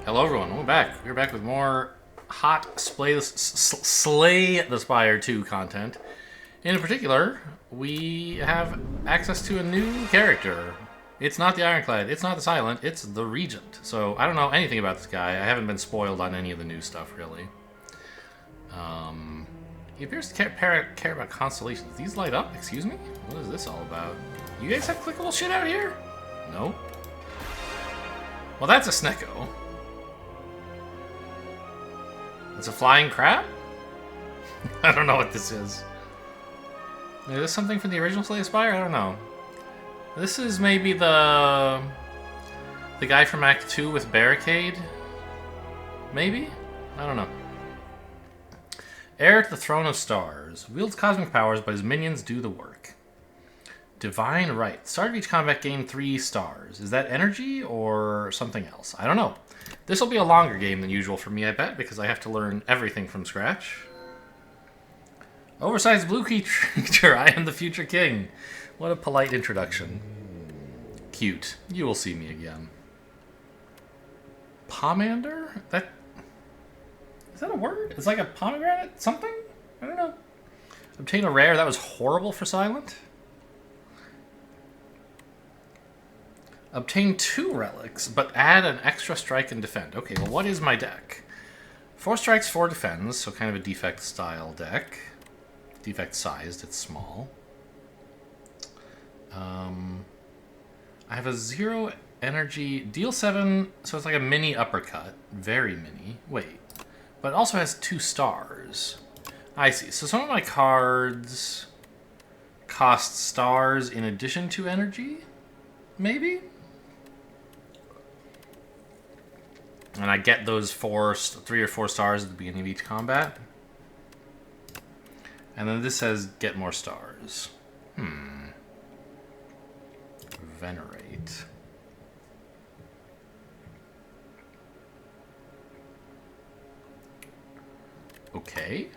Hello everyone, we're back. We're back with more hot Slay the Spire II content. In particular, we have access to a new character. It's not the Ironclad, it's not the Silent, it's the Regent. So I don't know anything about this guy. I haven't been spoiled on any of the new stuff, really. He appears to care about constellations. These light up? Excuse me? What is this all about? You guys have clickable shit out here? No? Well, that's a Snecko. It's a flying crab? I don't know what this is. Is this something from the original Slay the Spire? I don't know. This is maybe the guy from Act 2 with Barricade? Maybe? I don't know. Heir to the Throne of Stars. Wields cosmic powers, but his minions do the work. Divine Right. Start of each combat, gain 3 stars. Is that energy or something else? I don't know. This will be a longer game than usual for me, I bet, because I have to learn everything from scratch. Oversized blue creature, I am the future king. What a polite introduction. Cute. You will see me again. Pomander? Is that a word? It's like a pomegranate? Something? I don't know. Obtain a rare. That was horrible for Silent. Obtain 2 relics, but add an extra strike and defend. Okay, well, what is my deck? 4 strikes, 4 defends, so kind of a defect-style deck. Defect-sized, it's small. I have a 0 energy, deal 7, so it's like a mini uppercut. Very mini. Wait. But it also has 2 stars. I see. So some of my cards cost stars in addition to energy? Maybe? And I get those 3 or 4 stars at the beginning of each combat. And then this says get more stars. Venerate. Okay.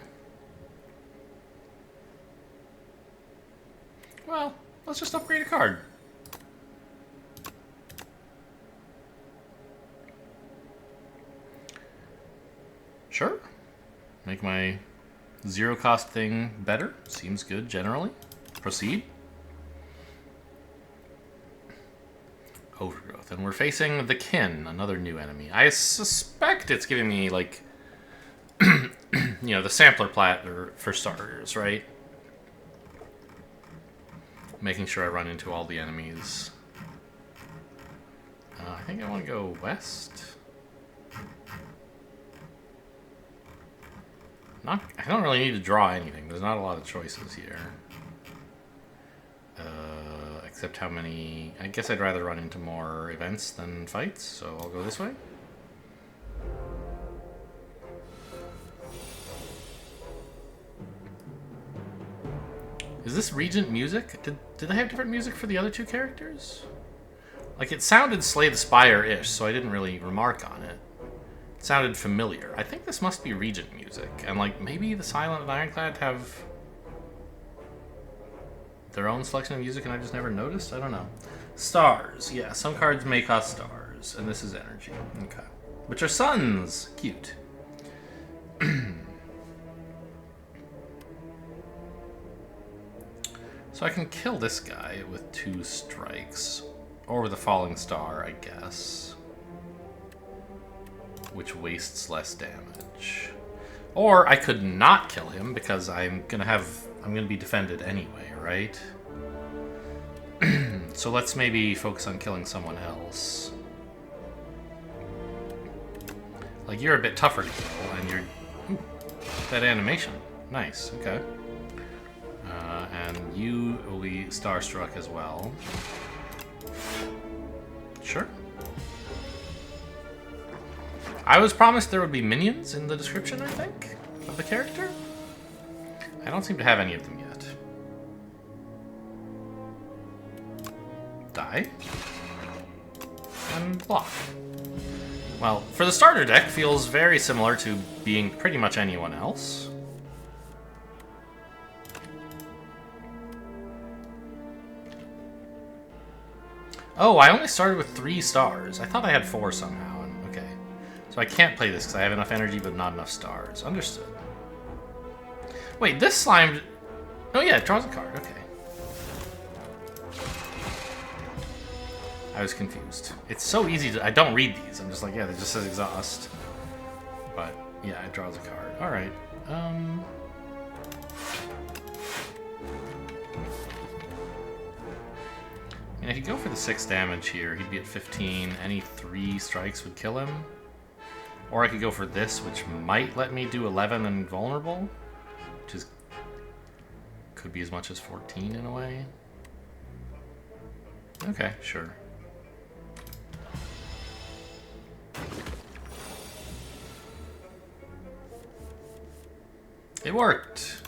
Well, let's just upgrade a card. Sure. Make my 0 cost thing better. Seems good generally. Proceed. Overgrowth. And we're facing the Kin, another new enemy. I suspect it's giving me, like, you know, the sampler plat for starters, right? Making sure I run into all the enemies. I think I want to go west. I don't really need to draw anything. There's not a lot of choices here. Except how many... I guess I'd rather run into more events than fights, so I'll go this way. Is this Regent music? Did they have different music for the other 2 characters? Like, it sounded Slay the Spire-ish, so I didn't really remark on it. It sounded familiar. I think this must be Regent music. And, like, maybe the Silent and Ironclad have their own selection of music and I just never noticed? I don't know. Stars. Yeah, some cards may cost stars. And this is energy. Okay. Which are suns. Cute. So I can kill this guy with 2 strikes. Or with a falling star, I guess. Which wastes less damage. Or I could not kill him because I'm gonna be defended anyway, right? So let's maybe focus on killing someone else. Like, you're a bit tougher to kill, and you're... Ooh, that animation. Nice, okay. And you will be starstruck as well. Sure. I was promised there would be minions in the description, I think, of the character. I don't seem to have any of them yet. Die. And block. Well, for the starter deck, feels very similar to being pretty much anyone else. Oh, I only started with 3 stars. I thought I had 4 somehow. Okay. So I can't play this because I have enough energy but not enough stars. Understood. Wait, this slime... Oh yeah, it draws a card. Okay. I was confused. It's so easy to... I don't read these. I'm just like, yeah, it just says exhaust. But, yeah, it draws a card. Alright. I could go for the 6 damage here. He'd be at 15. Any 3 strikes would kill him. Or I could go for this, which might let me do 11 and vulnerable. Which is... could be as much as 14 in a way. Okay, sure. It worked!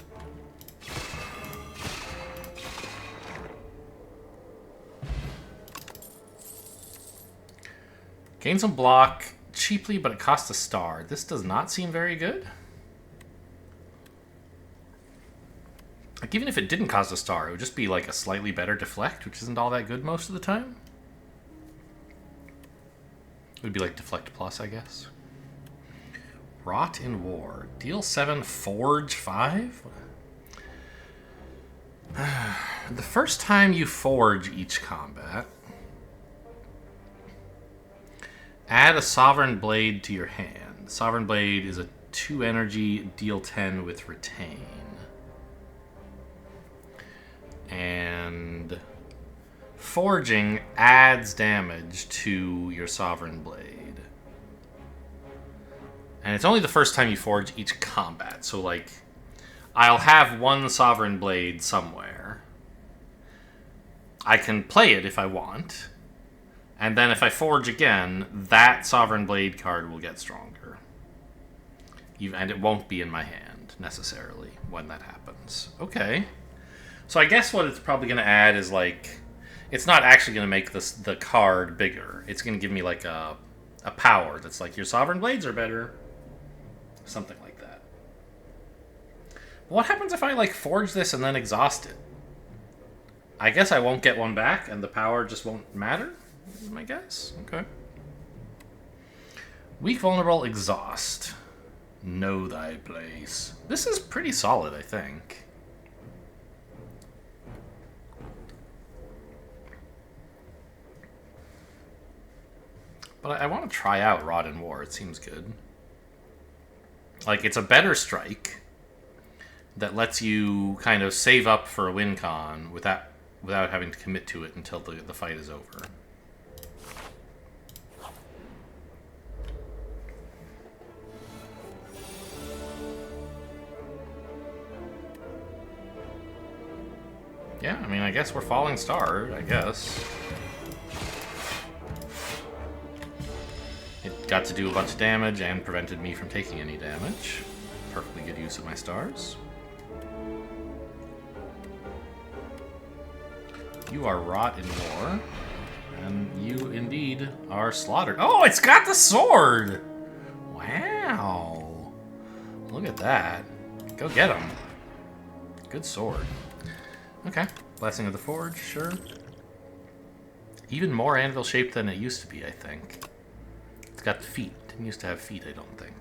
Gain some block cheaply, but it costs a star. This does not seem very good. Like, even if it didn't cost a star, it would just be like a slightly better deflect, which isn't all that good most of the time. It would be like deflect plus, I guess. Rot in War. Deal 7, forge 5? The first time you forge each combat, add a Sovereign Blade to your hand. Sovereign Blade is a 2 energy, deal 10 with retain. And forging adds damage to your Sovereign Blade. And it's only the first time you forge each combat. So, like, I'll have one Sovereign Blade somewhere. I can play it if I want. And then if I forge again, that Sovereign Blade card will get stronger. And it won't be in my hand, necessarily, when that happens. Okay. So I guess what it's probably going to add is, like... It's not actually going to make the card bigger. It's going to give me, like, a power that's like, your Sovereign Blades are better. Something like that. What happens if I, like, forge this and then exhaust it? I guess I won't get one back, and the power just won't matter? Is my guess. Okay. Weak, vulnerable, exhaust. Know thy place. This is pretty solid, I think. But I want to try out Rot in War. It seems good. Like, it's a better strike that lets you kind of save up for a win con without having to commit to it until the fight is over. Yeah, I mean, I guess we're Falling Star, I guess. It got to do a bunch of damage and prevented me from taking any damage. Perfectly good use of my stars. You are Rot in War. And you indeed are slaughtered. Oh, it's got the sword! Wow. Look at that. Go get him. Good sword. Okay. Blessing of the Forge, sure. Even more anvil shaped than it used to be, I think. It's got feet. Didn't used to have feet, I don't think.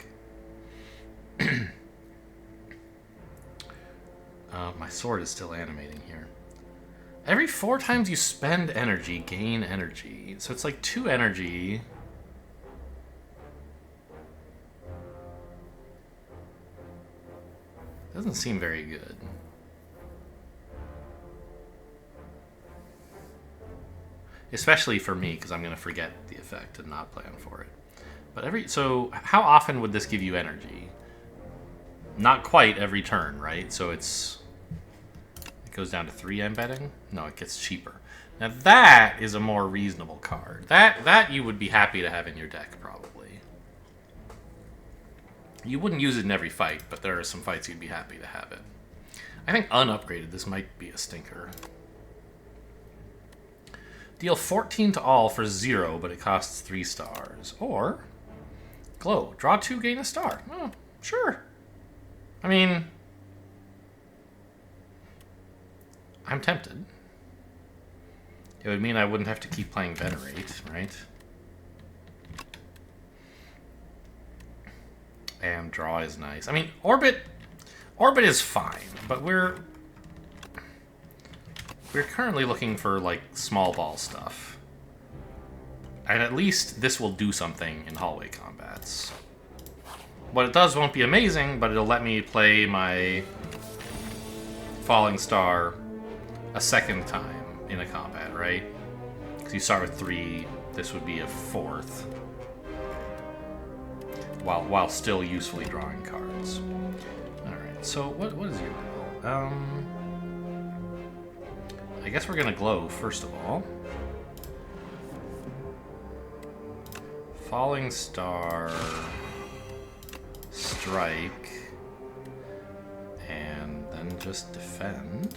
My sword is still animating here. Every 4 times you spend energy, gain energy. So it's like 2 energy. Doesn't seem very good. Especially for me, because I'm going to forget the effect and not plan for it. But so how often would this give you energy? Not quite every turn, right? So it goes down to 3, I'm betting? No, it gets cheaper. Now that is a more reasonable card. That you would be happy to have in your deck, probably. You wouldn't use it in every fight, but there are some fights you'd be happy to have it. I think unupgraded, this might be a stinker. Deal 14 to all for 0, but it costs 3 stars. Or, glow. Draw 2, gain a star. Oh, sure. I mean, I'm tempted. It would mean I wouldn't have to keep playing Venerate, right? And draw is nice. I mean, Orbit is fine, but we're currently looking for, like, small ball stuff. And at least this will do something in hallway combats. What it does won't be amazing, but it'll let me play my Falling Star a second time in a combat, right? Because you start with 3, this would be a 4th. While still usefully drawing cards. Alright, so what is your deal? I guess we're gonna glow first of all. Falling Star, Strike, and then just defend.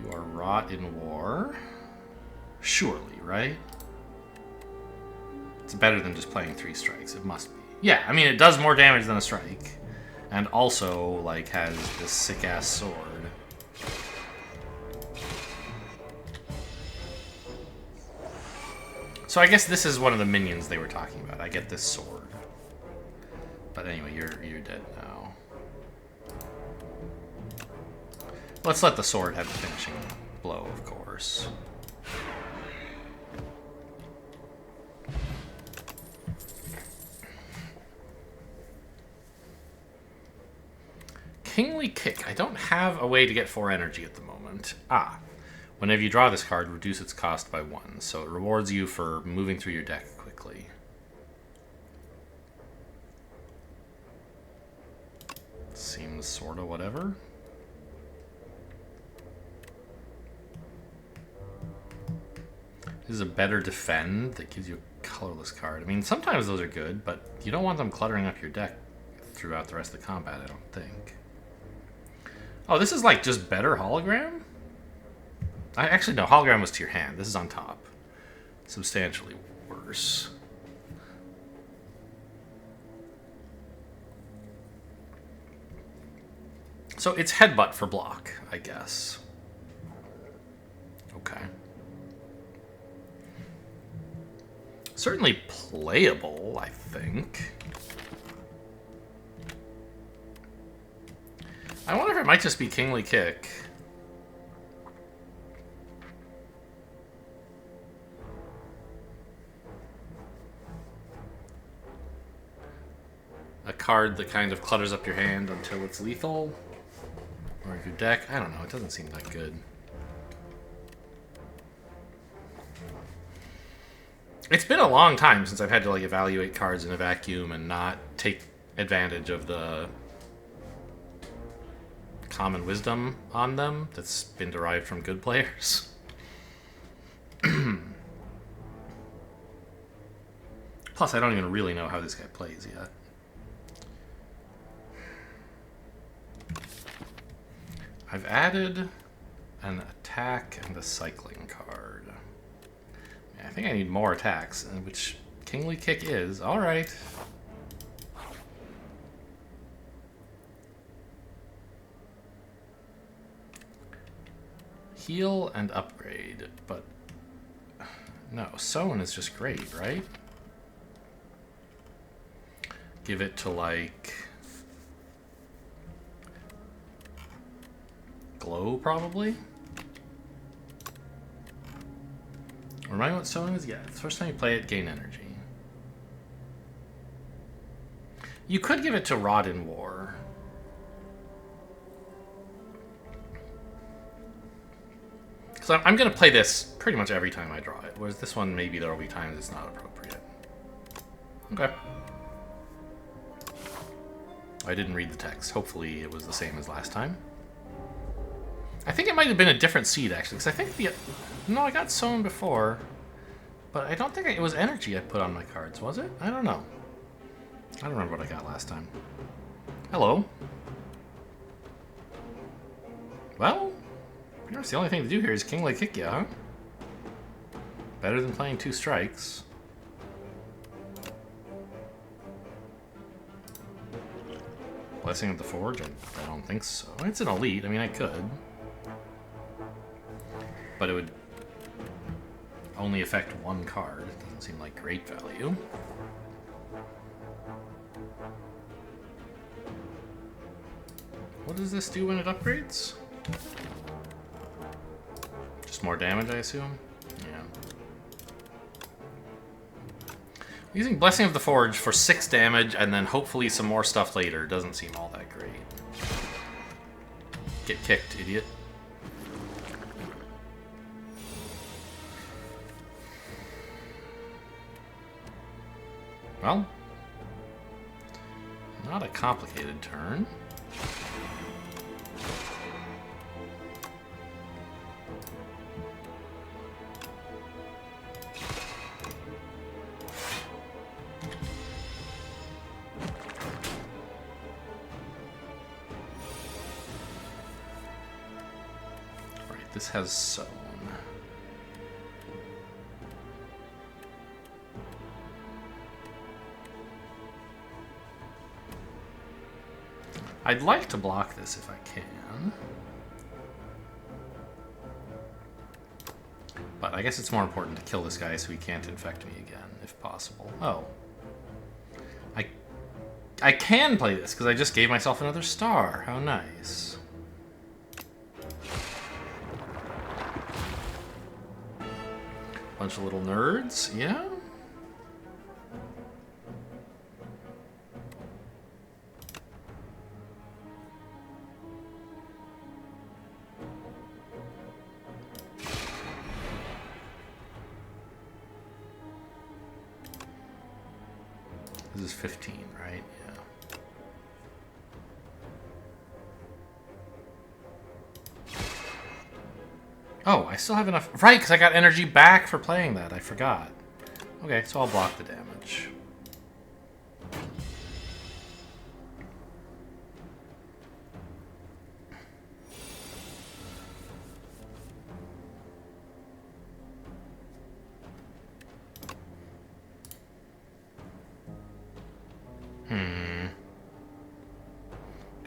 You are Rot in War. Surely, right? It's better than just playing 3 strikes. It must be. Yeah, I mean, it does more damage than a strike. And also, like, has this sick-ass sword. So I guess this is one of the minions they were talking about. I get this sword. But anyway, you're dead now. Let's let the sword have the finishing blow, of course. Kingly Kick. I don't have a way to get 4 energy at the moment. Ah. Whenever you draw this card, reduce its cost by 1. So it rewards you for moving through your deck quickly. Seems sorta whatever. This is a better defend that gives you a colorless card. I mean, sometimes those are good, but you don't want them cluttering up your deck throughout the rest of the combat, I don't think. Oh, this is like just better hologram? Actually, no, hologram was to your hand. This is on top. Substantially worse. So it's headbutt for block, I guess. Okay. Certainly playable, I think. I wonder if it might just be Kingly Kick. A card that kind of clutters up your hand until it's lethal. Or your deck. I don't know. It doesn't seem that good. It's been a long time since I've had to like evaluate cards in a vacuum and not take advantage of the common wisdom on them that's been derived from good players. Plus, I don't even really know how this guy plays yet. I've added an attack and a cycling card. I think I need more attacks, which Kingly Kick is. Alright. Heal and upgrade, but no, Sown is just great, right? Give it to like Glow, probably? Remind me what Sown is? Yeah, it's the first time you play it, gain energy. You could give it to Rod in War. Because I'm going to play this pretty much every time I draw it, whereas this one, maybe there will be times it's not appropriate. Okay. I didn't read the text. Hopefully it was the same as last time. I think it might have been a different seed, actually, because I think the... No, I got Sown before, but I don't think it was energy I put on my cards, was it? I don't know. I don't remember what I got last time. Hello. Well, I guess the only thing to do here is Kingly Kick ya, huh? Better than playing 2 strikes. Blessing of the Forge? I don't think so. It's an elite. I mean, I could. but it would only affect one card. It doesn't seem like great value. What does this do when it upgrades? Just more damage, I assume? Yeah. Using Blessing of the Forge for 6 damage and then hopefully some more stuff later doesn't seem all that great. Get kicked, idiot. Well, not a complicated turn. Right, this has sown. I'd like to block this if I can. But I guess it's more important to kill this guy so he can't infect me again, if possible. Oh. I can play this, because I just gave myself another star. How nice. Bunch of little nerds, yeah? This is 15, right? Yeah. Oh, I still have enough. Right, because I got energy back for playing that. I forgot. Okay, so I'll block the damage.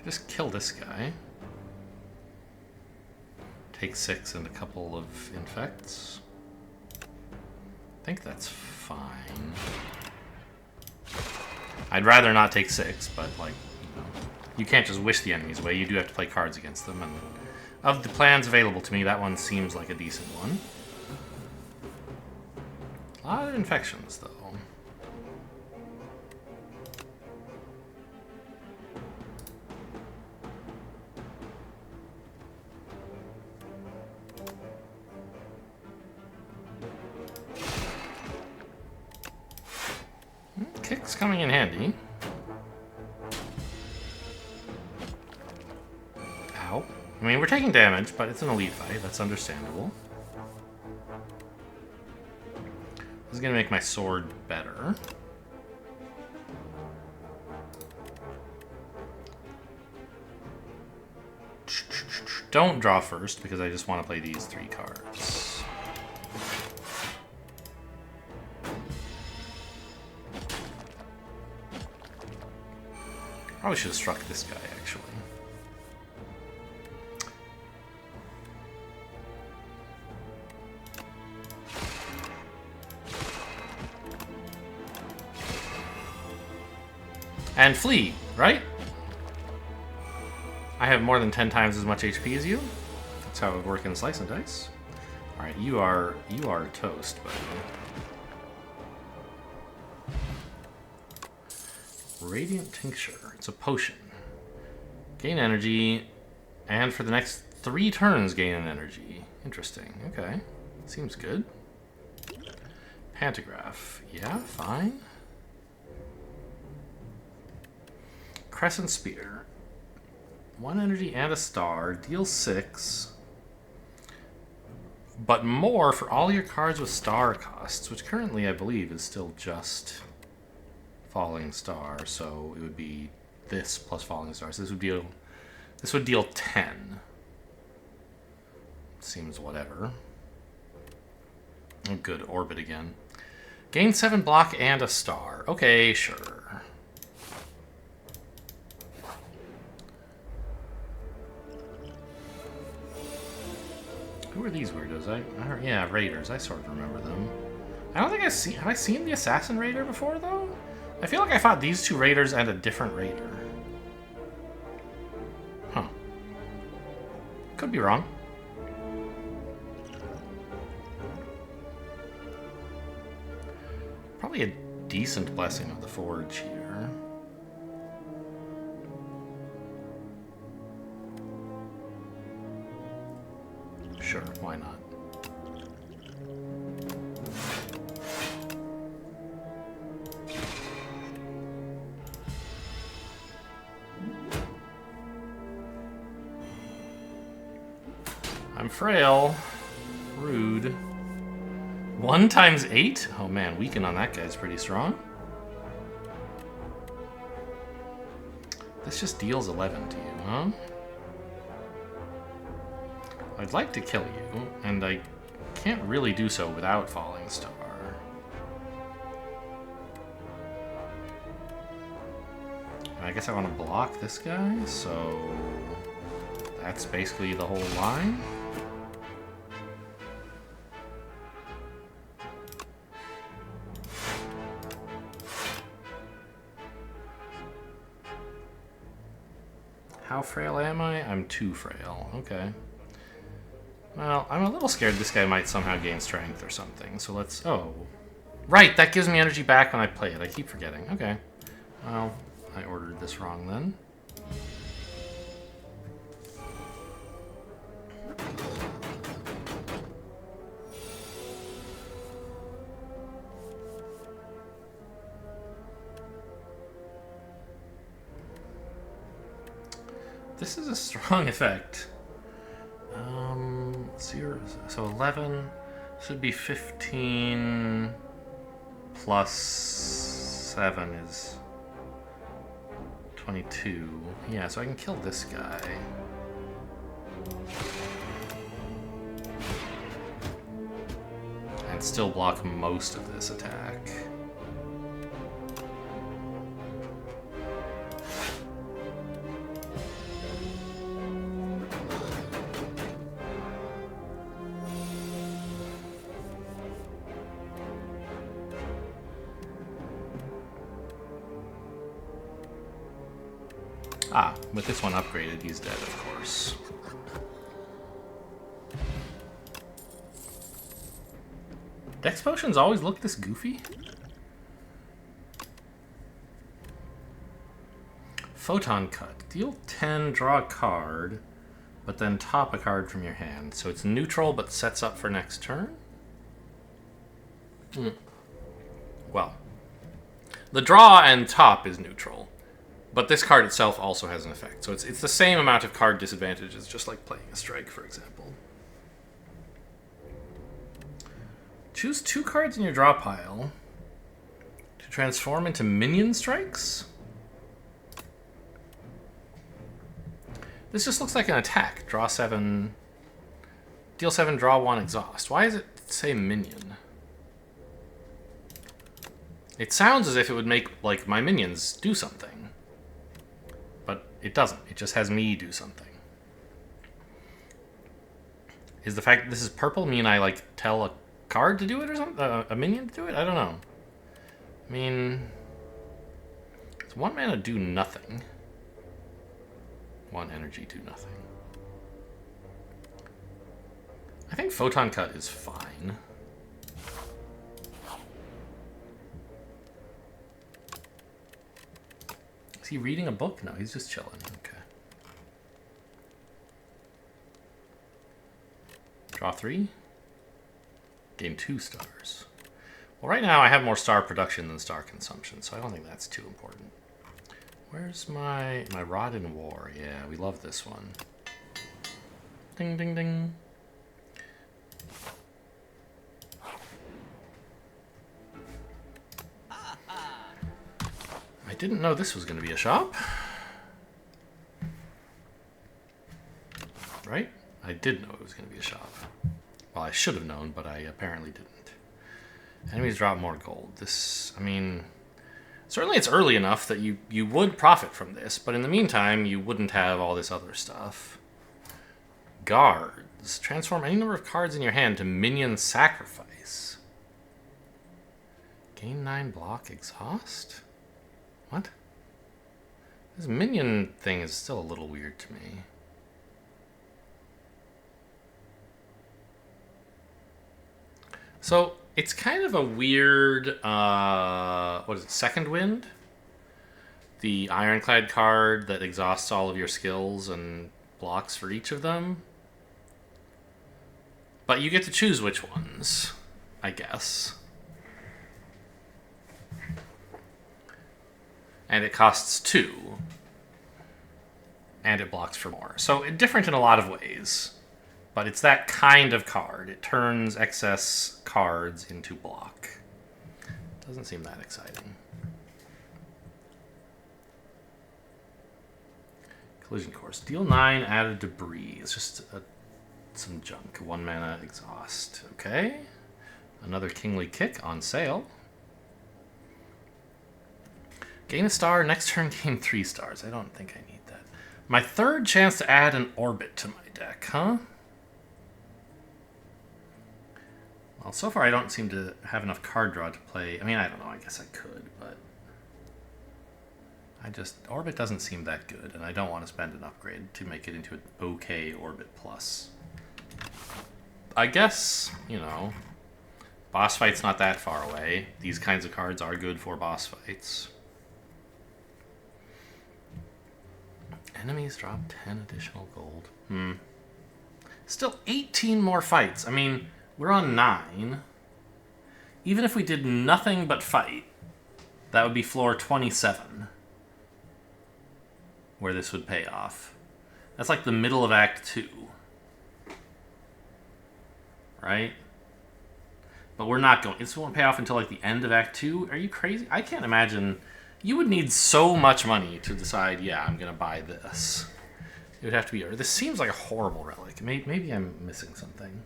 Just kill this guy. Take 6 and a couple of infects. I think that's fine. I'd rather not take 6, but like, you can't just wish the enemies away. You do have to play cards against them, and of the plans available to me, that one seems like a decent one. A lot of infections, though. Kick's coming in handy. Ow. I mean, we're taking damage, but it's an elite fight. That's understandable. This is going to make my sword better. Don't draw first, because I just want to play these 3 cards. Probably should have struck this guy, actually. And flee, right? I have more than 10 times as much HP as you. That's how it would work in Slice and Dice. Alright, you are toast, buddy. Radiant Tincture. It's a potion. Gain energy, and for the next 3 turns gain an energy. Interesting. Okay. Seems good. Pantograph. Yeah, fine. Crescent Spear. 1 energy and a star. Deal 6. But more for all your cards with star costs, which currently I believe is still just Falling Star, so it would be this plus Falling Star. So this would deal 10. Seems whatever. Oh, good. Orbit again. Gain 7 block and a star. Okay, sure. Who are these weirdos? Yeah, raiders. I sort of remember them. I don't think have I seen the assassin raider before though? I feel like I fought these two raiders and a different raider. Huh. Could be wrong. Probably a decent blessing of the forge here. Sure, why not? I'm frail. Rude. 1 times 8? Oh man, weaken on that guy's pretty strong. This just deals 11 to you, huh? I'd like to kill you, and I can't really do so without Falling Star. I guess I want to block this guy, so that's basically the whole line. How frail am I? I'm too frail. Okay. Well, I'm a little scared this guy might somehow gain strength or something, so let's... Oh. Right, that gives me energy back when I play it. I keep forgetting. Okay. Well, I ordered this wrong then. This is a strong effect. So 11 should be 15 plus 7 is 22. Yeah, so I can kill this guy. And still block most of this attack. Ah, with this one upgraded, he's dead, of course. Dex potions always look this goofy? Photon Cut. Deal 10, draw a card, but then top a card from your hand. So it's neutral, but sets up for next turn? Well, the draw and top is neutral. But this card itself also has an effect. So it's the same amount of card disadvantages, just like playing a strike, for example. Choose 2 cards in your draw pile to transform into minion strikes. This just looks like an attack. Draw 7, deal 7, draw 1, exhaust. Why does it say minion? It sounds as if it would make, like, my minions do something. It doesn't. It just has me do something. Is the fact that this is purple mean I, like, tell a card to do it or something? A minion to do it? I don't know. I mean... It's 1 mana do nothing. 1 energy do nothing. I think Photon Cut is fine. Is he reading a book? No, he's just chilling. Okay. Draw 3. Gain 2 stars. Well, right now I have more star production than star consumption, so I don't think that's too important. Where's my Rod in War? Yeah, we love this one. Ding, ding, ding. I didn't know this was going to be a shop. Right? I did know it was going to be a shop. Well, I should have known, but I apparently didn't. Enemies drop more gold. This, I mean, certainly it's early enough that you would profit from this, but in the meantime, you wouldn't have all this other stuff. Guards. does. Transform any number of cards in your hand to minion sacrifice. Gain 9 block exhaust? What? This minion thing is still a little weird to me. So, it's kind of a weird, what is it, Second Wind? The Ironclad card that exhausts all of your skills and blocks for each of them. But you get to choose which ones, I guess. And it costs 2. And it blocks for more. So, different in a lot of ways. But it's that kind of card. It turns excess cards into block. Doesn't seem that exciting. Collision Course. Deal 9 added debris. It's just some junk. 1 mana exhaust. Okay. Another Kingly Kick on sale. Gain a star. Next turn, gain 3 stars. I don't think I need that. My third chance to add an orbit to my deck, huh? Well, so far I don't seem to have enough card draw to play. I mean, I don't know. I guess I could, but Orbit doesn't seem that good, and I don't want to spend an upgrade to make it into an okay Orbit Plus. I guess, you know, boss fight's not that far away. These kinds of cards are good for boss fights. Enemies drop 10 additional gold. Still 18 more fights. I mean, we're on 9. Even if we did nothing but fight, that would be floor 27. Where this would pay off. That's like the middle of Act 2. Right? But we're not going... This won't pay off until like the end of Act 2? Are you crazy? I can't imagine... You would need so much money to decide, yeah, I'm going to buy this. It would have to be... This seems like a horrible relic. Maybe I'm missing something.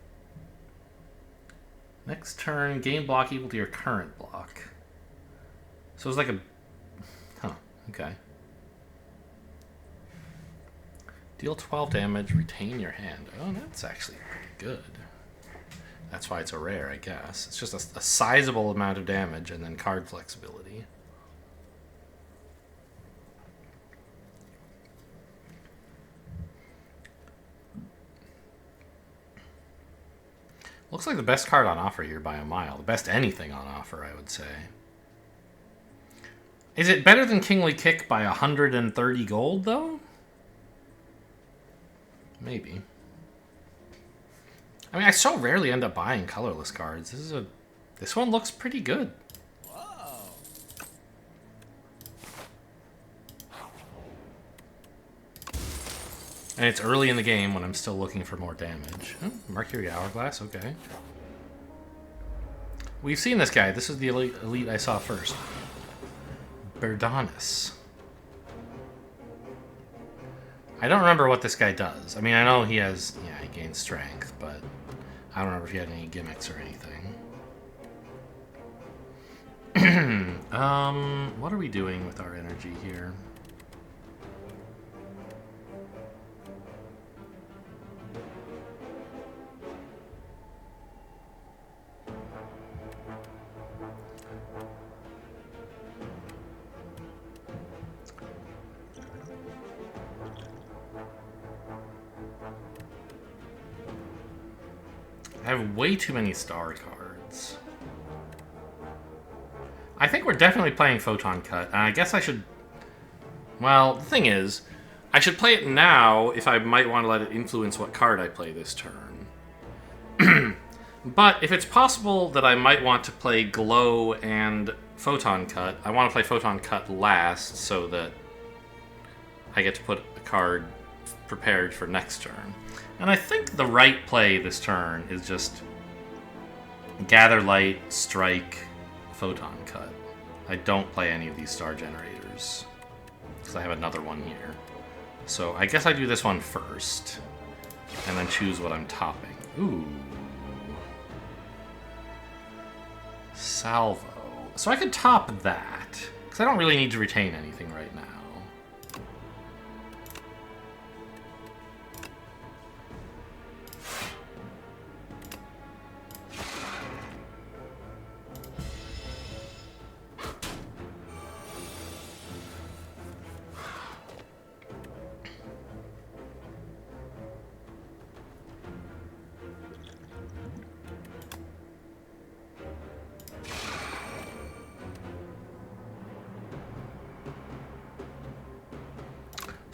Next turn, gain block equal to your current block. So it's like a... Huh, okay. Deal 12 damage, retain your hand. Oh, that's actually pretty good. That's why it's a rare, I guess. It's just a sizable amount of damage and then card flexibility. Looks like the best card on offer here by a mile. The best anything on offer, I would say. Is it better than Kingly Kick by 130 gold, though? Maybe. I mean, I so rarely end up buying colorless cards. This one looks pretty good. Whoa. And it's early in the game when I'm still looking for more damage. Oh, Mercury Hourglass, okay. We've seen this guy. This is the elite I saw first. Berdanis. I don't remember what this guy does. I mean, I know he has... Yeah, he gains strength, but I don't remember if he had any gimmicks or anything. What are we doing with our energy here? I have way too many star cards. I think we're definitely playing Photon Cut, and I guess I should... Well, the thing is, I should play it now if I might want to let it influence what card I play this turn. But if it's possible that I might want to play Glow and Photon Cut, I want to play Photon Cut last so that I get to put a card prepared for next turn. And I think the right play this turn is just Gather Light, Strike, Photon Cut. I don't play any of these star generators because I have another one here. So I guess I do this one first and then choose what I'm topping. Ooh. Salvo. So I could top that because I don't really need to retain anything right now.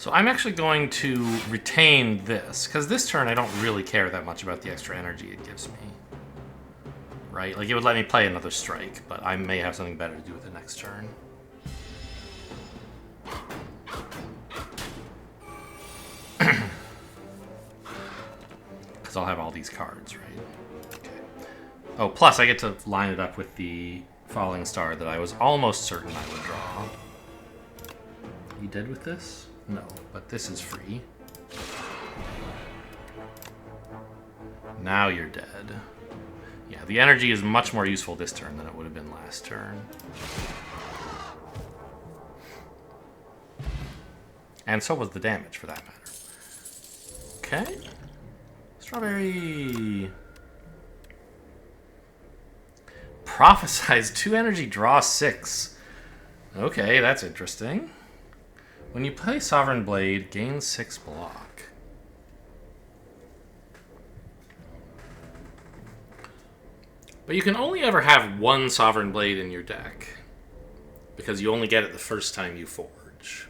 So I'm actually going to retain this, because this turn I don't really care that much about the extra energy it gives me. Right? Like, it would let me play another strike, but I may have something better to do with the next turn. Because I'll have all these cards, right? Okay. Oh, plus I get to line it up with the falling star that I was almost certain I would draw. You dead with this? No, but this is free. Now you're dead. Yeah, the energy is much more useful this turn than it would have been last turn. And so was the damage, for that matter. Okay. Strawberry. Prophesize 2 energy, draw 6. Okay, that's interesting. When you play Sovereign Blade, gain 6 block. But you can only ever have one Sovereign Blade in your deck, because you only get it the first time you forge.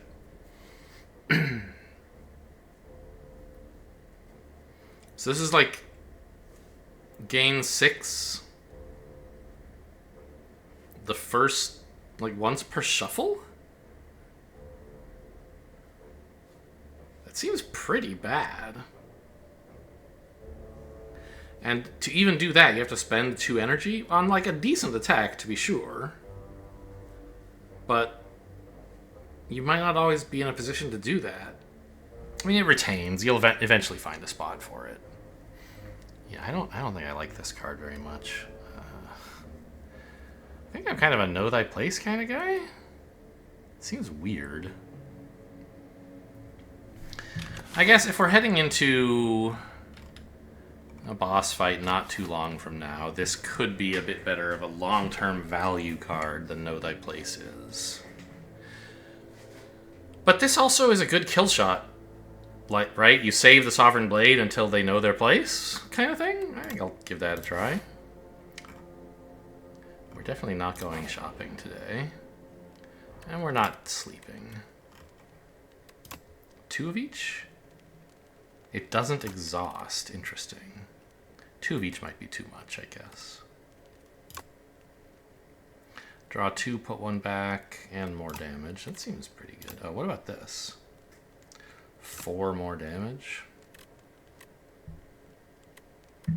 So this is like gain 6 the first, like, once per shuffle? That seems pretty bad. And to even do that, you have to spend 2 energy on, like, a decent attack, to be sure. But you might not always be in a position to do that. I mean, it retains. You'll eventually find a spot for it. Yeah, I don't think I like this card very much. I think I'm kind of a know thy place kind of guy. Seems weird. I guess if we're heading into a boss fight not too long from now, this could be a bit better of a long-term value card than Know Thy Place is. But this also is a good kill shot. Like, right? You save the Sovereign Blade until they know their place, kind of thing? I think I'll give that a try. We're definitely not going shopping today. And we're not sleeping. 2 of each? It doesn't exhaust. Interesting. 2 of each might be too much, I guess. Draw 2, put 1 back, and more damage. That seems pretty good. Oh, what about this? 4 more damage. I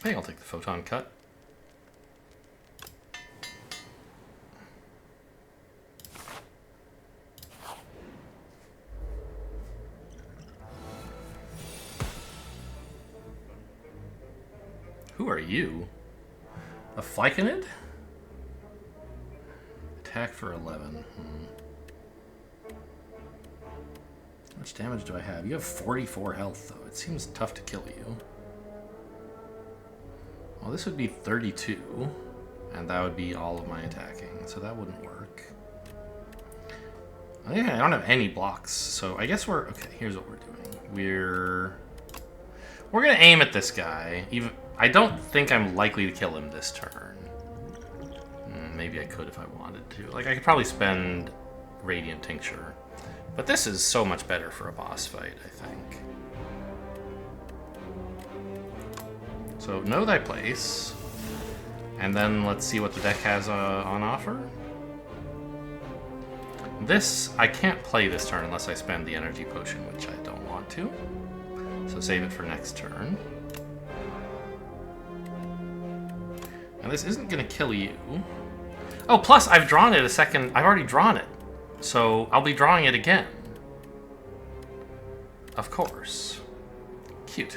think I'll take the photon cut. Who are you? A Flycanid? Attack for 11. How much damage do I have? You have 44 health, though. It seems tough to kill you. Well, this would be 32, and that would be all of my attacking, so that wouldn't work. I don't have any blocks, so I guess we're... Okay, here's what we're doing. We're gonna aim at this guy. I don't think I'm likely to kill him this turn. Maybe I could if I wanted to. Like, I could probably spend Radiant Tincture. But this is so much better for a boss fight, I think. So, know thy place. And then let's see what the deck has on offer. This, I can't play this turn unless I spend the energy potion, which I don't want to. So save it for next turn. And this isn't going to kill you. Oh, plus I've drawn it a second. I've already drawn it. So I'll be drawing it again. Of course. Cute.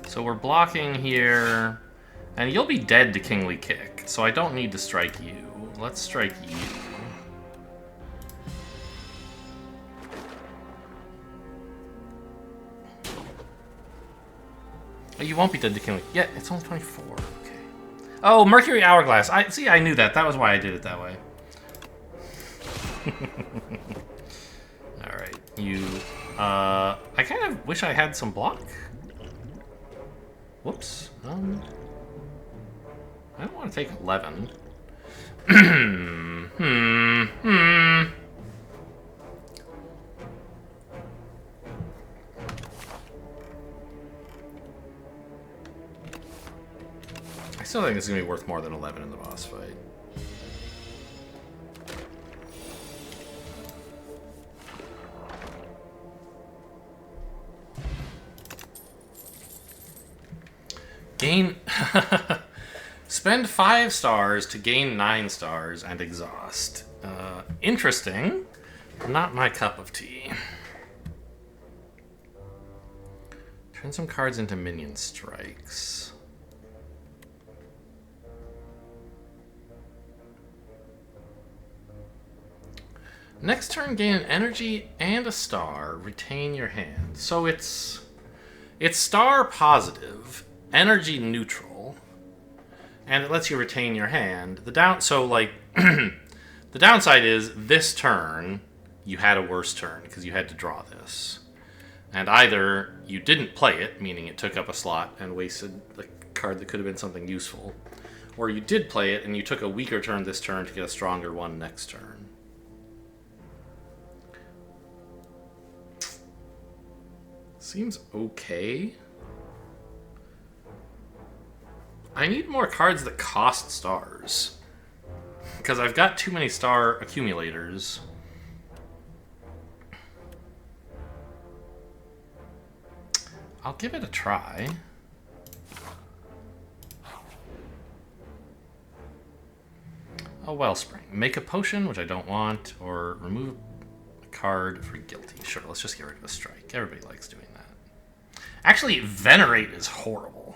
So we're blocking here. And you'll be dead to Kingly Kick. So I don't need to strike you. Let's strike you. Oh, you won't be dead to Kingly. Yeah, it's only 24. Okay. Oh, Mercury Hourglass. I knew that. That was why I did it that way. Alright, you... I kind of wish I had some block. Whoops. I don't want to take 11. still think it's going to be worth more than 11 in the boss fight. Gain... Spend 5 stars to gain 9 stars and exhaust. Interesting. Not my cup of tea. Turn some cards into minion strikes. Next turn, gain an energy and a star. Retain your hand. So it's star positive, energy neutral, and it lets you retain your hand. The downside is this turn you had a worse turn because you had to draw this. And either you didn't play it, meaning it took up a slot and wasted a card that could have been something useful, or you did play it and you took a weaker turn this turn to get a stronger one next turn. Seems okay. I need more cards that cost stars, because I've got too many star accumulators. I'll give it a try. A Wellspring. Make a potion, which I don't want, or remove a card for guilty. Sure, let's just get rid of a strike. Everybody likes doing that. Actually, Venerate is horrible.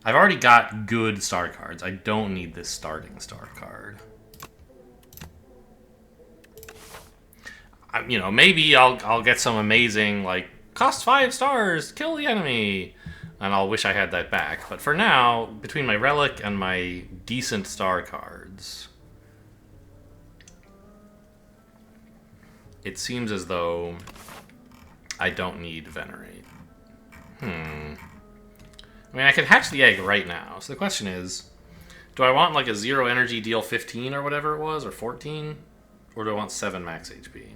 I've already got good star cards. I don't need this starting star card. You know, maybe I'll get some amazing, like, cost 5 stars, kill the enemy, and I'll wish I had that back. But for now, between my relic and my decent star cards, it seems as though I don't need Venerate. I mean, I could hatch the egg right now. So the question is, do I want like a 0 energy deal 15 or whatever it was, or 14? Or do I want 7 max HP?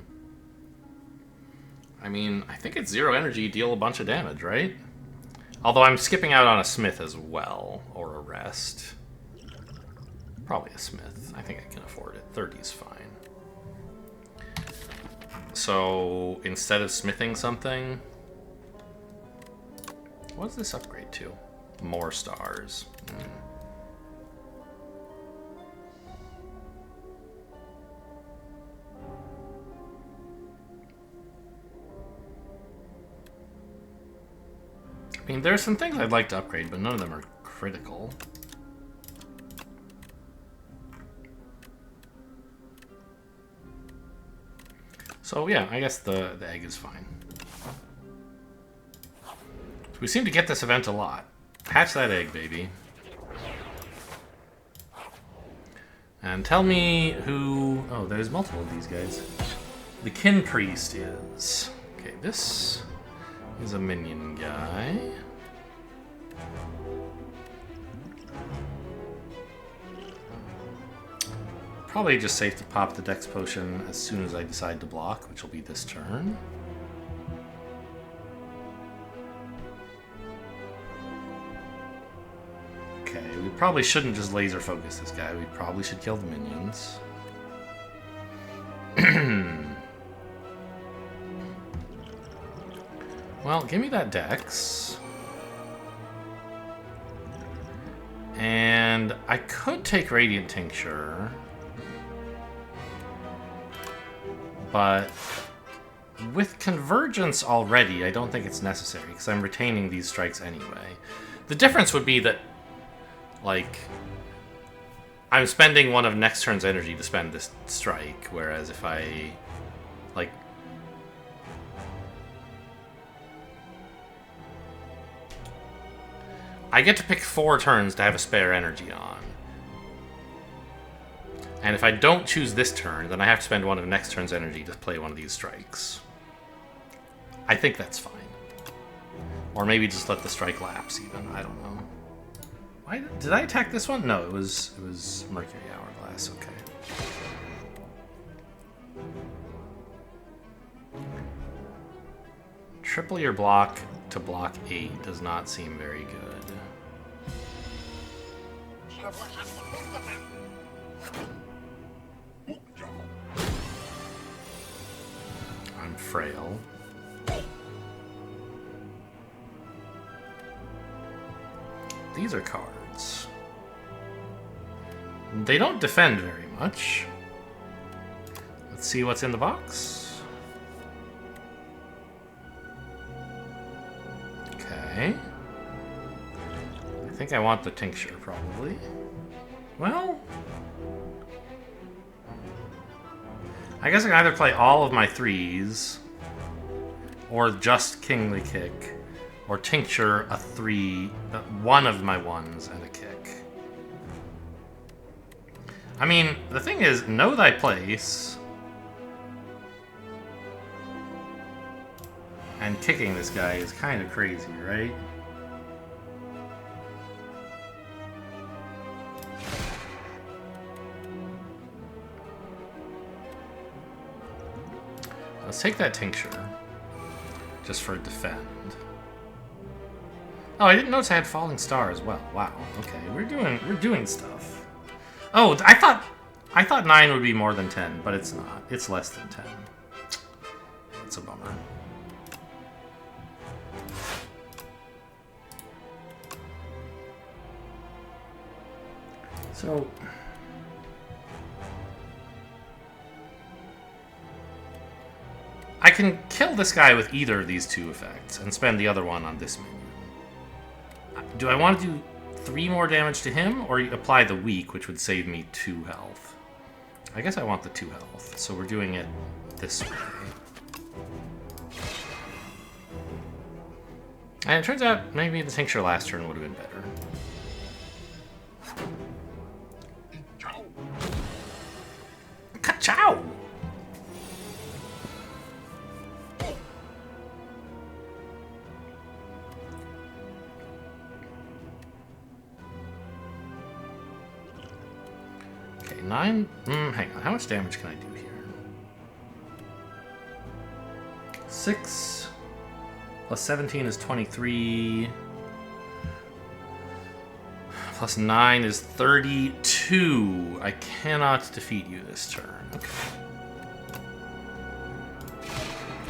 I mean, I think it's 0 energy, deal a bunch of damage, right? Although I'm skipping out on a smith as well, or a rest. Probably a smith. I think I can afford it. 30 is fine. So, instead of smithing something... What does this upgrade to? More stars. I mean, there's some things I'd like to upgrade, but none of them are critical. So yeah, I guess the egg is fine. We seem to get this event a lot. Hatch that egg, baby. And tell me who... Oh, there's multiple of these guys. The Kin Priest is... Okay, this is a minion guy. Probably just safe to pop the Dex Potion as soon as I decide to block, which will be this turn. Okay, we probably shouldn't just laser focus this guy. We probably should kill the minions. Well, give me that Dex. And I could take Radiant Tincture. But with Convergence already, I don't think it's necessary, because I'm retaining these strikes anyway. The difference would be that, like, I'm spending one of next turn's energy to spend this strike, whereas if I, like... I get to pick 4 turns to have a spare energy on. And if I don't choose this turn, then I have to spend one of next turn's energy to play one of these strikes. I think that's fine. Or maybe just let the strike lapse even, I don't know. Why did I attack this one? No, it was Mercury Hourglass, okay. Triple your block to block 8 does not seem very good. I'm frail. These are cards. They don't defend very much. Let's see what's in the box. Okay. I think I want the tincture, probably. Well, I guess I can either play all of my 3s, or just Kingly Kick, or tincture a 3, one of my 1s and a kick. I mean, the thing is, know thy place, and kicking this guy is kind of crazy, right? Let's take that tincture, just for defend. Oh, I didn't notice I had falling star as well. Wow. Okay, we're doing stuff. Oh, I thought 9 would be more than 10, but it's not. It's less than 10. It's a bummer. So I can kill this guy with either of these 2 effects and spend the other one on this minion. Do I want to do 3 more damage to him, or apply the weak, which would save me 2 health? I guess I want the 2 health, so we're doing it this way. And it turns out maybe the tincture last turn would have been better. Ka-chow! Okay, 9... hang on, how much damage can I do here? 6 plus 17 is 23. Plus 9 is 32. I cannot defeat you this turn. Okay.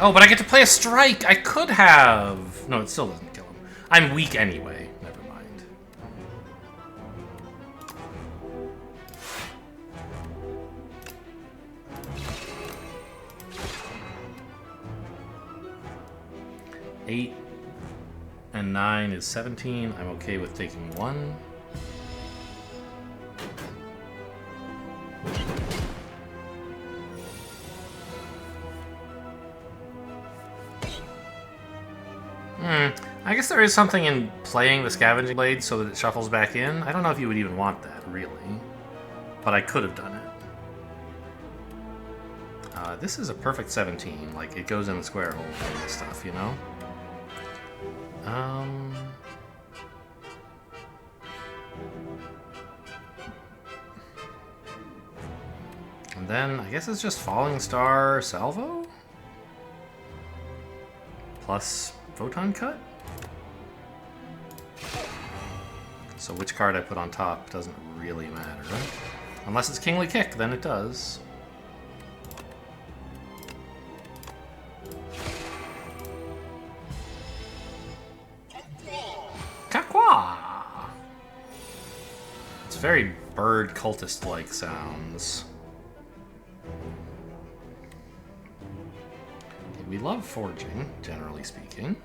Oh, but I get to play a strike! I could have... No, it still doesn't kill him. I'm weak anyway. Never mind. Eight and 9 is 17. I'm okay with taking 1. I guess there is something in playing the Scavenging Blade so that it shuffles back in. I don't know if you would even want that, really. But I could have done it. This is a perfect 17. Like, it goes in the square hole and stuff, you know? And then, I guess it's just Falling Star Salvo? Plus Photon Cut? So which card I put on top doesn't really matter. Unless it's Kingly Kick, then it does. Kakwa! It's very bird cultist-like sounds. Okay, we love forging, generally speaking.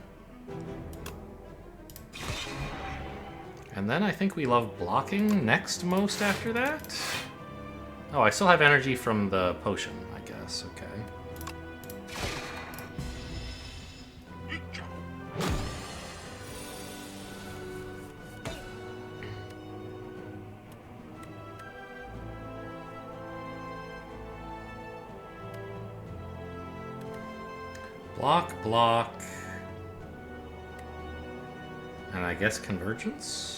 And then I think we love blocking next most after that. Oh, I still have energy from the potion, I guess. Okay. Block, block. And I guess convergence?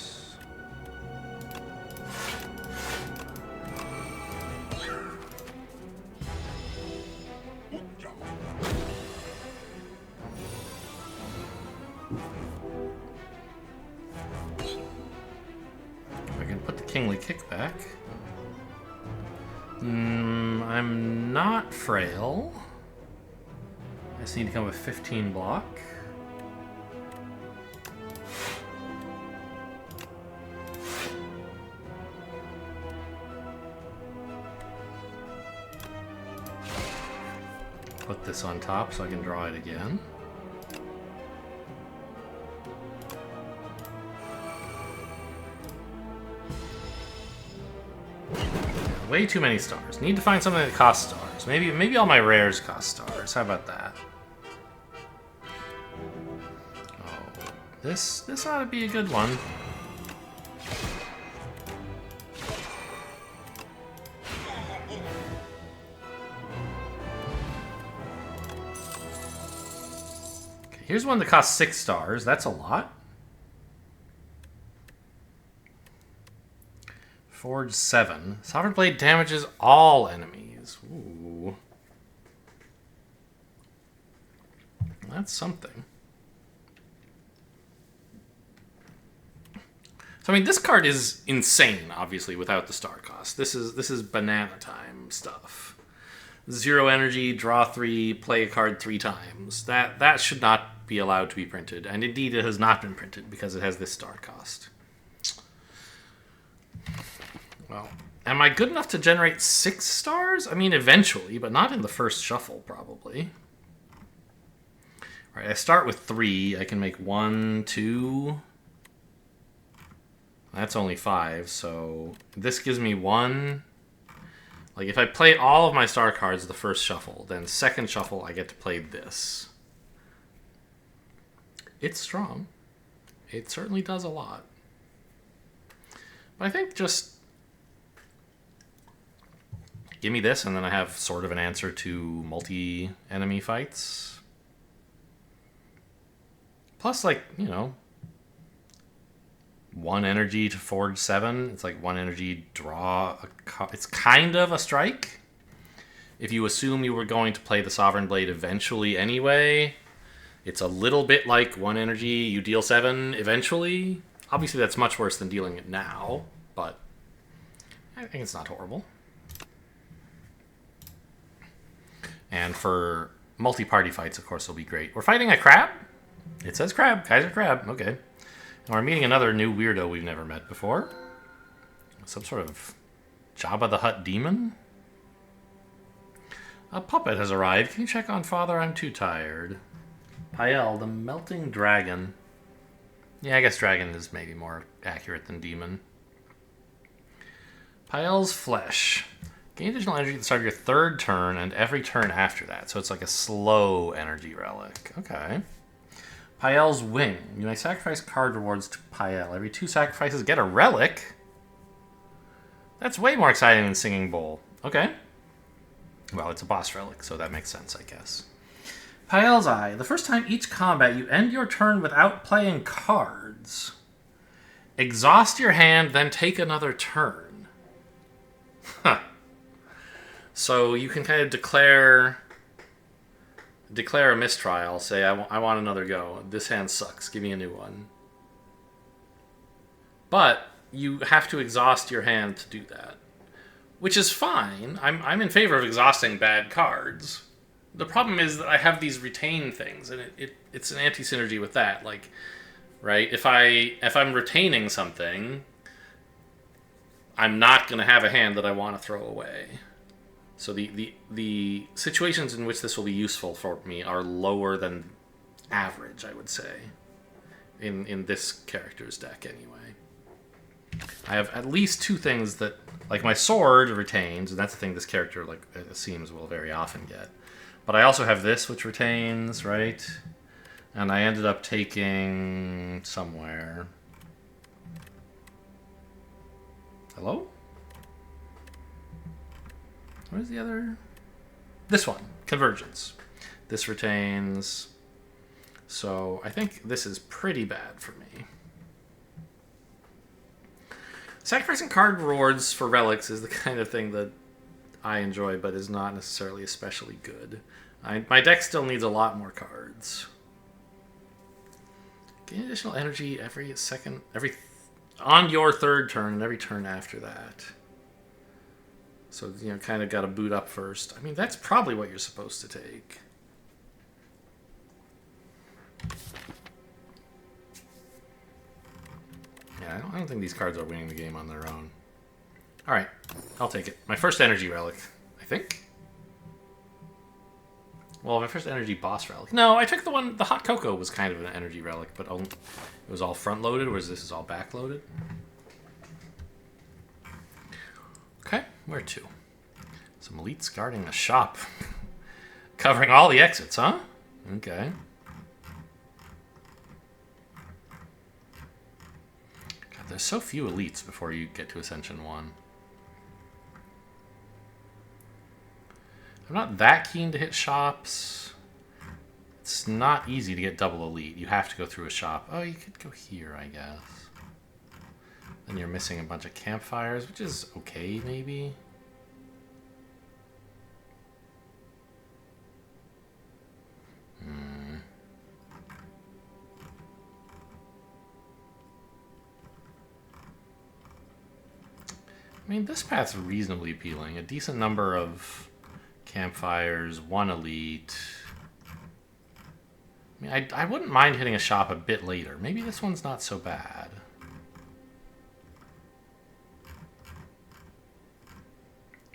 put the kingly kickback. I'm not frail. I just need to come with 15 block. Put this on top so I can draw it again. Way too many stars. Need to find something that costs stars. Maybe all my rares cost stars. How about that? Oh, this ought to be a good one. Okay, here's one that costs 6 stars. That's a lot. Forge 7. Sovereign Blade damages all enemies. Ooh. That's something. So I mean, this card is insane, obviously, without the star cost. This is banana time stuff. 0 energy, draw 3, play a card 3 times. That should not be allowed to be printed, and indeed it has not been printed because it has this star cost. Well, am I good enough to generate 6 stars? I mean, eventually, but not in the first shuffle, probably. All right, I start with 3. I can make 1, 2. That's only 5, so this gives me 1. Like, if I play all of my star cards the first shuffle, then second shuffle I get to play this. It's strong. It certainly does a lot. But I think just give me this, and then I have sort of an answer to multi-enemy fights. Plus, like, you know, 1 energy to forge 7. It's like 1 energy, draw a card. It's kind of a strike. If you assume you were going to play the Sovereign Blade eventually anyway, it's a little bit like 1 energy, you deal 7 eventually. Obviously, that's much worse than dealing it now, but I think it's not horrible. And for multi-party fights, of course, it'll be great. We're fighting a crab? It says crab. Kaiser Crab. Okay. And we're meeting another new weirdo we've never met before. Some sort of Jabba the Hutt demon? A puppet has arrived. Can you check on Father? I'm too tired. Pael, the melting dragon. Yeah, I guess dragon is maybe more accurate than demon. Pael's flesh. Gain additional energy at the start of your 3rd turn and every turn after that. So it's like a slow energy relic. Okay. Pael's wing. You may sacrifice card rewards to Pael. Every 2 sacrifices get a relic. That's way more exciting than Singing Bowl. Okay. Well, it's a boss relic, so that makes sense, I guess. Pael's Eye. The first time each combat, you end your turn without playing cards. Exhaust your hand, then take another turn. Huh. So you can kind of declare a mistrial. Say, I want another go. This hand sucks. Give me a new one. But you have to exhaust your hand to do that, which is fine. I'm in favor of exhausting bad cards. The problem is that I have these retain things, and it's an anti-synergy with that. Like, right? If I'm retaining something, I'm not going to have a hand that I want to throw away. So the situations in which this will be useful for me are lower than average, I would say, in this character's deck anyway. I have at least 2 things that, like my sword retains, and that's the thing this character, like, it seems, will very often get. But I also have this, which retains, right? And I ended up taking somewhere. Hello? Where's the other? This one, Convergence. This retains. So I think this is pretty bad for me. Sacrificing card rewards for relics is the kind of thing that I enjoy, but is not necessarily especially good. My deck still needs a lot more cards. Gain additional energy every second, on your third turn and every turn after that. So, you know, kind of got to boot up first. I mean, that's probably what you're supposed to take. Yeah, I don't think these cards are winning the game on their own. Alright, I'll take it. My first energy relic, I think? Well, my first energy boss relic. No, I took the one, the hot cocoa was kind of an energy relic, but it was all front-loaded, whereas this is all back-loaded. Okay, where to? Some elites guarding a shop. Covering all the exits, huh? Okay. God, there's so few elites before you get to Ascension 1. I'm not that keen to hit shops. It's not easy to get double elite. You have to go through a shop. Oh, you could go here, I guess. Then you're missing a bunch of campfires, which is okay, maybe. I mean, this path's reasonably appealing. A decent number of campfires, one elite. I mean, I wouldn't mind hitting a shop a bit later. Maybe this one's not so bad.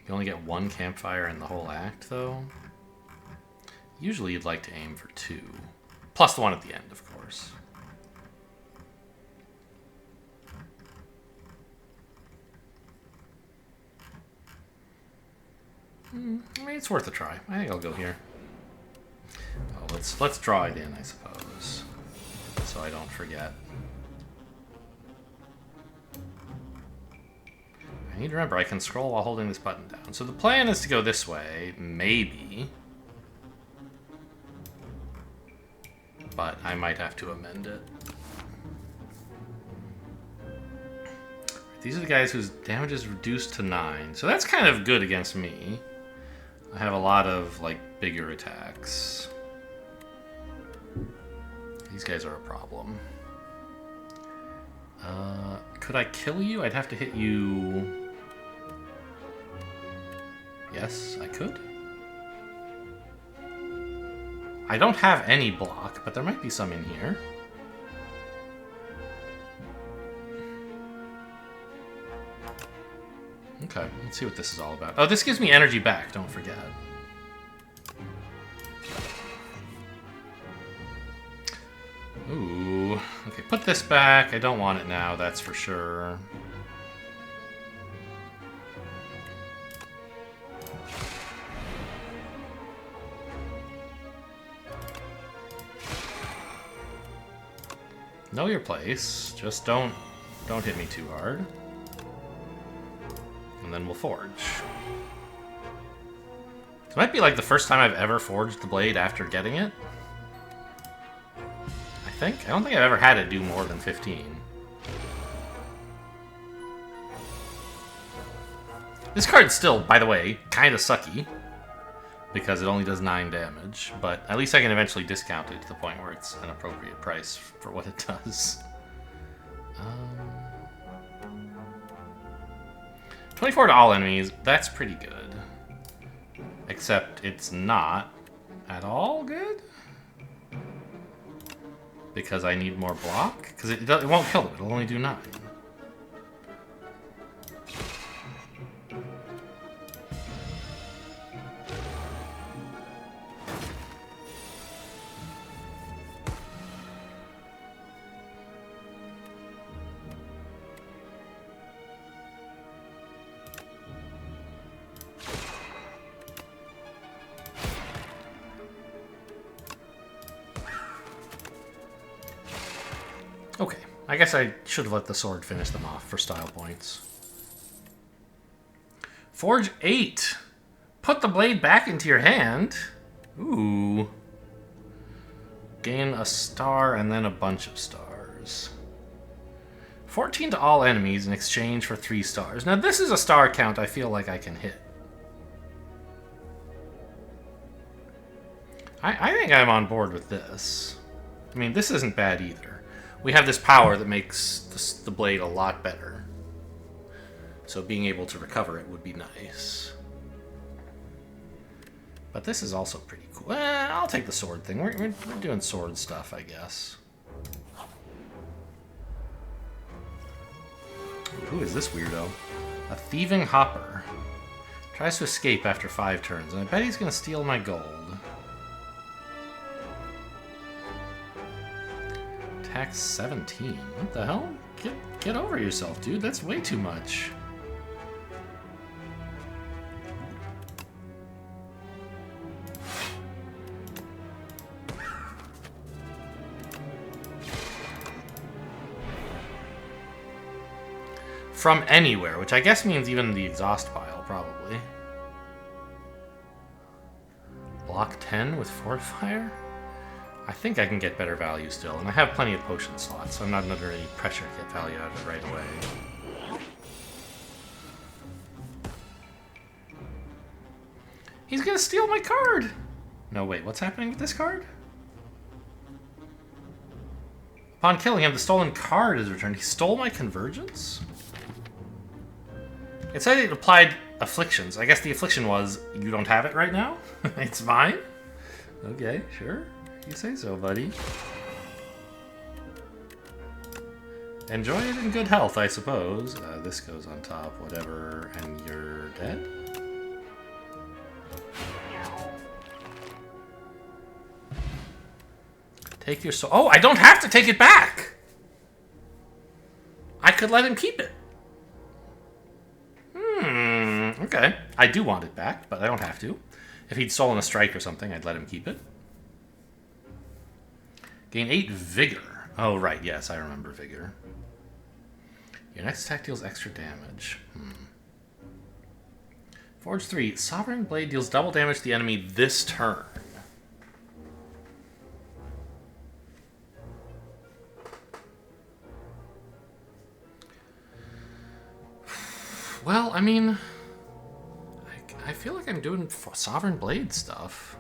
You only get one campfire in the whole act, though. Usually you'd like to aim for 2. Plus the one at the end, of course. I mean, it's worth a try. I think I'll go here. Oh, let's draw it in, I suppose, so I don't forget. I need to remember I can scroll while holding this button down. So the plan is to go this way, maybe. But I might have to amend it. These are the guys whose damage is reduced to 9. So that's kind of good against me. I have a lot of, like, bigger attacks. These guys are a problem. Could I kill you? I'd have to hit you... Yes, I could. I don't have any block, but there might be some in here. Okay, let's see what this is all about. Oh, this gives me energy back, don't forget. Ooh. Okay, put this back. I don't want it now, that's for sure. Know your place. Just don't hit me too hard. And then we'll forge. This might be like the first time I've ever forged the blade after getting it. I think. I don't think I've ever had it do more than 15. This card's still, by the way, kind of sucky. Because it only does 9 damage. But at least I can eventually discount it to the point where it's an appropriate price for what it does. 24 to all enemies, that's pretty good. Except it's not at all good. Because I need more block? Because it won't kill it, it'll only do 9. Okay, I guess I should have let the sword finish them off for style points. Forge 8. Put the blade back into your hand. Ooh. Gain a star and then a bunch of stars. 14 to all enemies in exchange for 3 stars. Now this is a star count I feel like I can hit. I think I'm on board with this. I mean, this isn't bad either. we have this power that makes the blade a lot better. So being able to recover it would be nice. But this is also pretty cool. I'll take the sword thing. We're doing sword stuff, I guess. Who is this weirdo? A thieving hopper. Tries to escape after 5 turns, and I bet he's going to steal my gold. Tax 17. What the hell? Get over yourself, dude. That's way too much. From anywhere, which I guess means even the exhaust pile, probably. Block 10 with Fortifier? I think I can get better value still, and I have plenty of potion slots, so I'm not under any pressure to get value out of it right away. He's gonna steal my card! No, wait, what's happening with this card? Upon killing him, the stolen card is returned. He stole my Convergence? It said it applied afflictions. I guess the affliction was, you don't have it right now? It's mine? Okay, sure. You say so, buddy. Enjoy it in good health, I suppose. This goes on top, whatever, and you're dead? Take your soul. Oh, I don't have to take it back! I could let him keep it. Okay. I do want it back, but I don't have to. If he'd stolen a strike or something, I'd let him keep it. Gain 8 vigor. Oh, right. Yes, I remember vigor. Your next attack deals extra damage. Forge 3. Sovereign Blade deals double damage to the enemy this turn. Well, I mean, I feel like I'm doing Sovereign Blade stuff.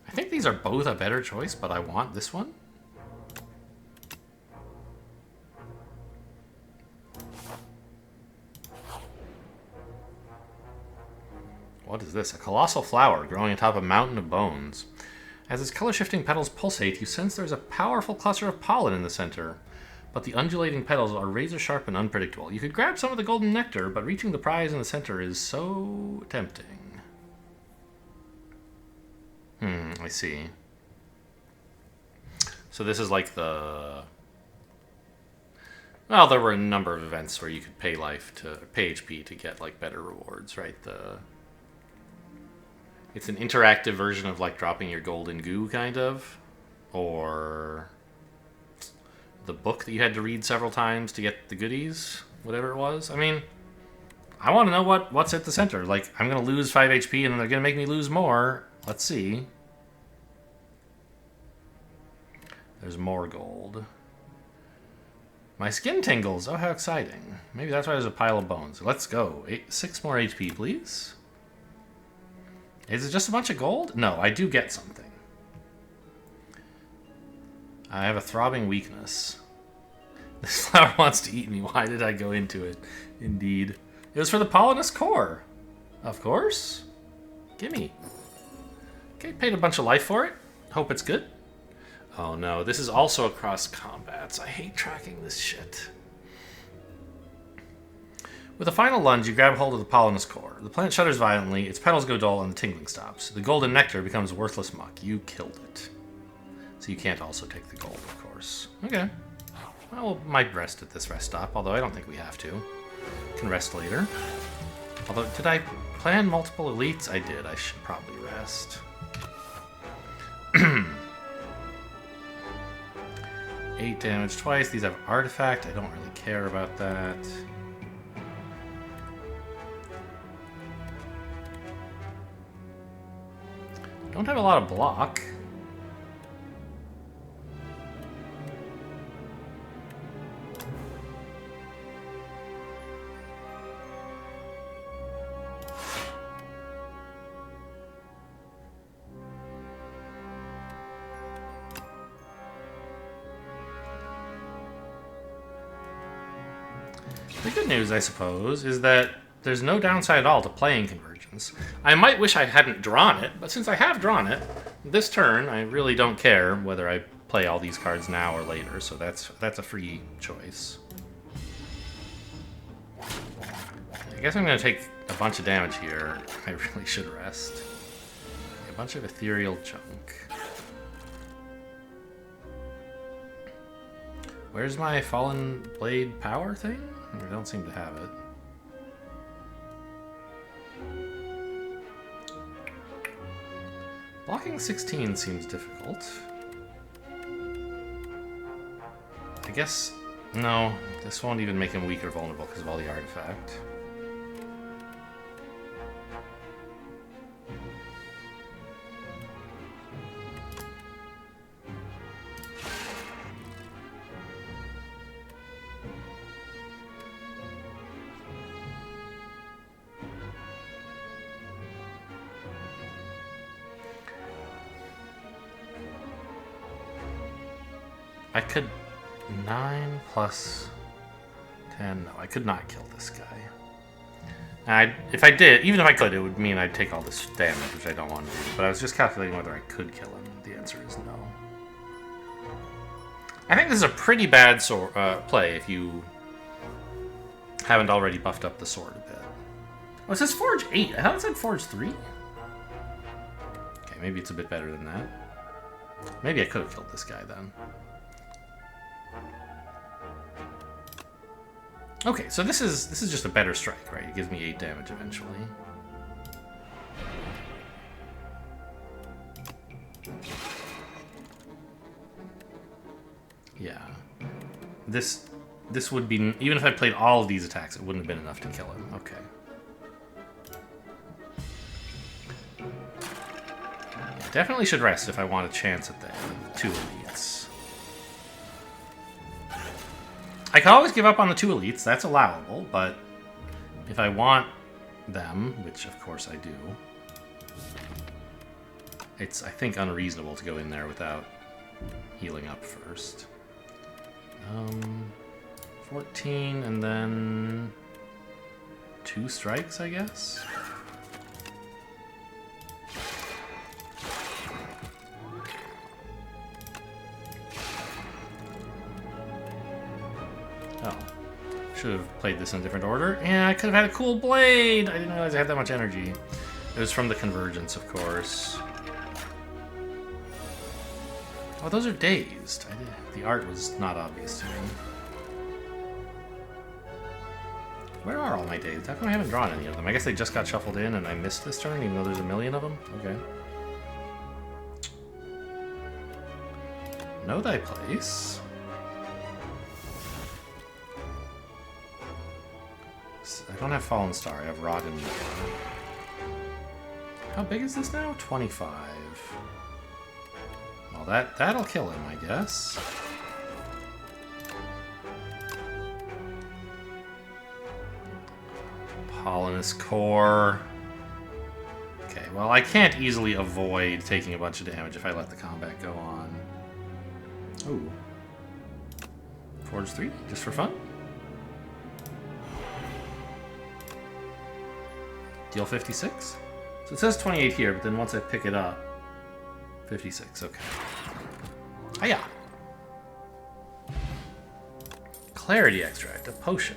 I think these are both a better choice, but I want this one. What is this? A colossal flower growing atop a mountain of bones. As its color-shifting petals pulsate, you sense there's a powerful cluster of pollen in the center. But the undulating petals are razor-sharp and unpredictable. You could grab some of the golden nectar, but reaching the prize in the center is so tempting. I see. So this is like the... Well, there were a number of events where you could pay pay HP to get like better rewards, right? It's an interactive version of like dropping your golden goo, kind of, or the book that you had to read several times to get the goodies, whatever it was. I mean, I want to know what's at the center. Like, I'm gonna lose 5 HP, and then they're gonna make me lose more. Let's see. There's more gold. My skin tingles. Oh, how exciting. Maybe that's why there's a pile of bones. Let's go. 6 more HP, please. Is it just a bunch of gold? No, I do get something. I have a throbbing weakness. This flower wants to eat me. Why did I go into it? Indeed. It was for the pollinous core. Of course. Gimme. Okay, paid a bunch of life for it. Hope it's good. Oh no, this is also across combats. I hate tracking this shit. With a final lunge, you grab hold of the pollinous core. The plant shudders violently, its petals go dull, and the tingling stops. The golden nectar becomes worthless muck. You killed it. So you can't also take the gold, of course. Okay. Well, might rest at this rest stop, although I don't think we have to. Can rest later. Although, did I plan multiple elites? I did. I should probably rest. 8 damage twice. These have artifact. I don't really care about that. Don't have a lot of block. The good news, I suppose, is that there's no downside at all to playing Convergence. I might wish I hadn't drawn it, but since I have drawn it, this turn I really don't care whether I play all these cards now or later, so that's a free choice. I guess I'm going to take a bunch of damage here. I really should rest. A bunch of ethereal junk. Where's my Fallen Blade power thing? I don't seem to have it. Blocking 16 seems difficult. I guess... no, this won't even make him weak or vulnerable because of all the artifact. I could... 9 plus 10... no, I could not kill this guy. If I did, even if I could, it would mean I'd take all this damage, which I don't want to do. But I was just calculating whether I could kill him. The answer is no. I think this is a pretty bad play if you haven't already buffed up the sword a bit. Oh, it says Forge 8. I thought it said Forge 3. Okay, maybe it's a bit better than that. Maybe I could have killed this guy then. Okay, so this is just a better strike, right? It gives me 8 damage eventually. Yeah. This would be... even if I played all of these attacks, it wouldn't have been enough to kill him. Okay. Yeah, definitely should rest if I want a chance at the 2 elites. I can always give up on the 2 elites, that's allowable, but if I want them, which of course I do, it's, I think, unreasonable to go in there without healing up first. 14, and then 2 strikes, I guess? Oh. Should have played this in a different order. Yeah, I could have had a cool blade! I didn't realize I had that much energy. It was from the Convergence, of course. Oh, those are dazed. The art was not obvious to me. Where are all my dazed? How come I haven't drawn any of them? I guess they just got shuffled in and I missed this turn, even though there's a million of them? Okay. Know thy place. I don't have Fallen Star, I have Rod and Meteor. How big is this now? 25. Well, that'll kill him, I guess. Pollinus Core. Okay, well, I can't easily avoid taking a bunch of damage if I let the combat go on. Ooh. Forge 3, just for fun? Deal 56? So it says 28 here, but then once I pick it up, 56, okay. Hiya! Clarity Extract, a potion.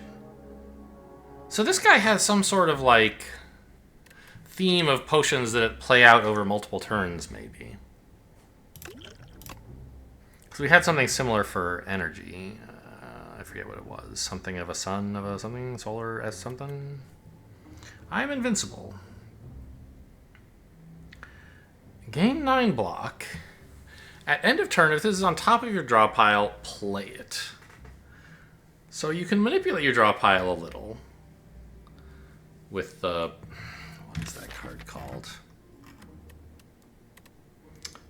So this guy has some sort of, like, theme of potions that play out over multiple turns, maybe. Because we had something similar for energy. I forget what it was. Something of a sun, of a something, solar S something. I'm invincible. Gain 9 block. At end of turn, if this is on top of your draw pile, play it. So you can manipulate your draw pile a little with the... what is that card called?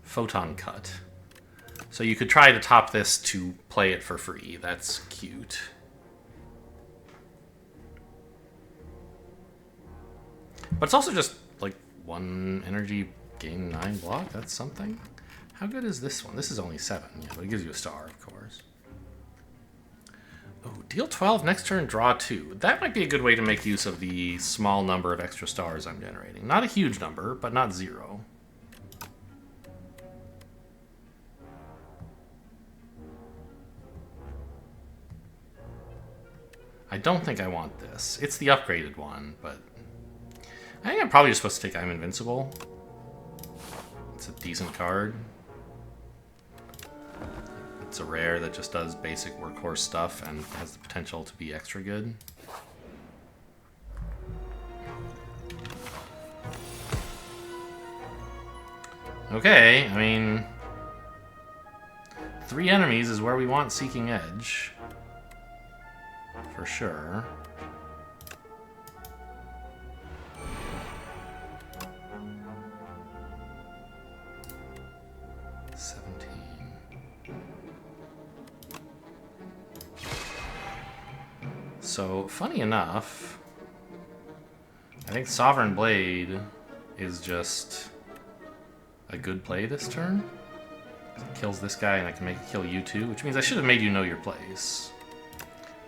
Photon Cut. So you could try to top this to play it for free. That's cute. But it's also just, like, 1 energy, gain 9 block. That's something. How good is this one? This is only 7. Yeah, but it gives you a star, of course. Oh, deal 12, next turn draw 2. That might be a good way to make use of the small number of extra stars I'm generating. Not a huge number, but not 0. I don't think I want this. It's the upgraded one, but I think I'm probably just supposed to take I'm Invincible. It's a decent card. It's a rare that just does basic workhorse stuff and has the potential to be extra good. Okay, I mean, 3 enemies is where we want Seeking Edge. For sure. So, funny enough, I think Sovereign Blade is just a good play this turn. It kills this guy and I can make it kill you too, which means I should have made you know your place.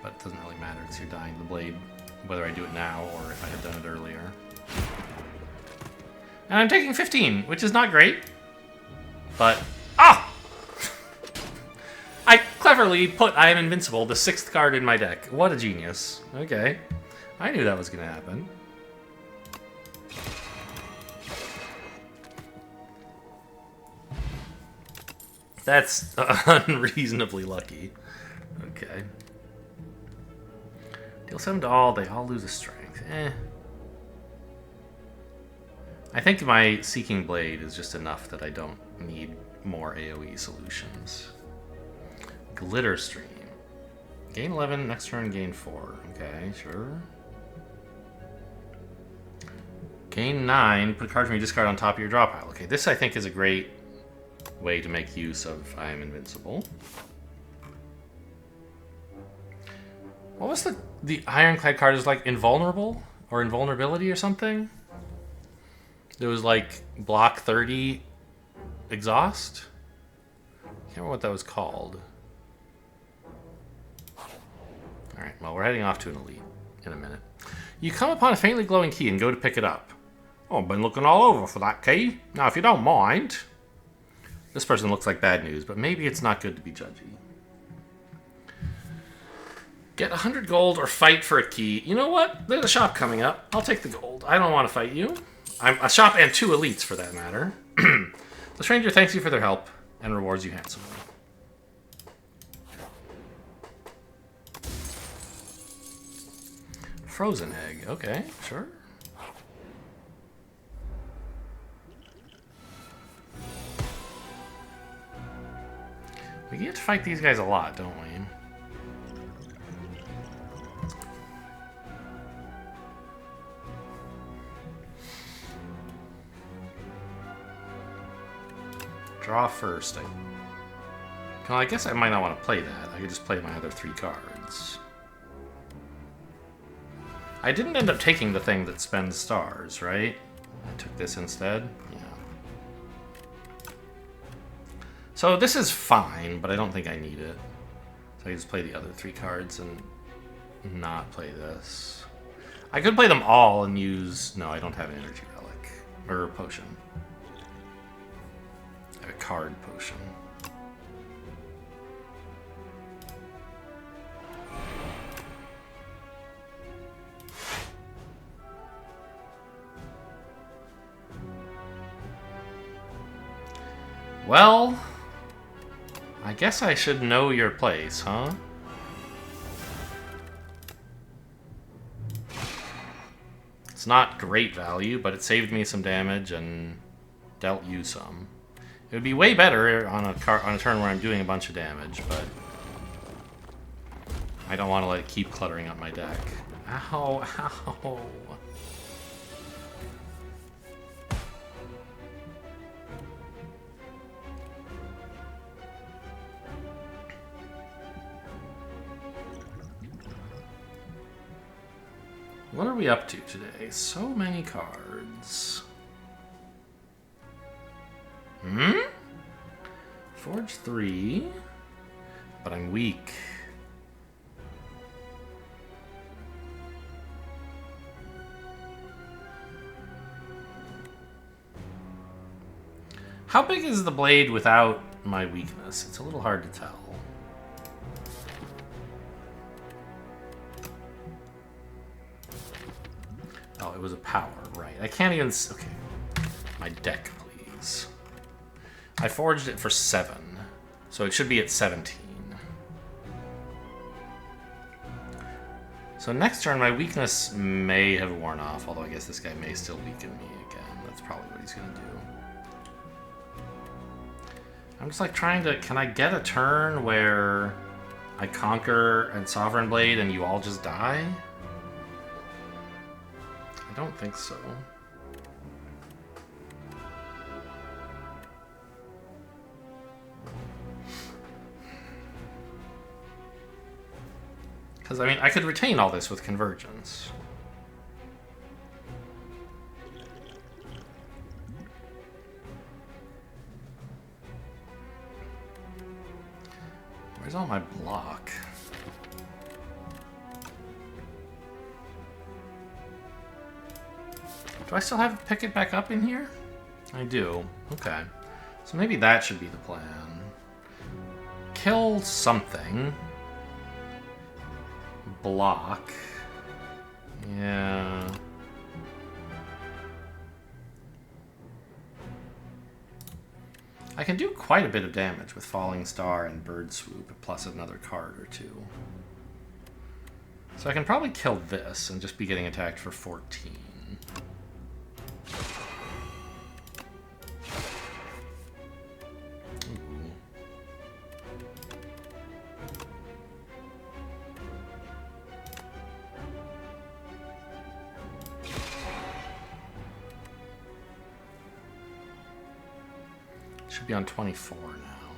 But it doesn't really matter because you're dying to the blade, whether I do it now or if I had done it earlier. And I'm taking 15, which is not great, but... Ah! I cleverly put I Am Invincible, the 6th card in my deck. What a genius. Okay. I knew that was going to happen. That's unreasonably lucky. Okay. Deal 7 to all, they all lose a strength. I think my Seeking Blade is just enough that I don't need more AoE solutions. Glitter Stream. Gain 11, next turn gain 4. Okay, sure. Gain 9, put a card from your discard on top of your draw pile. Okay, this I think is a great way to make use of I Am Invincible. What was the Ironclad card? Is like Invulnerable or Invulnerability or something? There was like block 30 exhaust? I can't remember what that was called. Alright, well, we're heading off to an elite in a minute. You come upon a faintly glowing key and go to pick it up. Oh, I've been looking all over for that key. Now, if you don't mind... This person looks like bad news, but maybe it's not good to be judgy. Get 100 gold or fight for a key. You know what? There's a shop coming up. I'll take the gold. I don't want to fight you. I'm a shop and 2 elites, for that matter. The stranger thanks you for their help and rewards you handsomely. Frozen egg. Okay, sure. We get to fight these guys a lot, don't we? Draw first. Well, I guess I might not want to play that. I could just play my other 3 cards. I didn't end up taking the thing that spends stars, right? I took this instead. Yeah. So this is fine, but I don't think I need it. So I just play the other 3 cards and not play this. I could play them all and use... No, I don't have an energy relic. Or a potion. I have a card potion. Well, I guess I should know your place, huh? It's not great value, but it saved me some damage and dealt you some. It would be way better on a turn where I'm doing a bunch of damage, but I don't want to let it keep cluttering up my deck. Ow, ow. What are we up to today? So many cards. Forge 3, but I'm weak. How big is the blade without my weakness? It's a little hard to tell. Oh, it was a power, right. I can't even... Okay. My deck, please. I forged it for 7, so it should be at 17. So next turn, my weakness may have worn off, although I guess this guy may still weaken me again. That's probably what he's going to do. I'm just like trying to... Can I get a turn where I conquer and Sovereign Blade and you all just die? I don't think so. Because, I mean, I could retain all this with Convergence. Where's all my block? Do I still have to pick it back up in here? I do. Okay. So maybe that should be the plan. Kill something. Block. Yeah. I can do quite a bit of damage with Falling Star and Bird Swoop, plus another card or two. So I can probably kill this and just be getting attacked for 14. Should be on 24 now.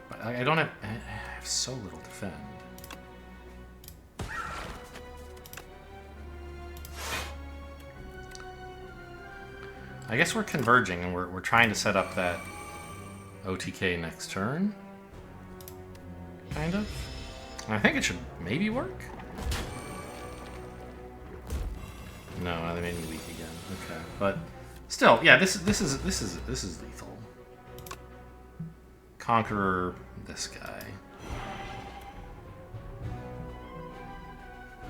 But I don't have... I have so little defend. I guess we're converging and we're trying to set up that OTK next turn. Kind of. And I think it should maybe work. No, they made me weak again. Okay, but still, yeah, this is lethal. Conqueror, this guy.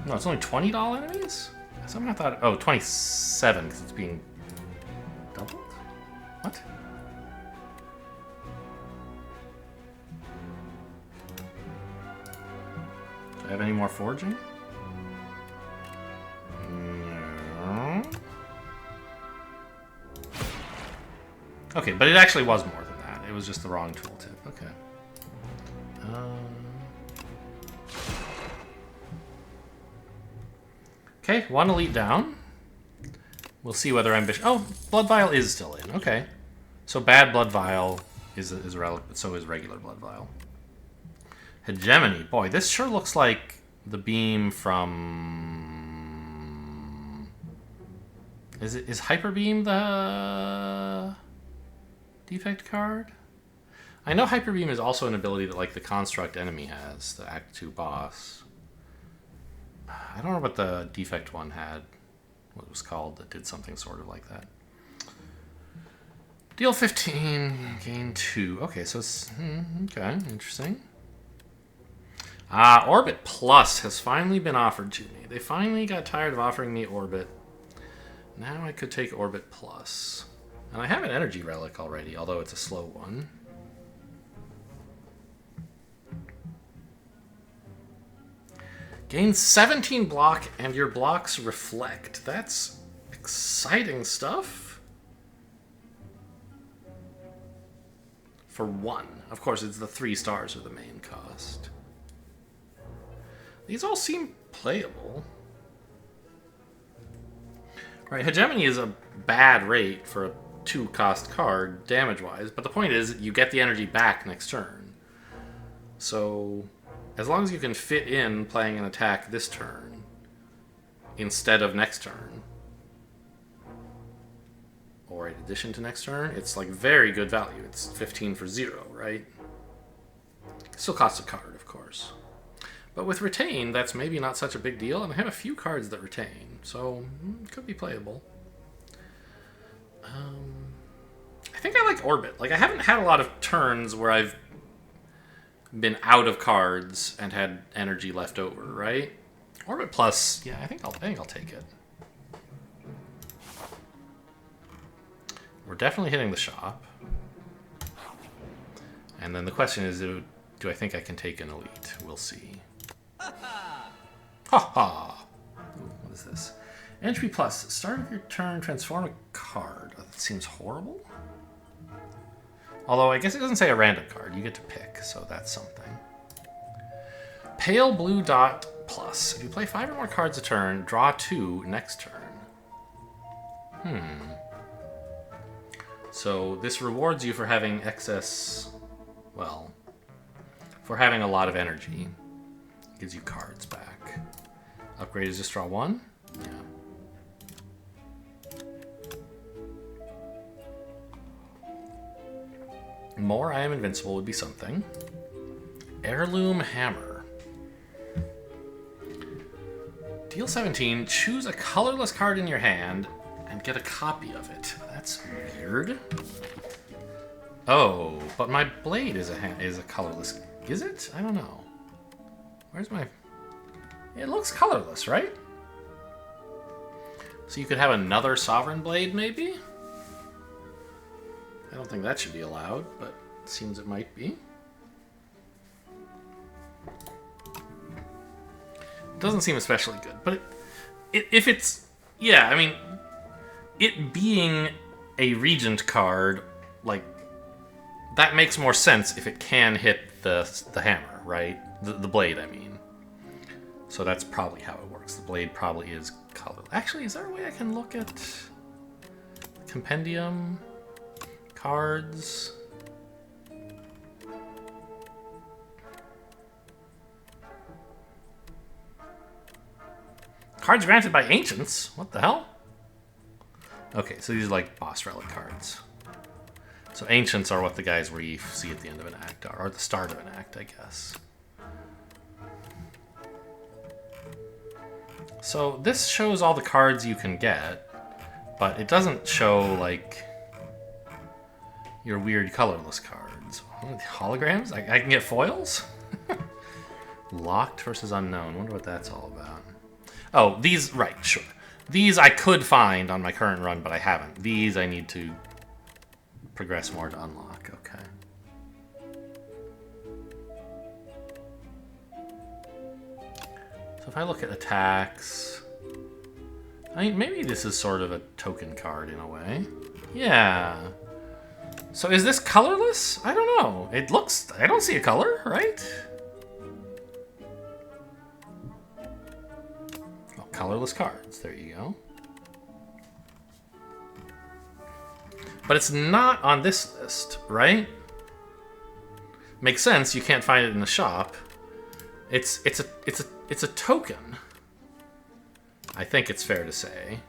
No, it's only $20 enemies? Somehow I thought, oh, 27 because it's being doubled. What? Do I have any more forging? Okay, but it actually was more than that. It was just the wrong tooltip. Okay. Okay, one elite down. We'll see whether ambition... Oh, Blood Vial is still in. Okay. So bad Blood Vial is relevant, so is regular Blood Vial. Hegemony. Boy, this sure looks like the beam from... Is Hyper Beam the... defect card? I know Hyper Beam is also an ability that like the construct enemy has, the Act 2 boss. I don't know what the defect one had, what it was called, that did something sort of like that. Deal 15, gain 2. Okay, so it's... okay, interesting. Orbit Plus has finally been offered to me. They finally got tired of offering me Orbit. Now I could take Orbit Plus. And I have an energy relic already, although it's a slow one. Gain 17 block, and your blocks reflect. That's exciting stuff. For 1. Of course, it's the 3 stars are the main cost. These all seem playable. Right, Hegemony is a bad rate for a 2-cost card, damage-wise, but the point is, you get the energy back next turn. So, as long as you can fit in playing an attack this turn, instead of next turn, or in addition to next turn, it's like very good value. It's 15 for 0, right? Still costs a card, of course. But with Retain, that's maybe not such a big deal, and I have a few cards that retain, so it could be playable. I think I like Orbit. Like, I haven't had a lot of turns where I've been out of cards and had energy left over, right? Orbit Plus, yeah, I think I'll take it. We're definitely hitting the shop. And then the question is, do I think I can take an elite? We'll see. Ha ha! What is this? Entry Plus. Start of your turn, transform a card. Oh, that seems horrible. Although, I guess it doesn't say a random card. You get to pick, so that's something. Pale Blue Dot Plus. If you play 5 or more cards a turn, draw 2 next turn. So this rewards you for having excess... Well, for having a lot of energy. It gives you cards back. Upgrade is just draw 1? Yeah. More I am invincible would be something. Heirloom Hammer. Deal 17. Choose a colorless card in your hand and get a copy of it. That's weird. Oh, but my blade is a colorless. Is it? I don't know. Where's my... It looks colorless, right? So you could have another Sovereign Blade, maybe? I don't think that should be allowed, but it seems it might be. It doesn't seem especially good, but if it's... Yeah, I mean, it being a Regent card, like, that makes more sense if it can hit the hammer, right? The blade, I mean. So that's probably how it works. The blade probably is colorless. Actually, is there a way I can look at compendium cards? Cards granted by ancients? What the hell? Okay, so these are like boss relic cards. So ancients are what the guys where you see at the end of an act are, or at the start of an act, I guess. So this shows all the cards you can get, but it doesn't show, like, your weird colorless cards. Holograms? I can get foils? Locked versus unknown. Wonder what that's all about. Oh, these, right, sure. These I could find on my current run, but I haven't. These I need to progress more to unlock. Okay. So if I look at attacks... I mean, maybe this is sort of a token card in a way. Yeah. So is this colorless? I don't know. It looks... I don't see a color, right? Oh, colorless cards. There you go. But it's not on this list, right? Makes sense. You can't find it in the shop. It's a token. I think it's fair to say.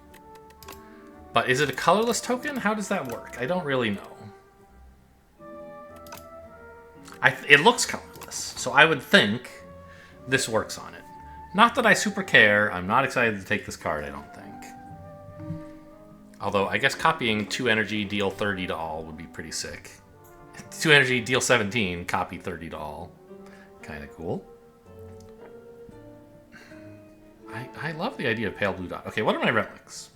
But is it a colorless token? How does that work? I don't really know. It looks colorless, so I would think this works on it. Not that I super care. I'm not excited to take this card, I don't think. Although, I guess copying 2 energy, deal 30 to all would be pretty sick. 2 energy, deal 17, copy 30 to all. Kind of cool. I love the idea of Pale Blue Dot. Okay, what are my relics?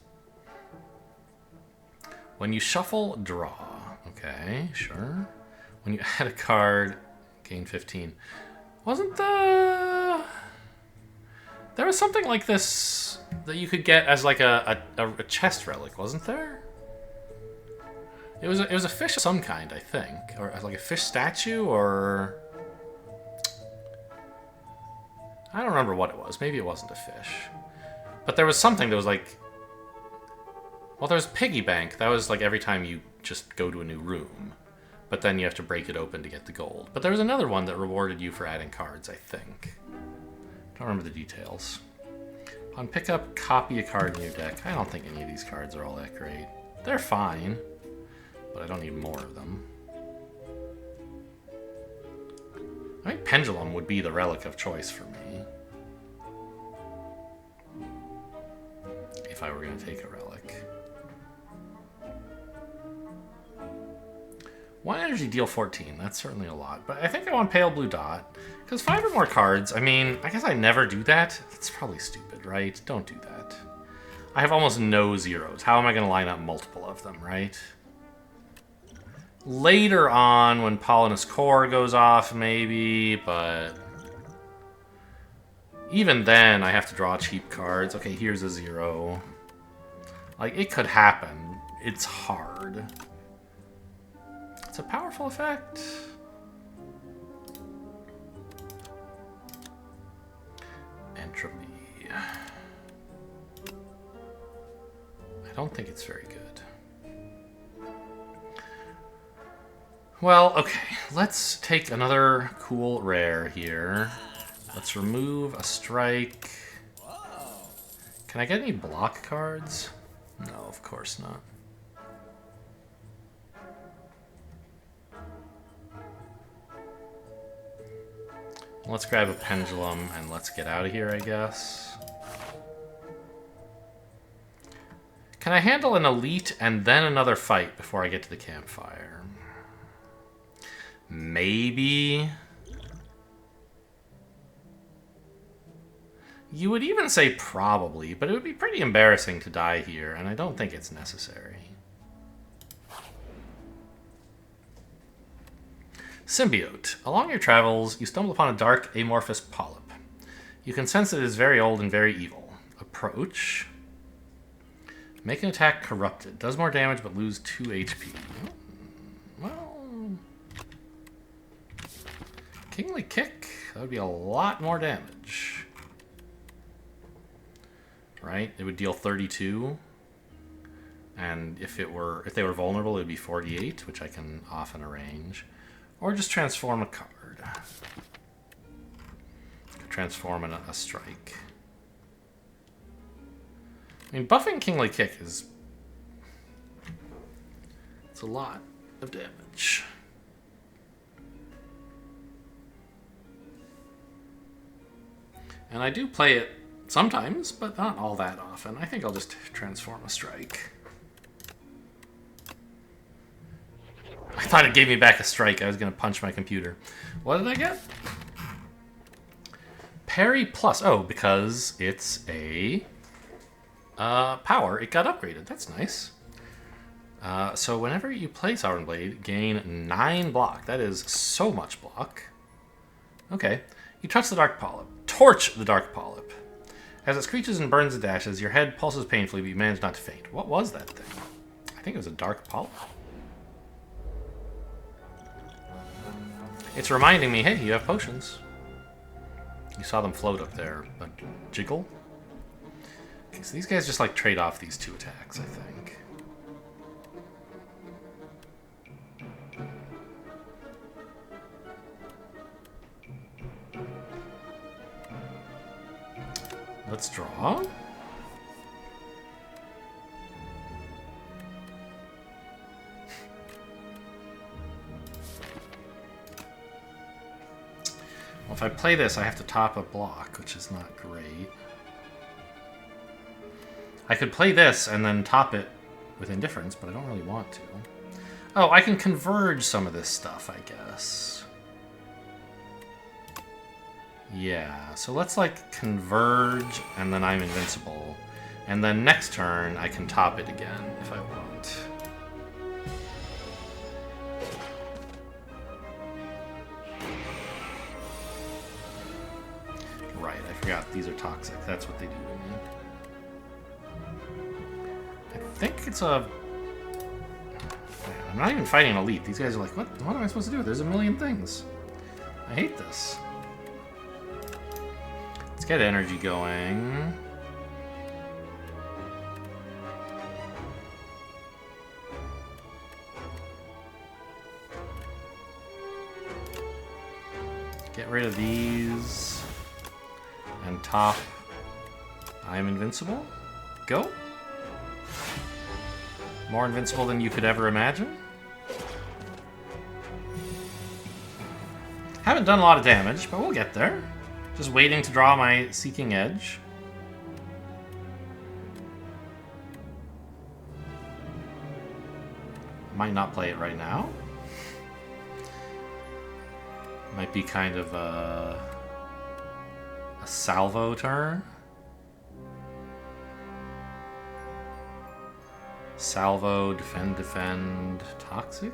When you shuffle, draw. Okay, sure. When you add a card, gain 15. Wasn't the... There was something like this that you could get as like a chest relic, wasn't there? It was a fish of some kind, I think. Or like a fish statue, or... I don't remember what it was. Maybe it wasn't a fish. But there was something that was like... Well, there was Piggy Bank. That was like every time you just go to a new room. But then you have to break it open to get the gold. But there was another one that rewarded you for adding cards, I think. Don't remember the details. On pickup, copy a card in your deck. I don't think any of these cards are all that great. They're fine, but I don't need more of them. I think Pendulum would be the relic of choice for me. If I were going to take a relic. 1 energy, deal 14. That's certainly a lot. But I think I want Pale Blue Dot. Because 5 or more cards, I mean, I guess I never do that. That's probably stupid, right? Don't do that. I have almost no zeros. How am I going to line up multiple of them, right? Later on, when Pollinus Core goes off, maybe, but... even then, I have to draw cheap cards. Okay, here's a 0. Like, it could happen. It's hard. It's a powerful effect. Entropy. I don't think it's very good. Well, okay. Let's take another cool rare here. Let's remove a strike. Can I get any block cards? No, of course not. Let's grab a pendulum and let's get out of here, I guess. Can I handle an elite and then another fight before I get to the campfire? Maybe. You would even say probably, but it would be pretty embarrassing to die here, and I don't think it's necessary. Symbiote. Along your travels, you stumble upon a dark, amorphous polyp. You can sense that it is very old and very evil. Approach. Make an attack corrupted. Does more damage, but lose 2 HP. Well... Kingly Kick. That would be a lot more damage. Right? It would deal 32. And if they were vulnerable, it would be 48, which I can often arrange. Or just transform a card. Transform a strike. I mean, buffing Kingly Kick is... it's a lot of damage. And I do play it sometimes, but not all that often. I think I'll just transform a strike. I thought it gave me back a strike. I was going to punch my computer. What did I get? Parry plus. Oh, because it's a power. It got upgraded. That's nice. So whenever you play Sovereign Blade, gain 9 block. That is so much block. Okay. You touch the Dark Polyp. Torch the Dark Polyp. As it screeches and burns and dashes, your head pulses painfully, but you manage not to faint. What was that thing? I think it was a Dark Polyp. It's reminding me, hey, you have potions. You saw them float up there. A jiggle? Okay, so these guys just like trade off these 2 attacks, I think. Let's draw. Well, if I play this, I have to top a block, which is not great. I could play this and then top it with Indifference, but I don't really want to. Oh, I can converge some of this stuff, I guess. Yeah, so let's, like, converge, and then I'm invincible. And then next turn, I can top it again, if I want. Right, I forgot. These are toxic. That's what they do to me. I think it's a... I'm not even fighting an elite. These guys are like, what am I supposed to do? There's a million things. I hate this. Let's get energy going. Get rid of these. And top. I'm invincible. Go. More invincible than you could ever imagine. Haven't done a lot of damage, but we'll get there. Just waiting to draw my Seeking Edge. Might not play it right now. Might be kind of a salvo turn. Salvo, defend, defend, toxic?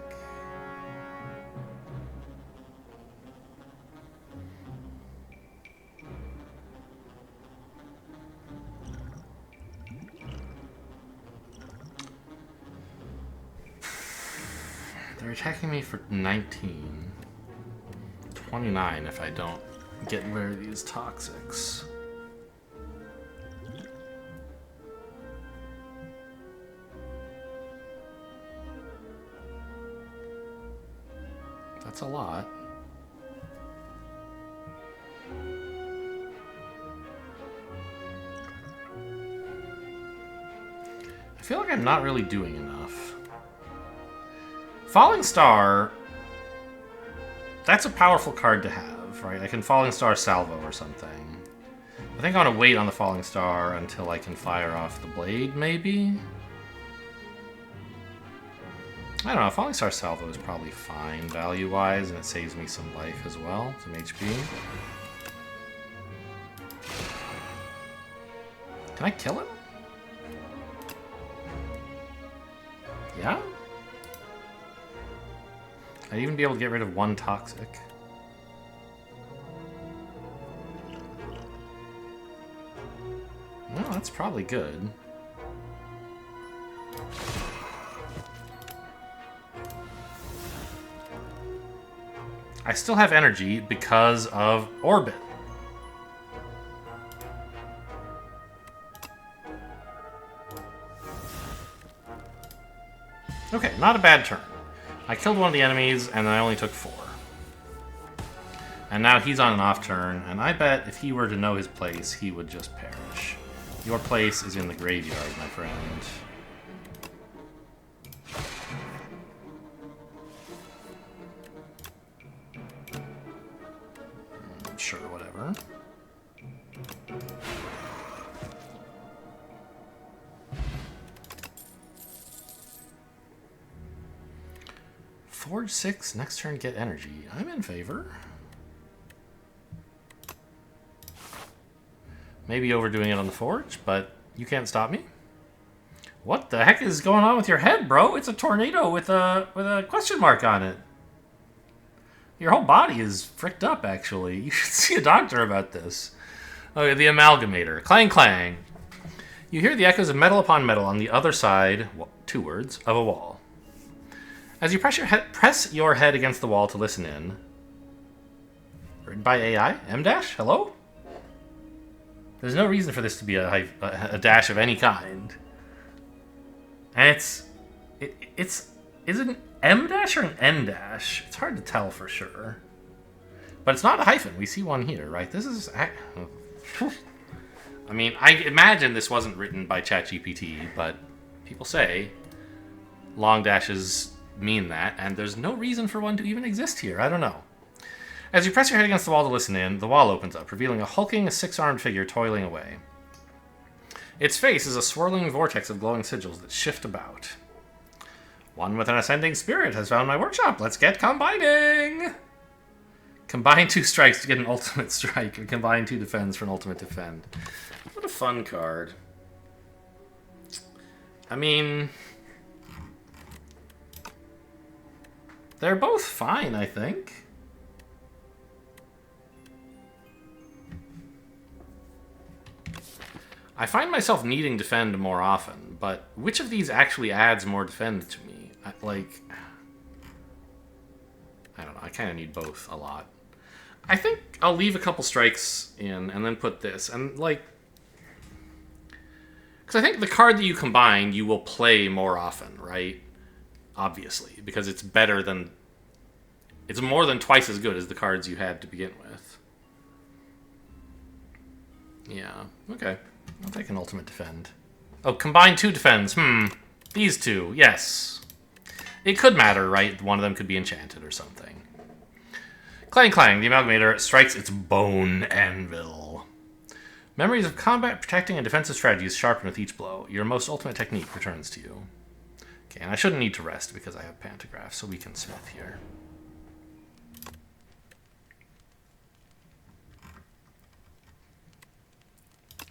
They're attacking me for 19. 29 if I don't get rid of these toxics. That's a lot. I feel like I'm not really doing enough. Falling Star, that's a powerful card to have, right? I can Falling Star Salvo or something. I think I want to wait on the Falling Star until I can fire off the blade, maybe? I don't know, Falling Star Salvo is probably fine value-wise, and it saves me some life as well, some HP. Can I kill him? Yeah? I'd even be able to get rid of one toxic. Well, that's probably good. I still have energy because of Orbit. Okay, not a bad turn. I killed one of the enemies, and then I only took 4. And now he's on an off turn, and I bet if he were to know his place, he would just perish. Your place is in the graveyard, my friend. Sure, whatever. Forge 6, next turn get energy. I'm in favor. Maybe overdoing it on the Forge, but you can't stop me. What the heck is going on with your head, bro? It's a tornado with a question mark on it. Your whole body is fricked up, actually. You should see a doctor about this. Okay, the Amalgamator. Clang, clang. You hear the echoes of metal upon metal on the other side, 2 words, of a wall. As you press your head against the wall to listen in. Written by AI? M-dash? Hello? There's no reason for this to be a dash of any kind. And is it an M-dash or an N-dash? It's hard to tell for sure. But it's not a hyphen. We see one here, right? This is... I mean, I imagine this wasn't written by ChatGPT, but people say long dashes mean that, and there's no reason for one to even exist here. I don't know. As you press your head against the wall to listen in, the wall opens up, revealing a hulking, 6-armed figure toiling away. Its face is a swirling vortex of glowing sigils that shift about. One with an ascending spirit has found my workshop. Let's get combining! Combine 2 strikes to get an ultimate strike, or combine 2 defends for an ultimate defend. What a fun card. I mean... they're both fine, I think. I find myself needing defend more often, but which of these actually adds more defend to me? I don't know, I kind of need both a lot. I think I'll leave a couple strikes in and then put this, and like... because I think the card that you combine, you will play more often, right? Obviously, because it's better than... it's more than twice as good as the cards you had to begin with. Yeah, okay. I'll take an ultimate defend. Oh, combine 2 defends. These 2, yes. It could matter, right? One of them could be enchanted or something. Clang clang, the Amalgamator strikes its bone anvil. Memories of combat, protecting, and defensive strategies sharpen with each blow. Your most ultimate technique returns to you. Okay, and I shouldn't need to rest because I have Pantograph, so we can smith here.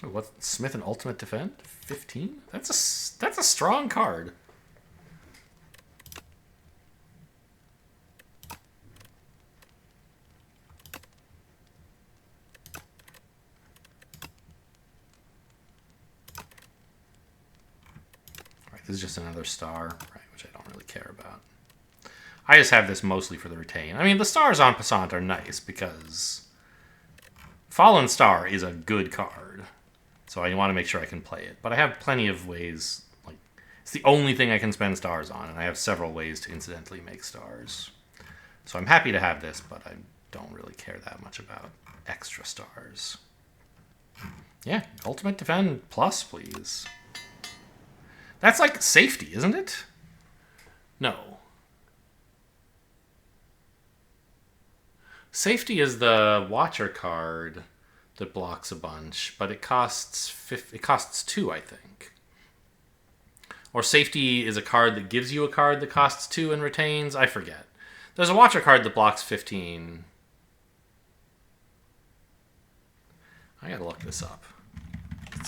Oh, what? Smith and Ultimate Defend? 15? That's a strong card. Right, this is just another star, right, which I don't really care about. I just have this mostly for the retain. I mean, the stars en passant are nice because Fallen Star is a good card. So I want to make sure I can play it. But I have plenty of ways. Like, it's the only thing I can spend stars on, and I have several ways to incidentally make stars. So I'm happy to have this, but I don't really care that much about extra stars. Yeah, Ultimate Defend Plus, please. That's like safety, isn't it? No. Safety is the Watcher card that blocks a bunch, but it costs 2, I think. Or Safety is a card that gives you a card that costs 2 and retains. I forget. There's a Watcher card that blocks 15. I gotta look this up.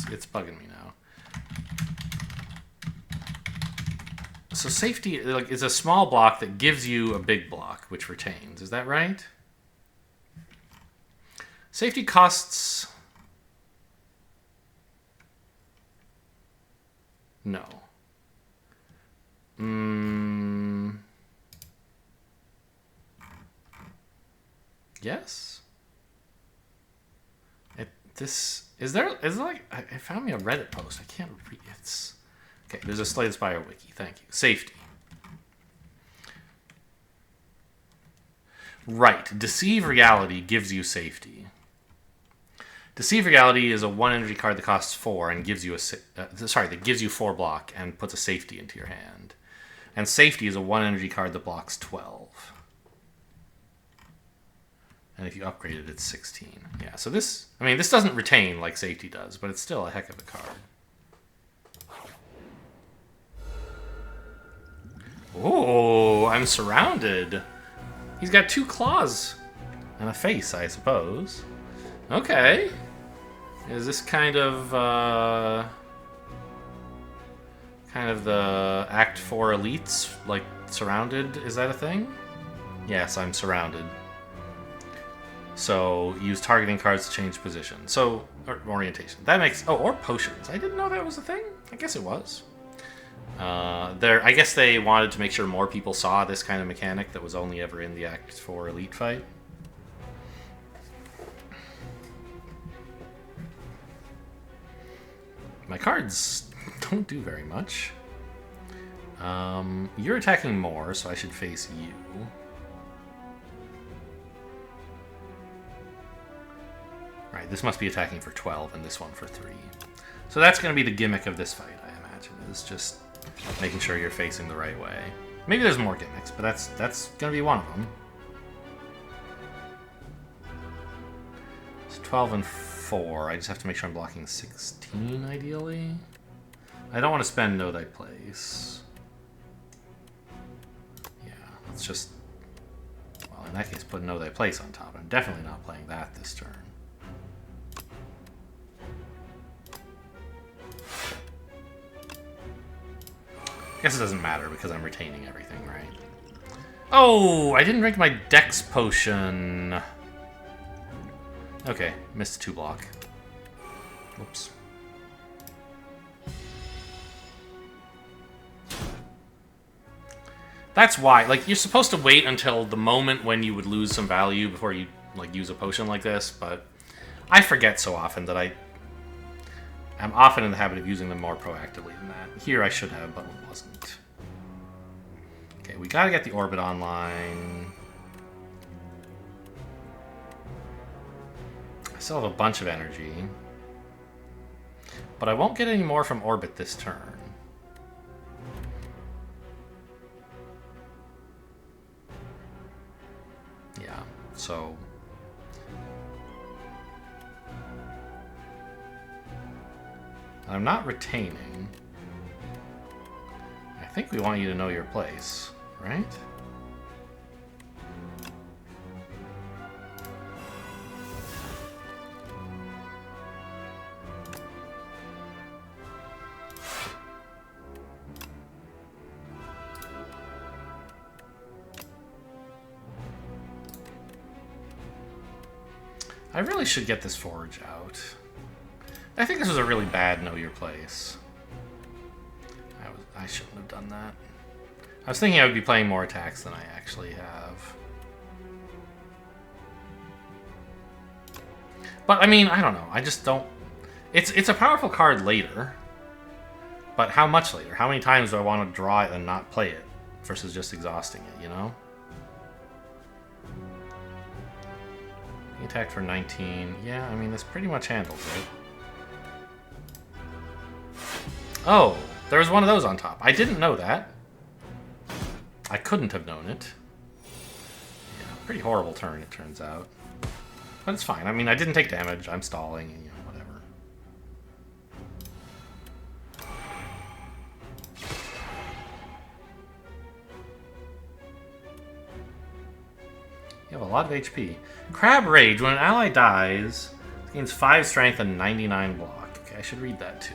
It's bugging me now. So Safety is a small block that gives you a big block, which retains. Is that right? Safety costs... No. Yes? Is there like... I found me a Reddit post. I can't read it. It's... Okay, there's a Slay the Spire wiki. Thank you. Safety. Right. Deceive Reality gives you safety. Deceive Reality is a 1 energy card that costs 4 and gives you that gives you 4 block and puts a safety into your hand. And Safety is a 1 energy card that blocks 12. And if you upgrade it, it's 16. Yeah, so this doesn't retain like Safety does, but it's still a heck of a card. Oh, I'm surrounded. He's got 2 claws and a face, I suppose. Okay. Is this kind of the Act 4 elites, like, surrounded? Is that a thing? Yes, I'm surrounded. So, use targeting cards to change position. So, or orientation. That makes... Oh, or potions. I didn't know that was a thing. I guess it was. I guess they wanted to make sure more people saw this kind of mechanic that was only ever in the Act 4 elite fight. My cards don't do very much. You're attacking more, so I should face you. Right, this must be attacking for 12 and this one for 3. So that's going to be the gimmick of this fight, I imagine, is just making sure you're facing the right way. Maybe there's more gimmicks, but that's going to be one of them. It's 12 and 4. I just have to make sure I'm blocking 16, ideally. I don't want to spend Know Thy Place. Yeah, let's just... Well, in that case, put Know Thy Place on top. I'm definitely not playing that this turn. I guess it doesn't matter because I'm retaining everything, right? Oh, I didn't drink my Dex potion. Okay, missed 2 block. Oops. That's why, like, you're supposed to wait until the moment when you would lose some value before you, like, use a potion like this, but I forget so often that I'm often in the habit of using them more proactively than that. Here I should have, but it wasn't. Okay, we gotta get the orbit online. I still have a bunch of energy. But I won't get any more from orbit this turn. Yeah, so... I'm not retaining. I think we want you to know your place, right? I really should get this forge out. I think this was a really bad know your place. I shouldn't have done that. I was thinking I would be playing more attacks than I actually have. But I mean, I don't know. I just don't. It's a powerful card later. But how much later? How many times do I want to draw it and not play it versus just exhausting it, you know? He attacked for 19. Yeah, I mean, this pretty much handles it. Oh, there was one of those on top. I didn't know that. I couldn't have known it. Yeah, pretty horrible turn, it turns out. But it's fine. I mean, I didn't take damage. I'm stalling, and, you know, whatever. You have a lot of HP. Crab Rage. When an ally dies, it gains 5 strength and 99 block. Okay, I should read that too.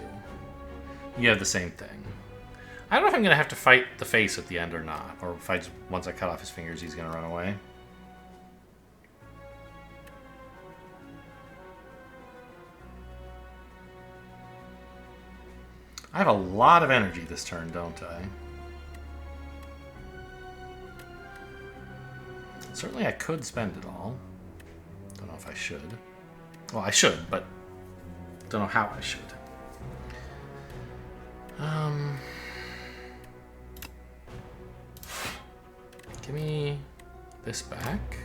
You have the same thing. I don't know if I'm going to have to fight the face at the end or not. Or if once I cut off his fingers, he's going to run away. I have a lot of energy this turn, don't I? Certainly I could spend it all. Don't know if I should. Well, I should, but don't know how I should. Give me this back.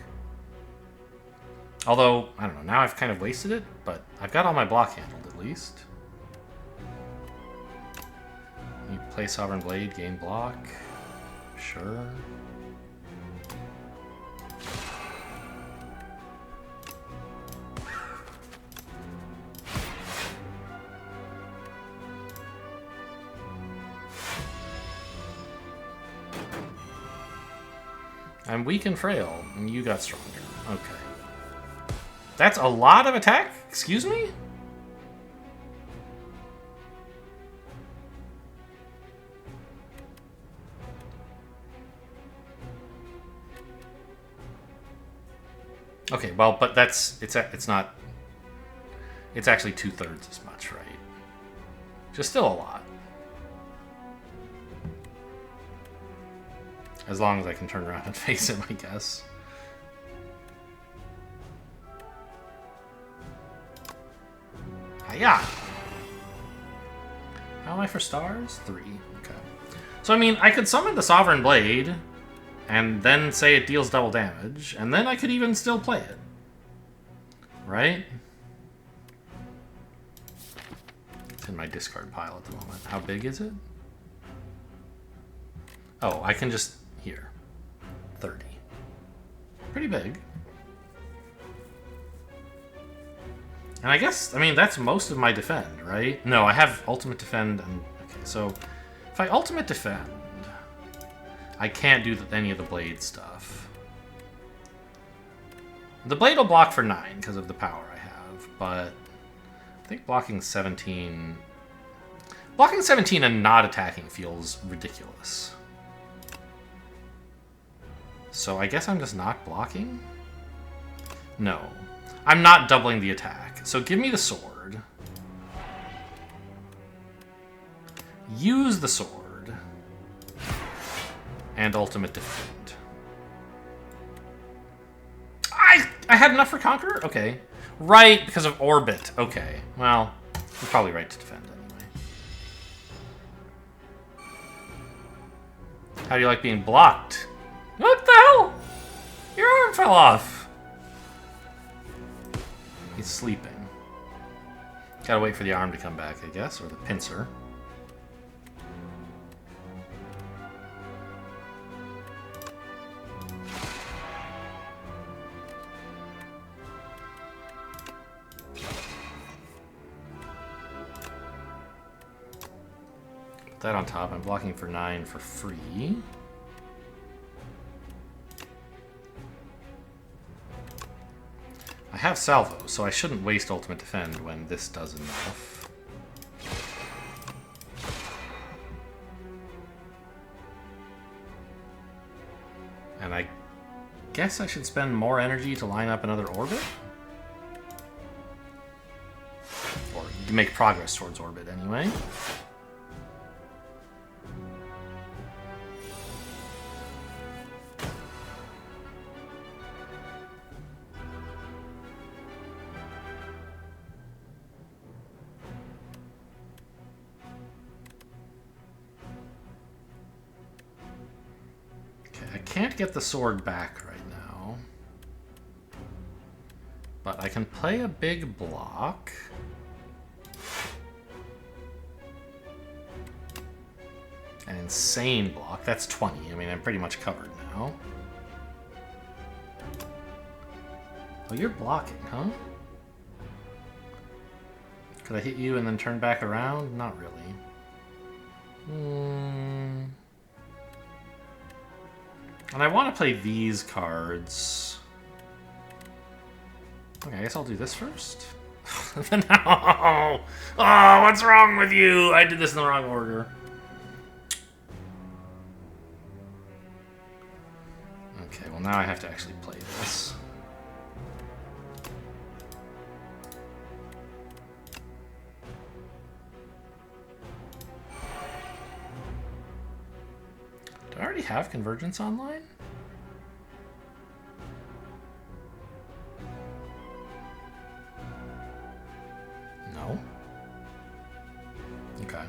Although, I don't know, now I've kind of wasted it, but I've got all my block handled at least. You play Sovereign Blade, gain block. Sure. I'm weak and frail, and you got stronger. Okay. That's a lot of attack? Excuse me? Okay, well, but it's not... It's actually 2/3 as much, right? Just still a lot. As long as I can turn around and face him, I guess. Hiya! How am I for stars? 3. Okay. So, I mean, I could summon the Sovereign Blade, and then say it deals double damage, and then I could even still play it. Right? It's in my discard pile at the moment. How big is it? Oh, I can just... Here. 30. Pretty big. And I guess, I mean, that's most of my defend, right? No, I have ultimate defend and... Okay, so if I ultimate defend, I can't do any of the blade stuff. The blade will block for 9 because of the power I have, but I think blocking 17... Blocking 17 and not attacking feels ridiculous. So I guess I'm just not blocking? No. I'm not doubling the attack. So give me the sword. Use the sword. And ultimate defend. I had enough for Conqueror? Okay. Right, because of Orbit. Okay. Well, you're probably right to defend anyway. How do you like being blocked? What the hell? Your arm fell off. He's sleeping. Gotta wait for the arm to come back, I guess, or the pincer. Put that on top. I'm blocking for 9 for free. I have salvo, so I shouldn't waste ultimate defend when this does enough. And I guess I should spend more energy to line up another orbit? You make progress towards orbit anyway. Okay, I can't get the sword back right now. But I can play a big block. An insane block. That's 20. I mean, I'm pretty much covered now. Oh, you're blocking, huh? Could I hit you and then turn back around? Not really. And I want to play these cards. Okay, I guess I'll do this first. No! Oh, what's wrong with you? I did this in the wrong order. Okay, well now I have to actually play this. Do I already have Convergence online? No. Okay.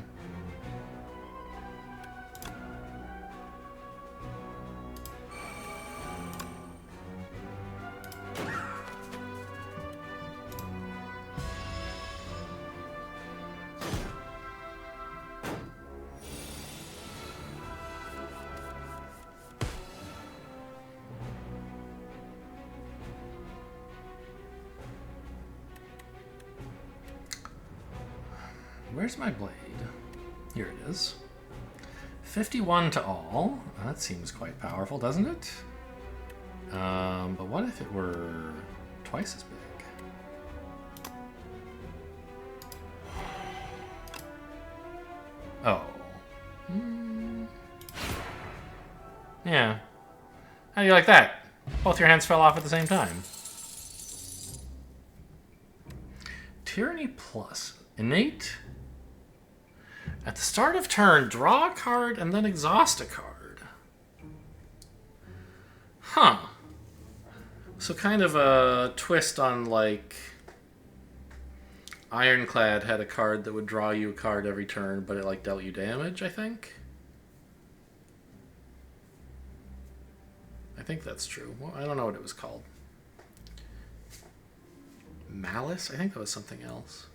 Where's my blade? Here it is. 51 to all. That seems quite powerful, doesn't it? But what if it were twice as big? Oh. Yeah. How do you like that? Both your hands fell off at the same time. Tyranny plus. Innate. At the start of turn, draw a card and then exhaust a card. Huh. So kind of a twist on, like, Ironclad had a card that would draw you a card every turn, but it, like, dealt you damage, I think. I think that's true. Well, I don't know what it was called. Malice? I think that was something else.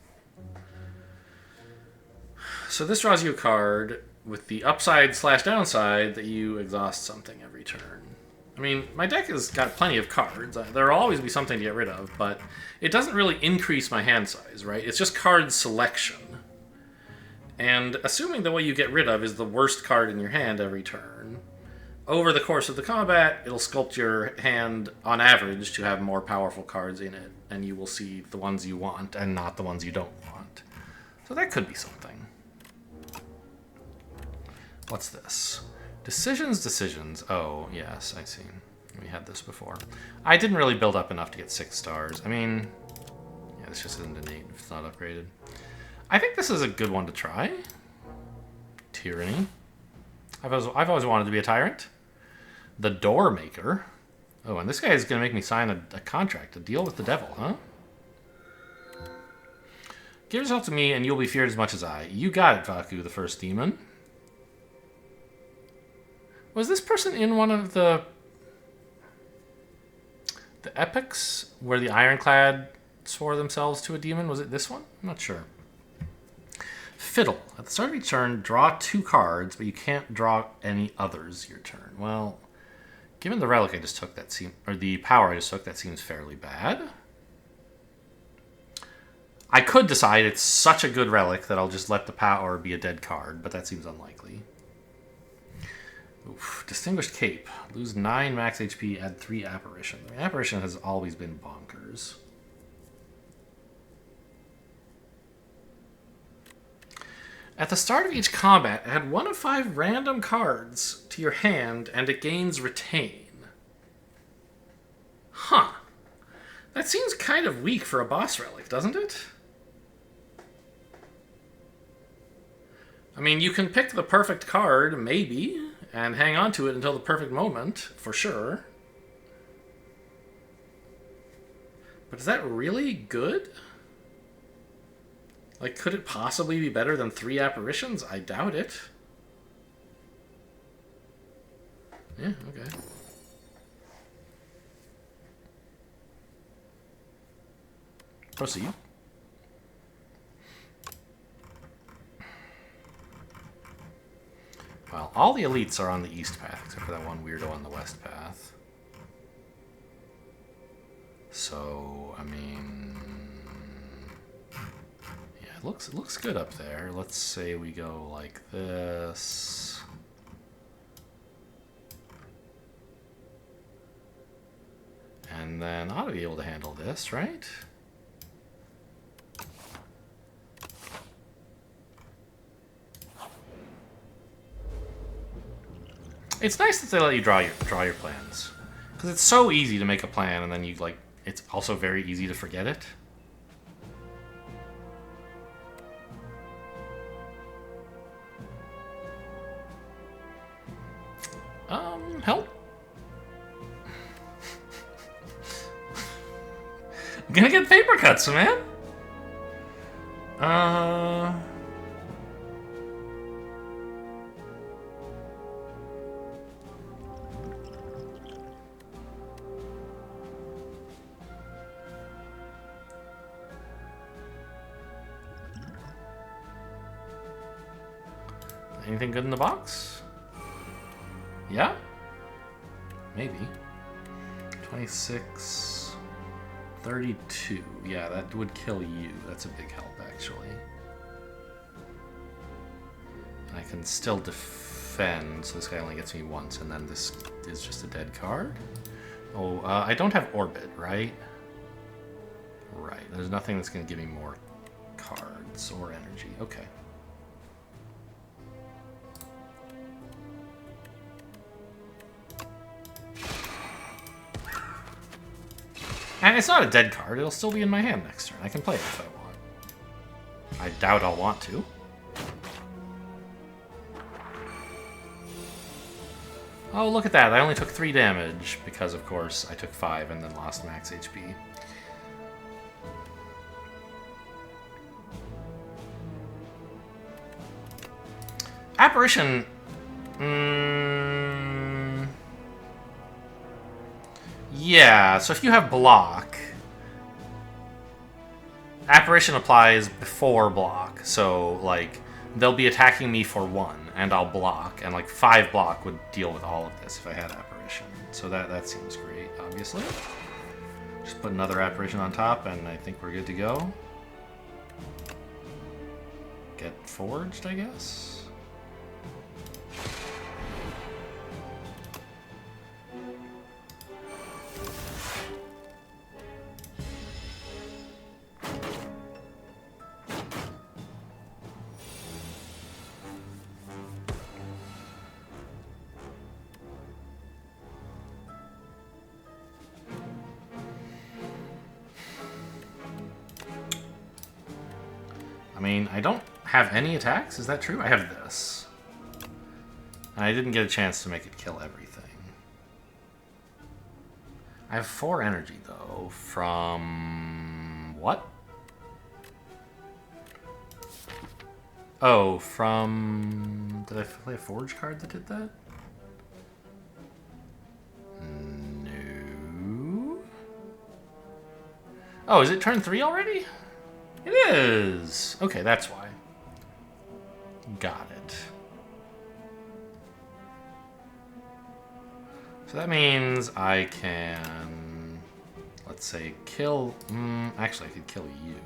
So this draws you a card with the upside / downside that you exhaust something every turn. I mean, my deck has got plenty of cards. There will always be something to get rid of, but it doesn't really increase my hand size, right? It's just card selection. And assuming the way you get rid of is the worst card in your hand every turn, over the course of the combat, it'll sculpt your hand, on average, to have more powerful cards in it, and you will see the ones you want and not the ones you don't want. So that could be something. What's this? Decisions. Oh, yes, I see. We had this before. I didn't really build up enough to get 6 stars. I mean, yeah, this just isn't innate if it's not upgraded. I think this is a good one to try. Tyranny. I've always wanted to be a tyrant. The Door Maker. Oh, and this guy is going to make me sign a contract, a deal with the devil, huh? Give yourself to me and you'll be feared as much as I. You got it, Vaku, the first demon. Was this person in one of the epics where the Ironclad swore themselves to a demon? Was it this one? I'm not sure. Fiddle. At the start of each turn, draw 2 cards, but you can't draw any others your turn. Well, given the relic I just took, or the power I just took, that seems fairly bad. I could decide it's such a good relic that I'll just let the power be a dead card, but that seems unlikely. Oof. Distinguished Cape. Lose 9 max HP, add 3 Apparition. I mean, Apparition has always been bonkers. At the start of each combat, add 1 of 5 random cards to your hand and it gains Retain. Huh. That seems kind of weak for a boss relic, doesn't it? I mean, you can pick the perfect card, maybe, and hang on to it until the perfect moment, for sure. But is that really good? Like, could it possibly be better than 3 apparitions? I doubt it. Yeah, okay. Proceed. Well, all the elites are on the east path, except for that one weirdo on the west path. So, I mean... yeah, it looks good up there. Let's say we go like this. And then I ought to be able to handle this, right? It's nice that they let you draw your plans, because it's so easy to make a plan and then you like. It's also very easy to forget it. Help. I'm gonna get paper cuts, man. Anything good in the box? Yeah? Maybe. 26... 32. Yeah, that would kill you. That's a big help, actually. I can still defend, so this guy only gets me once, and then this is just a dead card. Oh, I don't have Orbit, right? Right. There's nothing that's going to give me more cards or energy. Okay. And it's not a dead card. It'll still be in my hand next turn. I can play it if I want. I doubt I'll want to. Oh, look at that. I only took 3 damage because, of course, I took 5 and then lost max HP. Apparition... yeah, so if you have block, Apparition applies before block. So, like, they'll be attacking me for 1, and I'll block. And, like, 5 block would deal with all of this if I had Apparition. So that seems great, obviously. Just put another Apparition on top, and I think we're good to go. Get forged, I guess? I mean, I don't have any attacks, is that true? I have this. And I didn't get a chance to make it kill everything. I have 4 energy, though, from... what? Oh, from... did I play a Forge card that did that? No. Oh, is it turn 3 already? It is! Okay, that's why. Got it. So that means I can... let's say kill... actually, I could kill you.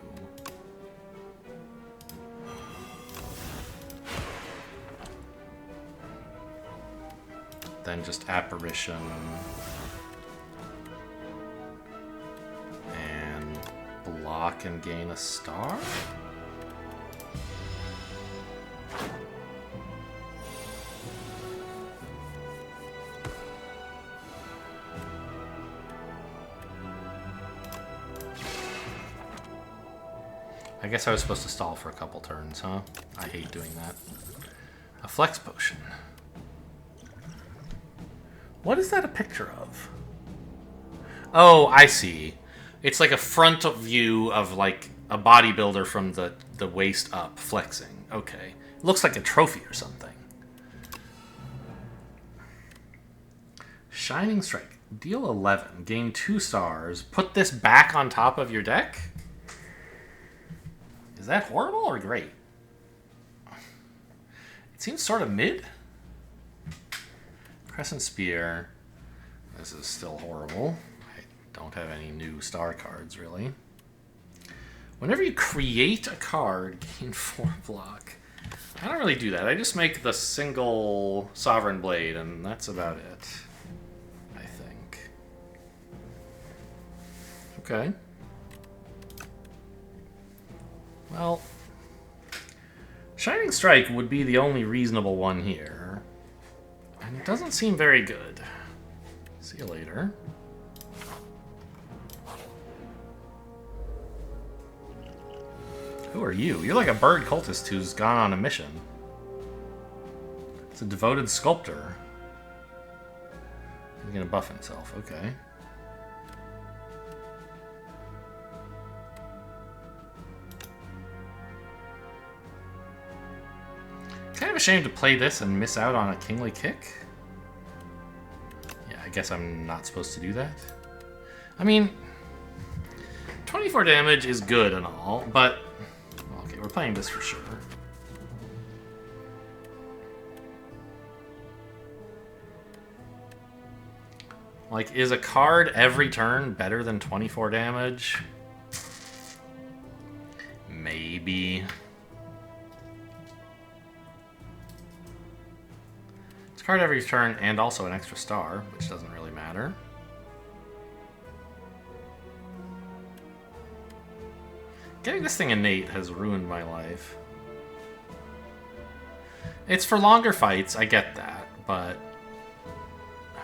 Then just Apparition. And block and gain a star? I guess I was supposed to stall for a couple turns, huh? I hate doing that. A flex potion. What is that a picture of? Oh, I see. It's like a front view of like a bodybuilder from the waist up flexing. Okay. Looks like a trophy or something. Shining Strike. Deal 11. Gain 2 stars. Put this back on top of your deck? Is that horrible or great? It seems sort of mid. Crescent Spear. This is still horrible. I don't have any new star cards, really. Whenever you create a card, gain 4 block. I don't really do that. I just make the single Sovereign Blade, and that's about it. I think. Okay. Well, Shining Strike would be the only reasonable one here. And it doesn't seem very good. See you later. Who are you? You're like a bird cultist who's gone on a mission. It's a devoted sculptor. He's gonna buff himself, okay. Kind of ashamed to play this and miss out on a kingly kick. Yeah, I guess I'm not supposed to do that. I mean, 24 damage is good and all, but... Okay, we're playing this for sure. Like, is a card every turn better than 24 damage? Maybe. It's a card every turn and also an extra star, which doesn't really matter. Getting this thing innate has ruined my life. It's for longer fights, I get that, but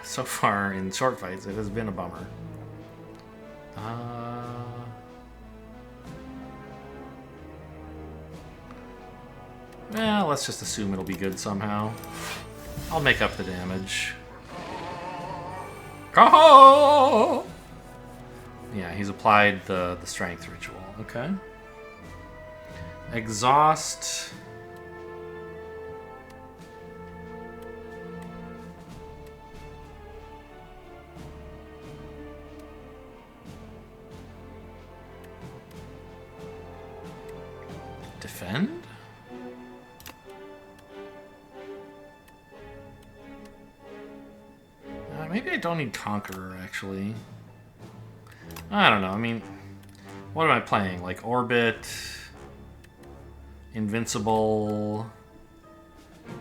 so far in short fights it has been a bummer. Well, let's just assume it'll be good somehow. I'll make up the damage. Oh! Yeah, he's applied the strength ritual. Okay. Exhaust. Defend? Maybe I don't need Conqueror, actually. I don't know, I mean... What am I playing? Like Orbit... Invincible...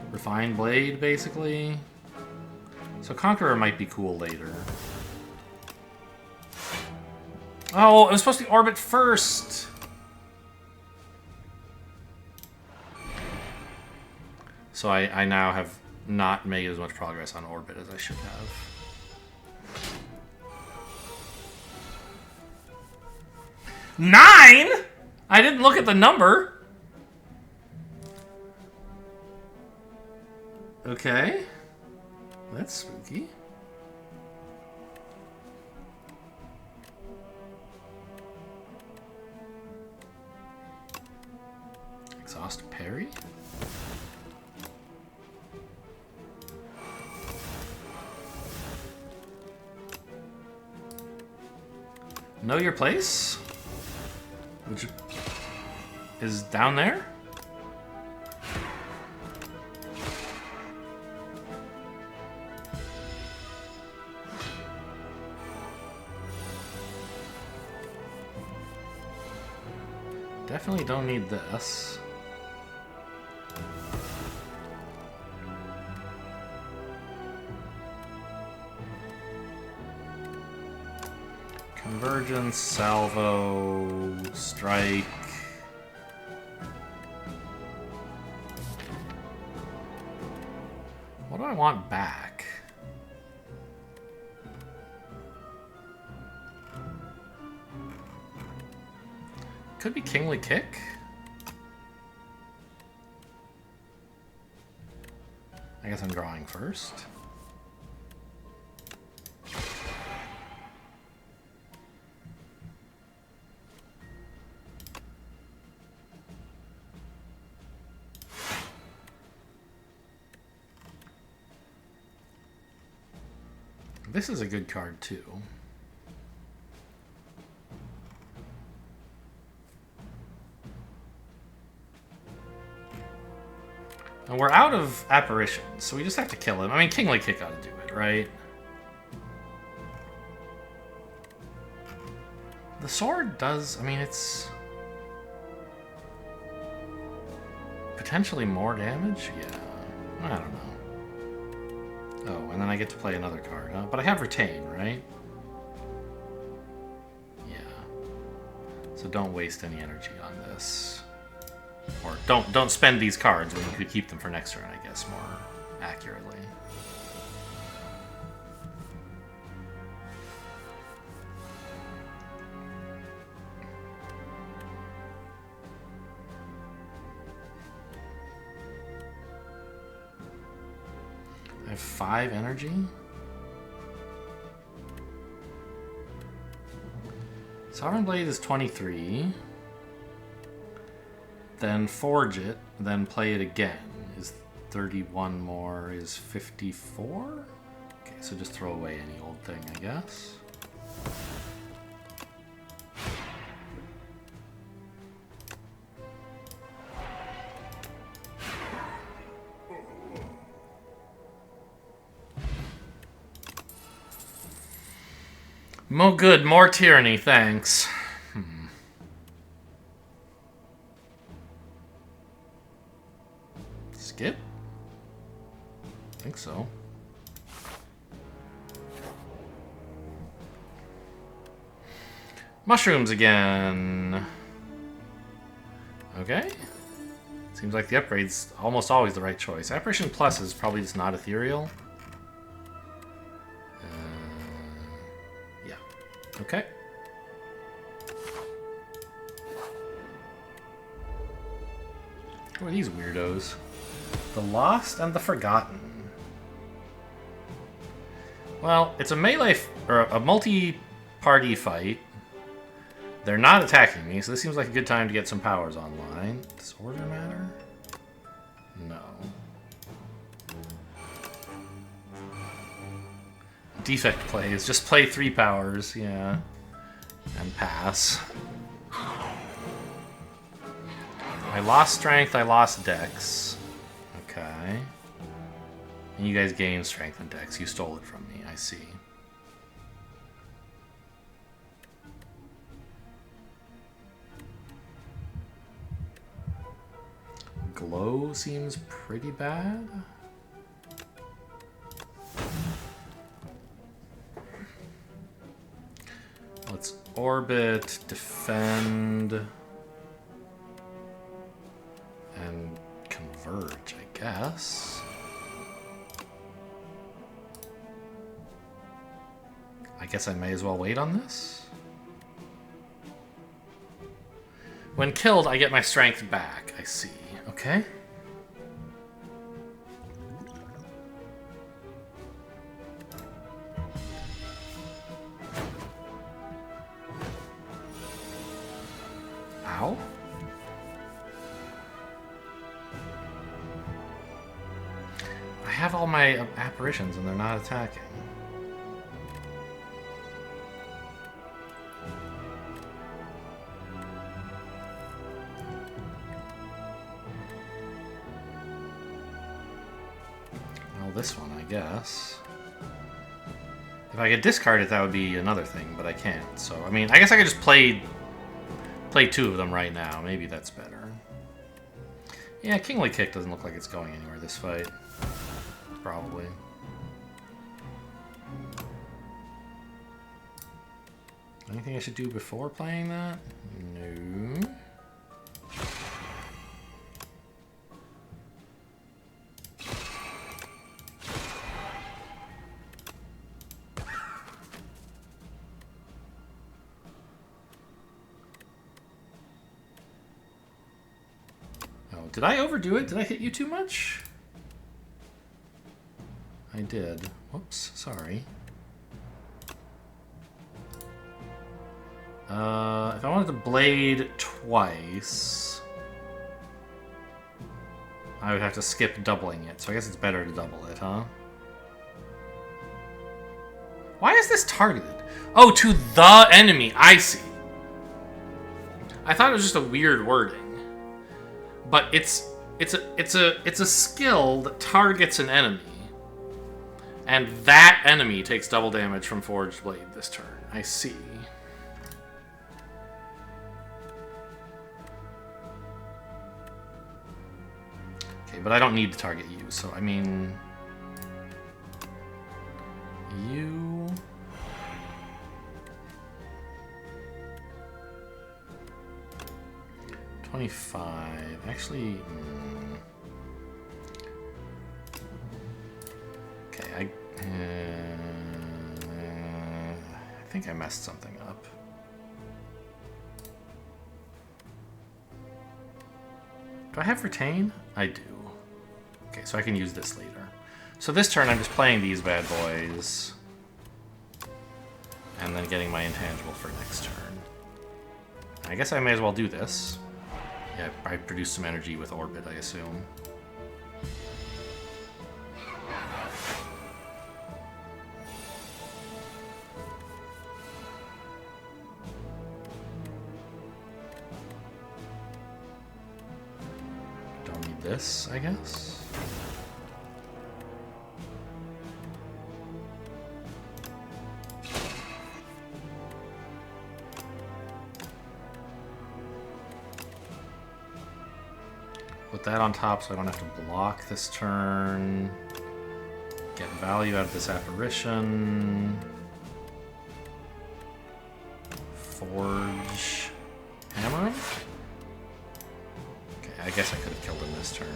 Refined Blade, basically? So Conqueror might be cool later. Oh, it was supposed to be Orbit first! So I now have not made as much progress on Orbit as I should have. Nine? I didn't look at the number. Okay. That's spooky. Exhaust parry? Know your place? Which is down there? Definitely don't need this. Convergence, salvo, strike. What do I want back? Could be Kingly Kick. guess I'm drawing first. This is a good card, too. And we're out of apparitions, so we just have to kill him. I mean, Kingly Kick ought to do it, right? The sword does... I mean, it's... potentially more damage? Yeah. I don't know. Oh, and then I get to play another card, huh? But I have Retain, right? Yeah. So don't waste any energy on this. Or don't spend these cards when you could keep them for next turn, I guess, more accurately. I have 5 energy. Sovereign Blade is 23. Then forge it, then play it again. Is 31 more, is 54? Okay, so just throw away any old thing, I guess. Mo good, more tyranny, thanks. Skip? I think so. Mushrooms again. Okay. Seems like the upgrade's almost always the right choice. Apparition Plus is probably just not ethereal. Yeah. Okay. Who are these weirdos? The Lost and the Forgotten. Well, it's a melee or a multi-party fight. They're not attacking me, so this seems like a good time to get some powers online. Does order matter? No. Defect plays. Just play 3 powers, yeah. And pass. I lost strength, I lost dex. Okay. And you guys gained strength and dex. You stole it from me, I see. Glow seems pretty bad. Let's orbit, defend, and converge, I guess. I guess I may as well wait on this. When killed, I get my strength back. I see. Okay. Ow. I have all my apparitions and they're not attacking. Well, this one, I guess. If I could discard it, that would be another thing, but I can't. So, I mean, I guess I could just play 2 of them right now. Maybe that's better. Yeah, Kingly Kick doesn't look like it's going anywhere this fight. Probably. Anything I should do before playing that? No. Oh, did I overdo it? Did I hit you too much? I did. Whoops, sorry. If I wanted to blade twice, I would have to skip doubling it, so I guess it's better to double it, huh? Why is this targeted? Oh, to the enemy. I see. I thought it was just a weird wording, but it's a skill that targets an enemy, and that enemy takes double damage from Forged Blade this turn. I see. Okay, but I don't need to target you, so I mean, you. Actually, okay, I think I messed something up. Do I have retain? I do. Okay, so I can use this later. So this turn I'm just playing these bad boys and then getting my intangible for next turn. I guess I may as well do this. Yeah, I produce some energy with Orbit, I assume. Don't need this, I guess. Put that on top so I don't have to block this turn. Get value out of this apparition. Forge hammer him? Okay, I guess I could have killed him this turn.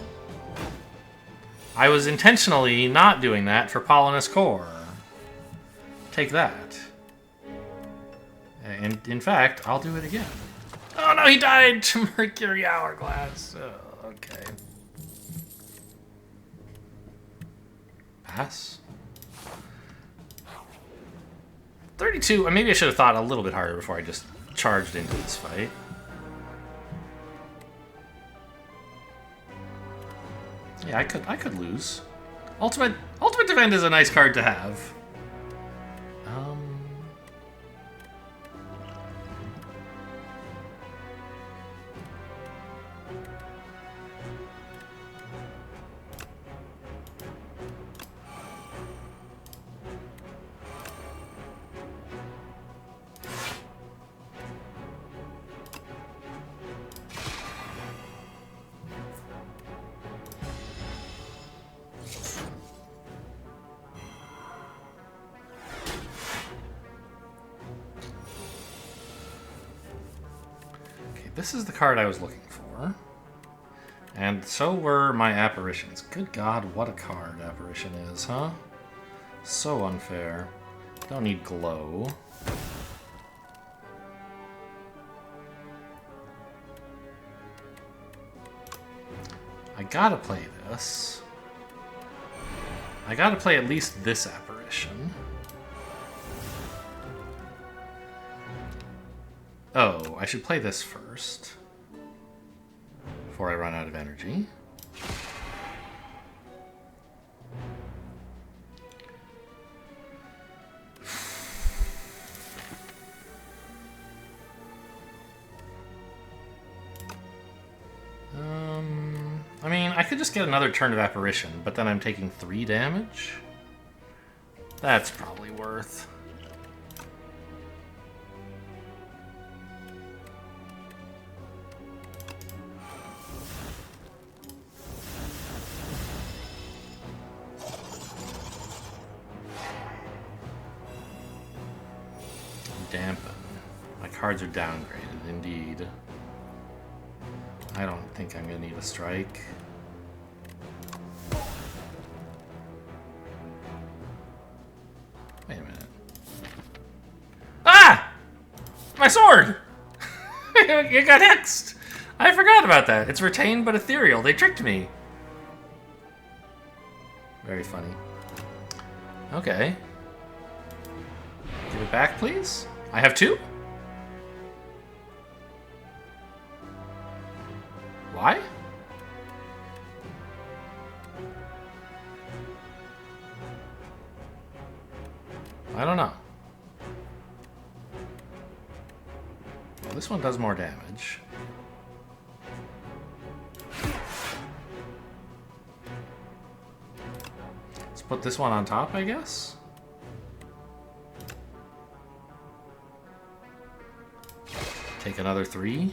I was intentionally not doing that for Polonus Core. Take that. And in fact, I'll do it again. Oh no, he died to Mercury Hourglass. Oh, okay. Pass. 32. Maybe I should have thought a little bit harder before I just charged into this fight. Yeah, I could lose. Ultimate Defend is a nice card to have. This is the card I was looking for. And so were my apparitions. Good God, what a card apparition is, huh? So unfair. Don't need glow. I gotta play this. I gotta play at least this apparition. Oh, I should play this first. Before I run out of energy. I mean, I could just get another turn of apparition, but then I'm taking 3 damage. That's probably worth. Dampen. My cards are downgraded, indeed. I don't think I'm gonna need a strike. Wait a minute. Ah! My sword! It got hexed! I forgot about that. It's retained but ethereal. They tricked me. Very funny. Okay. Give it back, please. I have 2? Why? I don't know. Well, this one does more damage. Let's put this one on top, I guess. Take another 3.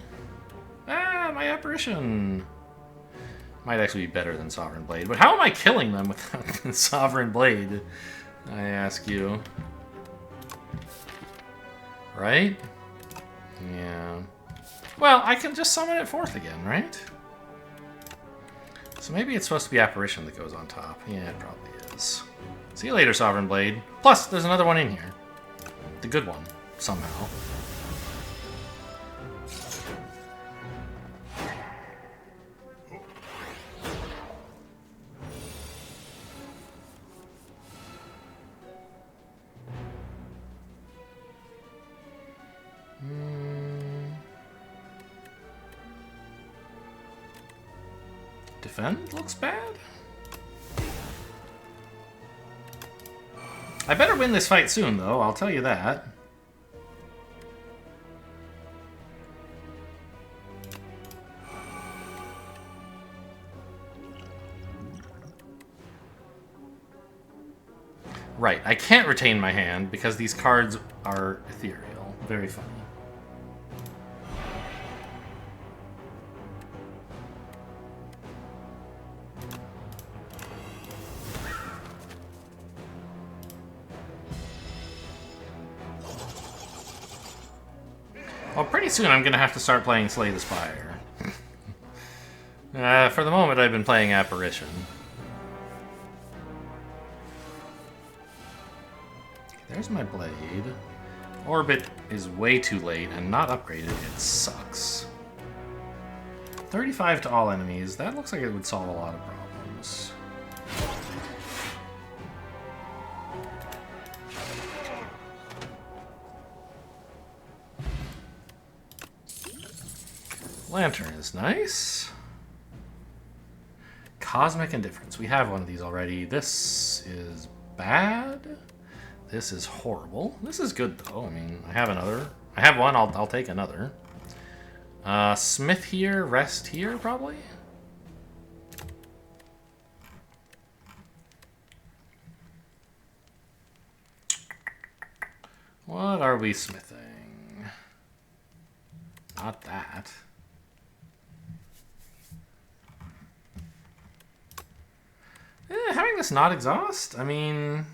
Ah, my apparition! Might actually be better than Sovereign Blade. But how am I killing them without Sovereign Blade? I ask you. Right? Yeah. Well, I can just summon it forth again, right? So maybe it's supposed to be Apparition that goes on top. Yeah, it probably is. See you later, Sovereign Blade. Plus, there's another one in here. The good one, somehow. Defend looks bad. I better win this fight soon, though, I'll tell you that. Right, I can't retain my hand because these cards are ethereal. Very funny. Well, pretty soon I'm going to have to start playing Slay the Spire. For the moment, I've been playing Apparition. There's my blade. Orbit is way too late and not upgraded. It sucks. 35 to all enemies. That looks like it would solve a lot of problems. Lantern is nice. Cosmic Indifference. We have one of these already. This is bad. This is horrible. This is good, though. I mean, I have another. I have one. I'll take another. Smith here. Rest here, probably. What are we smithing? Not that. Having this not exhaust? I mean,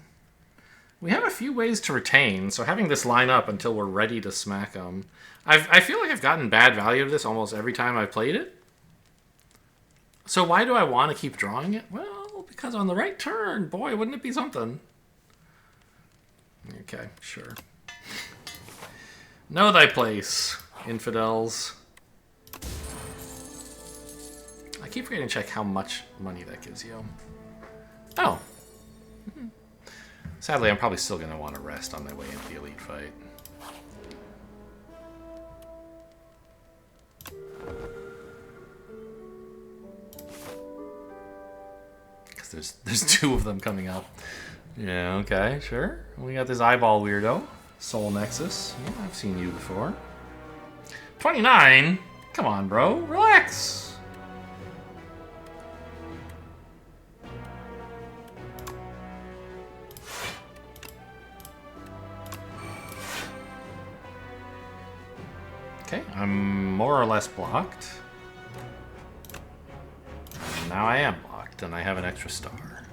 we have a few ways to retain, so having this line up until we're ready to smack them. I feel like I've gotten bad value of this almost every time I've played it. So why do I want to keep drawing it? Well, because on the right turn, boy, wouldn't it be something? Okay, sure. Know thy place, infidels. I keep forgetting to check how much money that gives you. Oh. Sadly, I'm probably still going to want to rest on my way into the elite fight. Because there's 2 of them coming up. Yeah, okay, sure. We got this eyeball weirdo. Soul Nexus. Yeah, I've seen you before. 29? Come on, bro. Relax. Okay, I'm more or less blocked. And now I am blocked, and I have an extra star.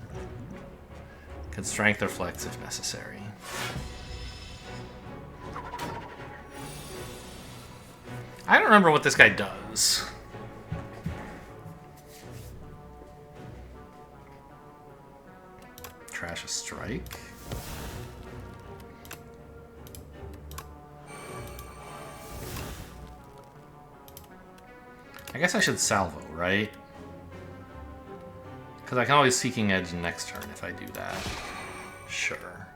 Can strength or flex if necessary. I don't remember what this guy does. Trash a strike. I guess I should salvo, right? Because I can always Seeking Edge next turn if I do that. Sure.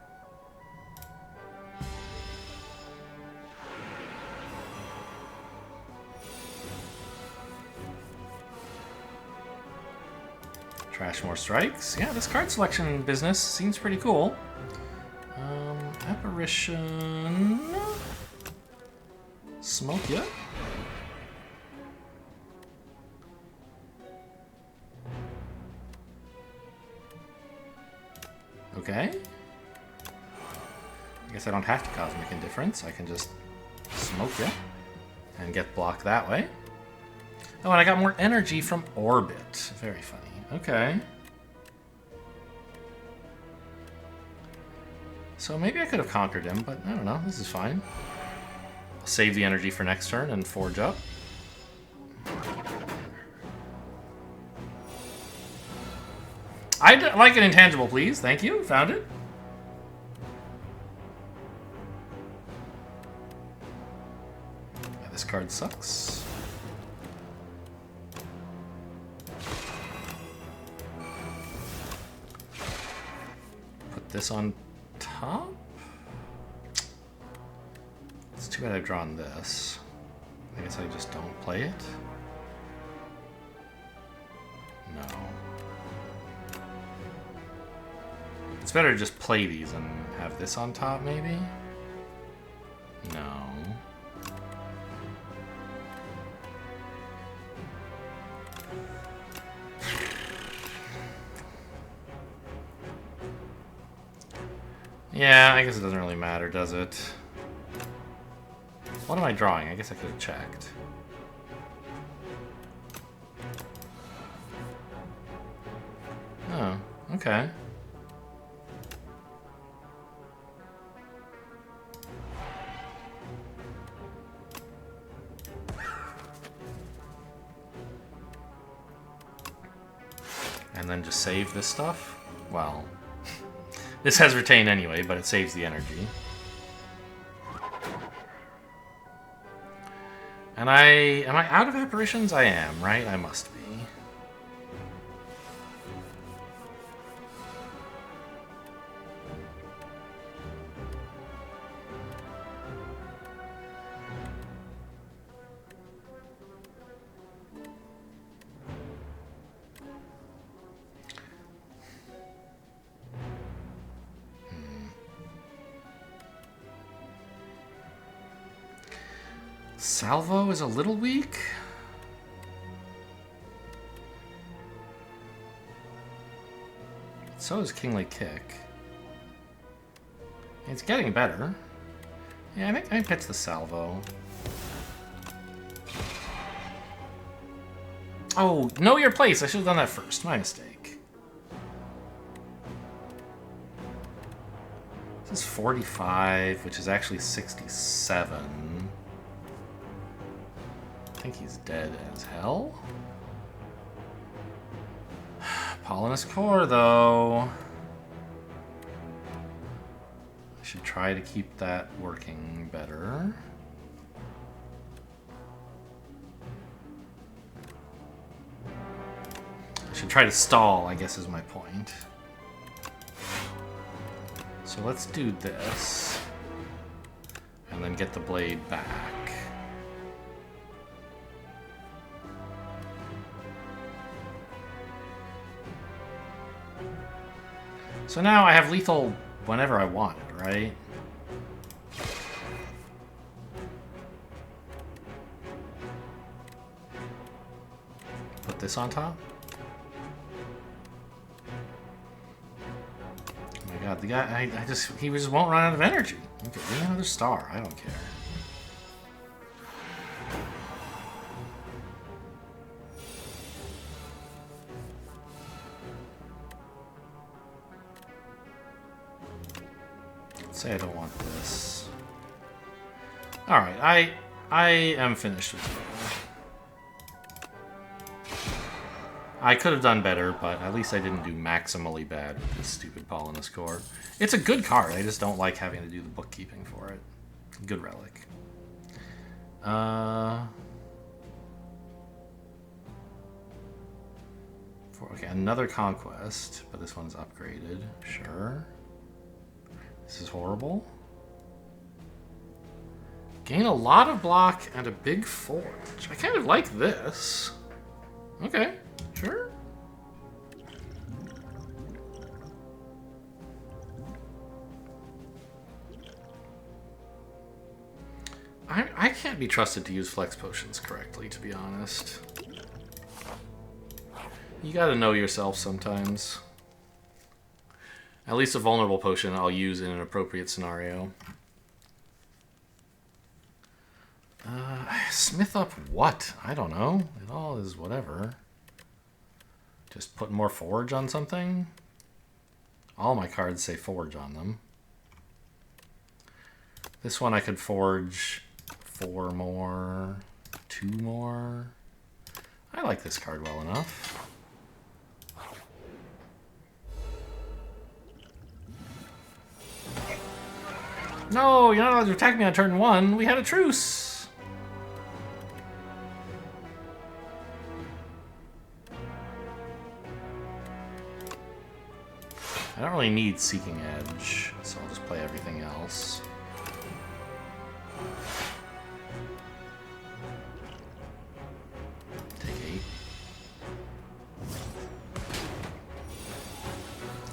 Trash more strikes. Yeah, this card selection business seems pretty cool. Apparition. Smoke ya. Okay. I guess I don't have to Cosmic Indifference. I can just smoke ya and get blocked that way. Oh, and I got more energy from Orbit. Very funny. Okay. So maybe I could have conquered him, but I don't know. This is fine. I'll save the energy for next turn and forge up. I'd like an intangible, please. Thank you. Found it. Yeah, this card sucks. Put this on top. It's too bad I've drawn this. I guess I just don't play it. No. It's better to just play these and have this on top, maybe? No. Yeah, I guess it doesn't really matter, does it? What am I drawing? I guess I could have checked. Oh, okay. And then just save this stuff? Well, this has retain anyway, but it saves the energy. And am I out of apparitions? I am, right? I must be. Salvo is a little weak. So is Kingly Kick. It's getting better. Yeah, I think it's the Salvo. Oh, know your place. I should have done that first. My mistake. This is 45, which is actually 67. I think he's dead as hell. Pollinus Core, though. I should try to keep that working better. I should try to stall, I guess is my point. So let's do this. And then get the blade back. So now I have lethal whenever I want it, right? Put this on top. Oh my god, the guy, he just won't run out of energy. Okay, give me another star, I don't care. Say I don't want this. Alright, I am finished with it. I could have done better, but at least I didn't do maximally bad with this stupid Pollinus Core. It's a good card, I just don't like having to do the bookkeeping for it. Good relic. Okay, another conquest, but this one's upgraded. Sure. This is horrible. Gain a lot of block and a big forge. I kind of like this. Okay, sure. I can't be trusted to use flex potions correctly, to be honest. You gotta know yourself sometimes. At least a vulnerable potion I'll use in an appropriate scenario. Smith up what? I don't know. It all is whatever. Just put more forge on something? All my cards say forge on them. This one I could forge 4 more, 2 more. I like this card well enough. No, you're not allowed to attack me on turn 1. We had a truce. I don't really need Seeking Edge, so I'll just play everything else. Take 8.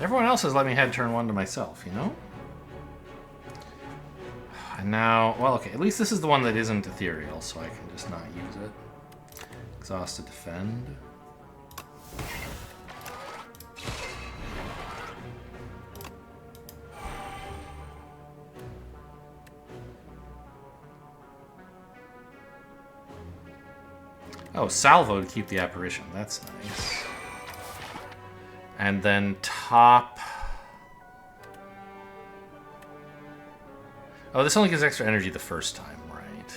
Everyone else has let me head turn 1 to myself, you know? And now, well, okay, at least this is the one that isn't ethereal, so I can just not use it. Exhaust to defend. Oh, salvo to keep the apparition. That's nice. And then top. Oh, this only gives extra energy the first time, right?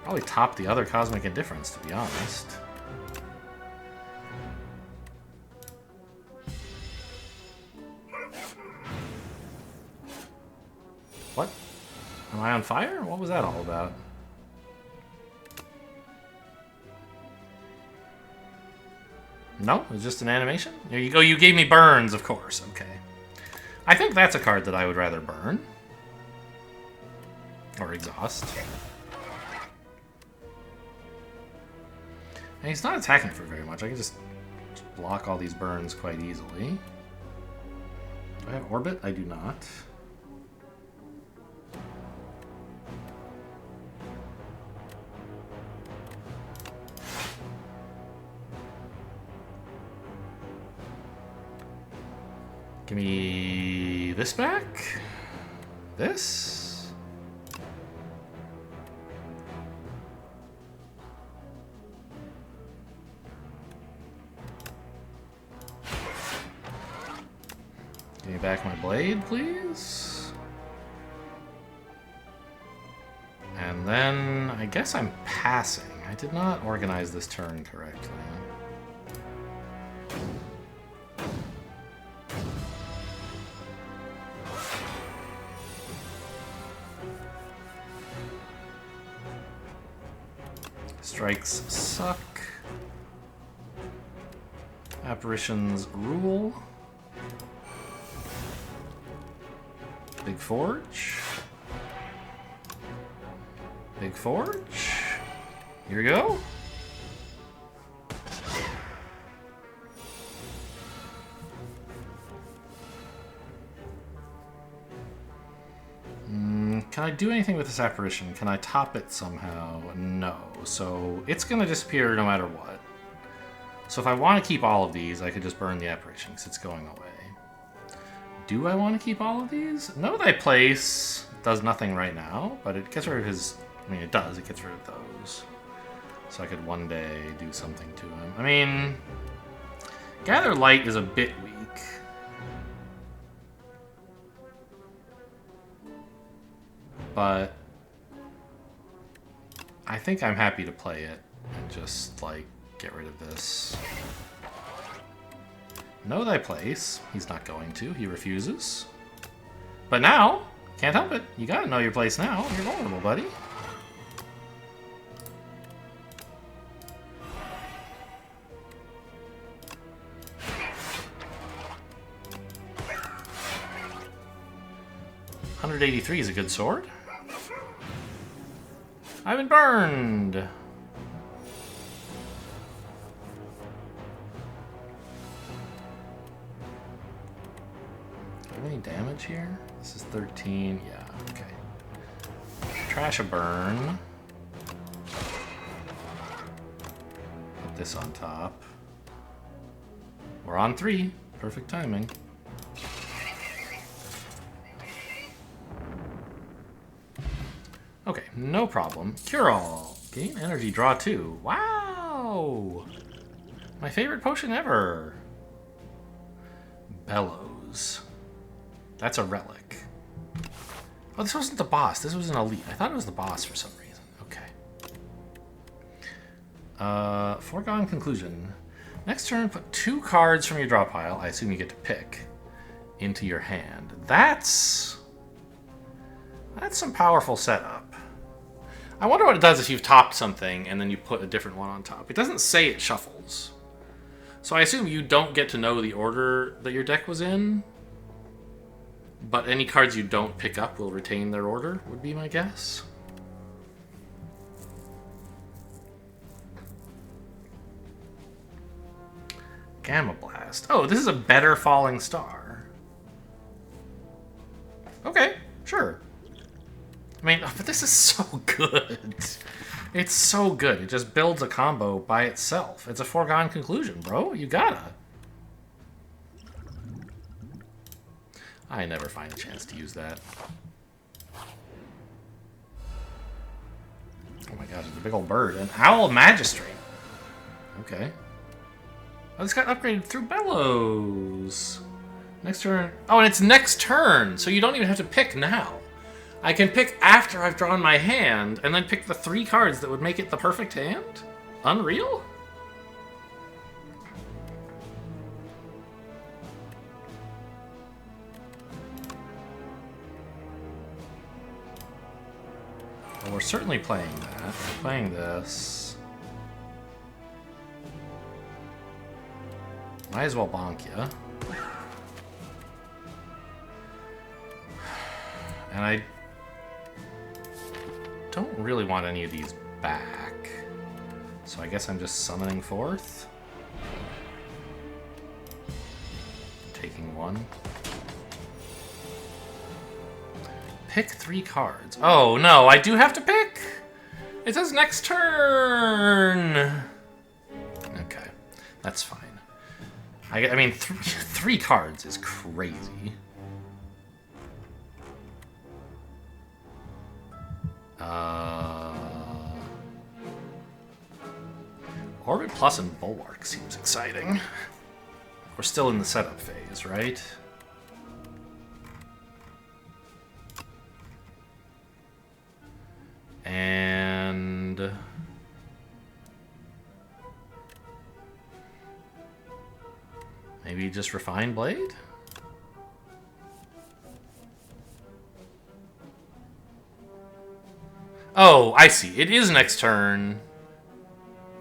Probably top the other Cosmic Indifference, to be honest. What? Am I on fire? What was that all about? No, it was just an animation. There you go. You gave me burns, of course. Okay. I think that's a card that I would rather burn. Or exhaust. And he's not attacking for very much. I can just block all these burns quite easily. Do I have Orbit? I do not. Give me this back. This. Give me back my blade, please. And then I guess I'm passing. I did not organize this turn correctly. Strikes suck. Apparitions rule. Big Forge. Big Forge. Here we go. Can I do anything with this apparition? Can I top it somehow? No. So it's going to disappear no matter what. So if I want to keep all of these, I could just burn the apparition because it's going away. Do I want to keep all of these? Know Thy Place does nothing right now, but it gets rid of his... I mean, it does. It gets rid of those. So I could one day do something to him. I mean, Gather Light is a bit weak. But I think I'm happy to play it and just, like, get rid of this. Know Thy Place. He's not going to. He refuses. But now, can't help it. You gotta know your place now. You're vulnerable, buddy. 183 is a good sword. I've been burned. Do I have any damage here? This is 13. Yeah, okay. Trash a burn. Put this on top. We're on 3. Perfect timing. Okay, no problem. Cure all. Gain energy, draw 2. Wow! My favorite potion ever. Bellows. That's a relic. Oh, this wasn't the boss. This was an elite. I thought it was the boss for some reason. Okay. Foregone conclusion. Next turn, put 2 cards from your draw pile, I assume you get to pick, into your hand. That's some powerful setup. I wonder what it does if you've topped something and then you put a different one on top. It doesn't say it shuffles. So I assume you don't get to know the order that your deck was in, but any cards you don't pick up will retain their order, would be my guess. Gamma Blast. Oh, this is a better Falling Star. Okay, sure. I mean, but this is so good. It's so good. It just builds a combo by itself. It's a foregone conclusion, bro. You gotta. I never find a chance to use that. Oh my gosh, it's a big old bird. An Owl Magistrate. Okay. Oh, this got upgraded through Bellows. Next turn. Oh, and it's next turn, so you don't even have to pick now. I can pick after I've drawn my hand, and then pick the 3 cards that would make it the perfect hand? Unreal? Well, we're certainly playing that. We're playing this. Might as well bonk ya. And I don't really want any of these back. So I guess I'm just summoning forth. Taking 1. Pick 3 cards. Oh no, I do have to pick? It says next turn. Okay, that's fine. I mean, 3 cards is crazy. Orbit Plus and Bulwark seems exciting. We're still in the setup phase, right? And maybe just Refine Blade? Oh, I see. It is next turn,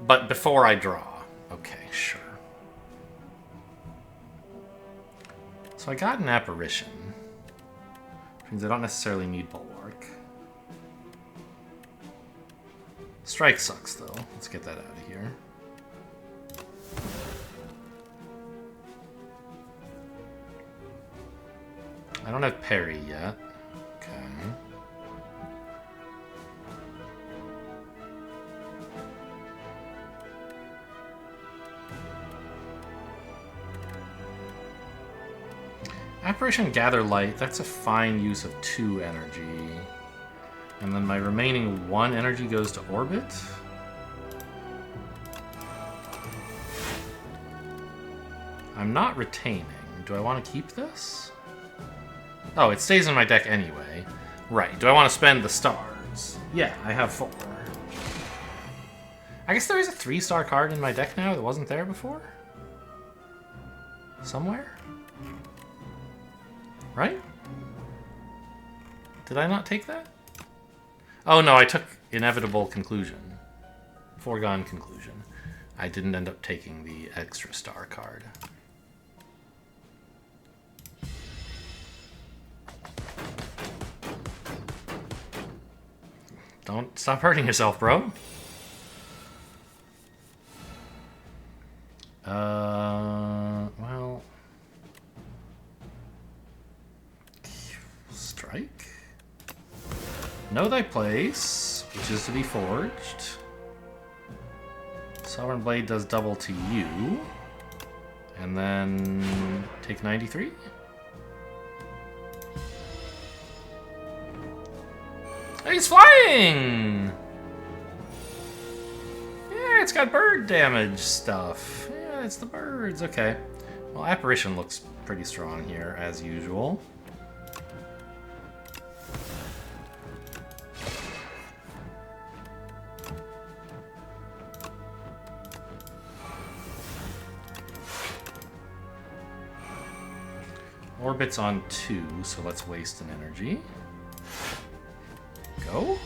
but before I draw. Okay, sure. So I got an Apparition, which means I don't necessarily need Bulwark. Strike sucks, though. Let's get that out of here. I don't have Parry yet. Okay. Apparition Gather Light, that's a fine use of 2 energy. And then my remaining 1 energy goes to Orbit. I'm not retaining. Do I want to keep this? Oh, it stays in my deck anyway. Right. Do I want to spend the stars? Yeah, I have 4. I guess there is a 3-star card in my deck now that wasn't there before? Somewhere? Right? Did I not take that? Oh no, I took Inevitable Conclusion. Foregone Conclusion. I didn't end up taking the extra star card. Don't stop hurting yourself, bro. Well... Strike? Know thy place, which is to be forged. Sovereign Blade does double to you. And then take 93? Oh, he's flying! Yeah, it's got bird damage stuff. Yeah, it's the birds. Okay. Well, Apparition looks pretty strong here, as usual. Orbit's on 2, so let's waste an energy. Go.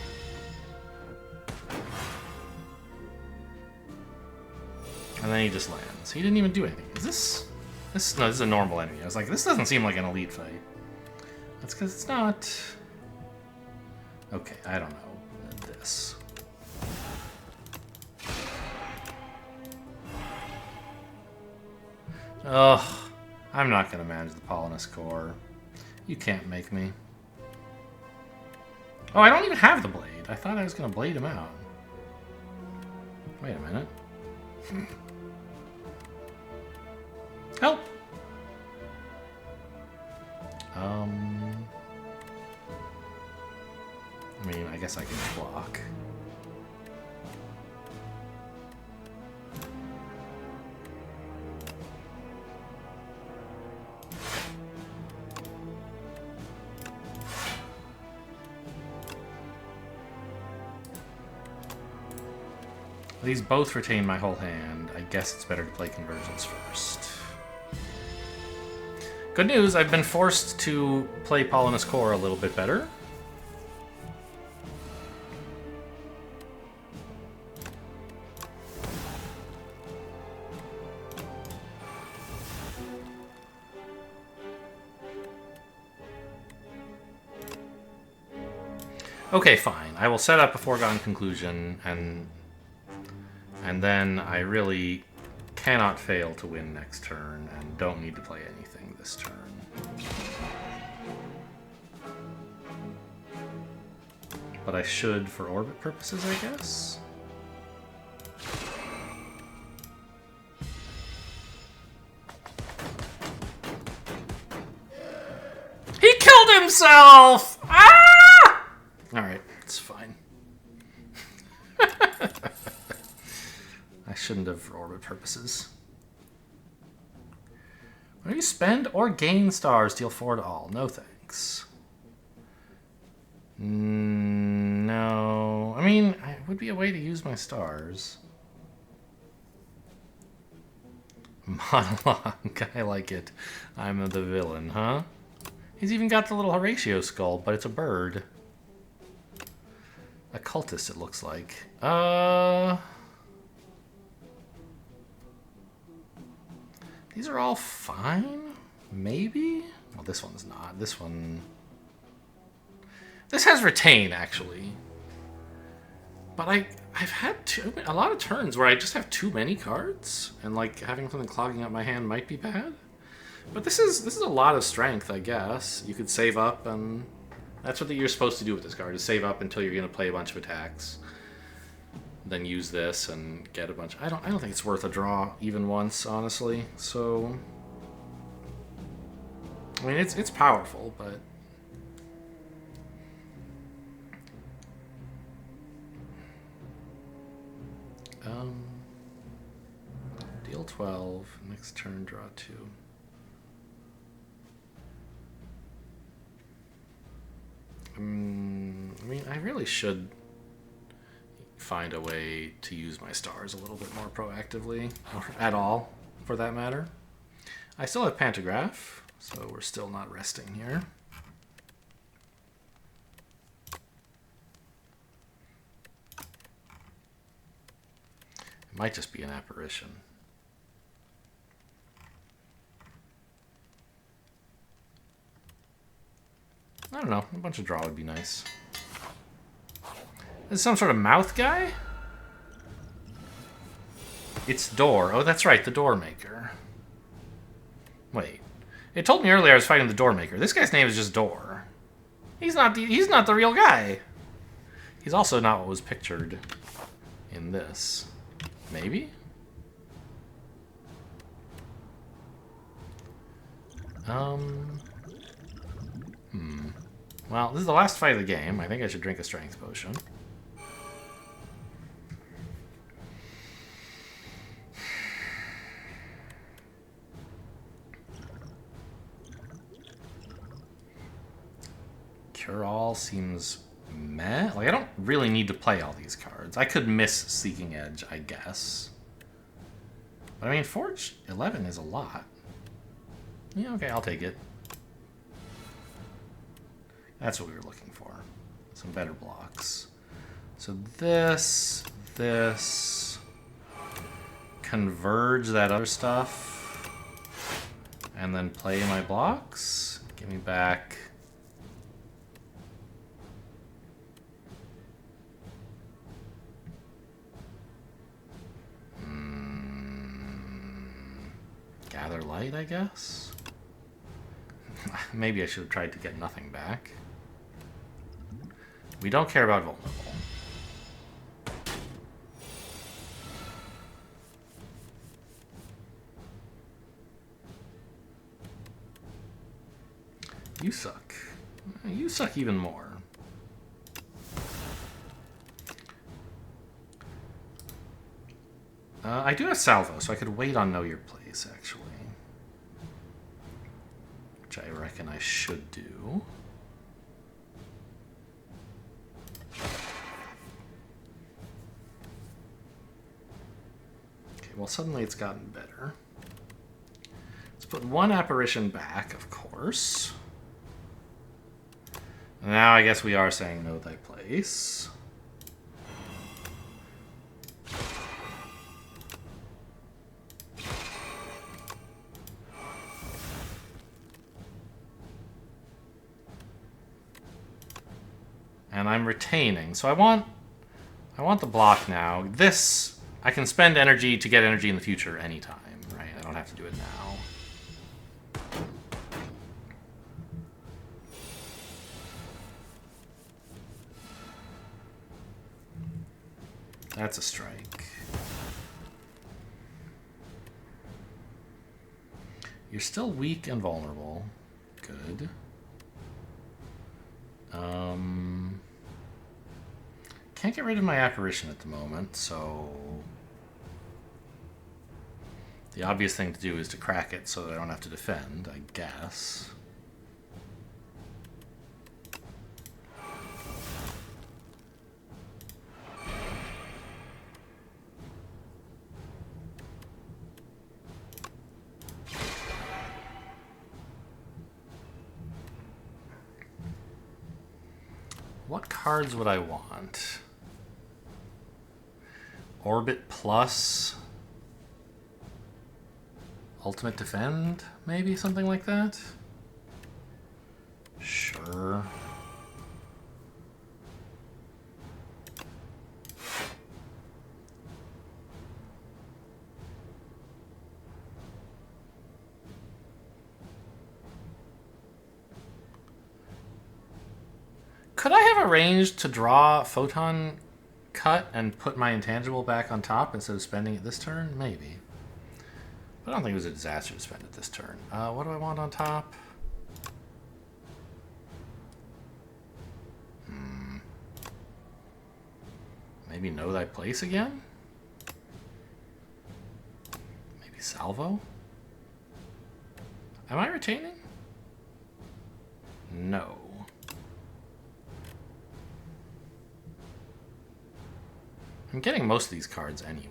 And then he just lands. He didn't even do anything. Is this... No, this is a normal enemy. I was like, this doesn't seem like an elite fight. That's because it's not... Okay, I don't know. This. Ugh. I'm not going to manage the Polonus Core. You can't make me. Oh, I don't even have the blade. I thought I was going to blade him out. Wait a minute. Help! I mean, I guess I can block. These both retain my whole hand. I guess it's better to play Convergence first. Good news, I've been forced to play Polonus Core a little bit better. Okay, fine. I will set up a foregone conclusion, and then I really cannot fail to win next turn, and don't need to play anything this turn. But I should for orbit purposes, I guess? He killed himself! Ah! Alright, it's fine. I shouldn't have for orbit purposes. When you spend or gain stars, deal 4 to all. No thanks. No. I mean, it would be a way to use my stars. Monologue. I like it. I'm the villain, huh? He's even got the little Horatio skull, but it's a bird. A cultist, it looks like. These are all fine? Maybe? Well, this one's not. This one... This has retain, actually. But I've had a lot of turns where I just have too many cards, and like having something clogging up my hand might be bad. But this is a lot of strength, I guess. You could save up, and that's what you're supposed to do with this card, is save up until you're going to play a bunch of attacks. Then use this and get a bunch. I don't think it's worth a draw even once, honestly. So I mean, it's powerful, but deal 12. Next turn, draw 2. I mean, I really should find a way to use my stars a little bit more proactively, or at all, for that matter. I still have Pantograph, so we're still not resting here. It might just be an apparition. I don't know, a bunch of draw would be nice. This is some sort of mouth guy? It's Door. Oh, that's right, the Door Maker. Wait. It told me earlier I was fighting the Door Maker. This guy's name is just Door. He's not the real guy. He's also not what was pictured in this. Maybe? Well, this is the last fight of the game. I think I should drink a strength potion. Cure All seems meh. Like, I don't really need to play all these cards. I could miss Seeking Edge, I guess. But I mean, Forge 11 is a lot. Yeah, okay, I'll take it. That's what we were looking for. Some better blocks. So this, converge that other stuff, and then play my blocks. Give me back. Gather Light, I guess? Maybe I should have tried to get nothing back. We don't care about vulnerable. You suck. You suck even more. I do have Salvo, so I could wait on Know Your Place, actually. Which I reckon I should do. Okay, well, suddenly it's gotten better. Let's put one apparition back, of course. Now I guess we are saying Know Thy Place. And I'm retaining. So I want the block now. This, I can spend energy to get energy in the future anytime, right? I don't have to do it now. That's a strike. You're still weak and vulnerable. Good. Can't get rid of my apparition at the moment, so the obvious thing to do is to crack it so that I don't have to defend, I guess. What cards would I want? Orbit plus Ultimate Defend, maybe? Something like that? Sure. Could I have arranged to draw Photon Cut and put my intangible back on top instead of spending it this turn? Maybe. But I don't think it was a disaster to spend it this turn. What do I want on top? Maybe Know Thy Place again? Maybe Salvo? Am I retaining? No. I'm getting most of these cards anyway.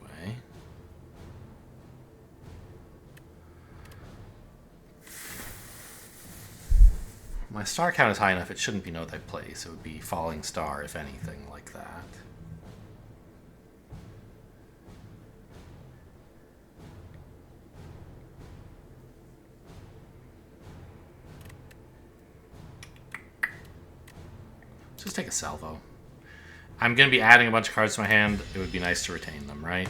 My star count is high enough, it shouldn't be Know Thy Place. It would be Falling Star, if anything, like that. Just take a Salvo. I'm going to be adding a bunch of cards to my hand. It would be nice to retain them, right?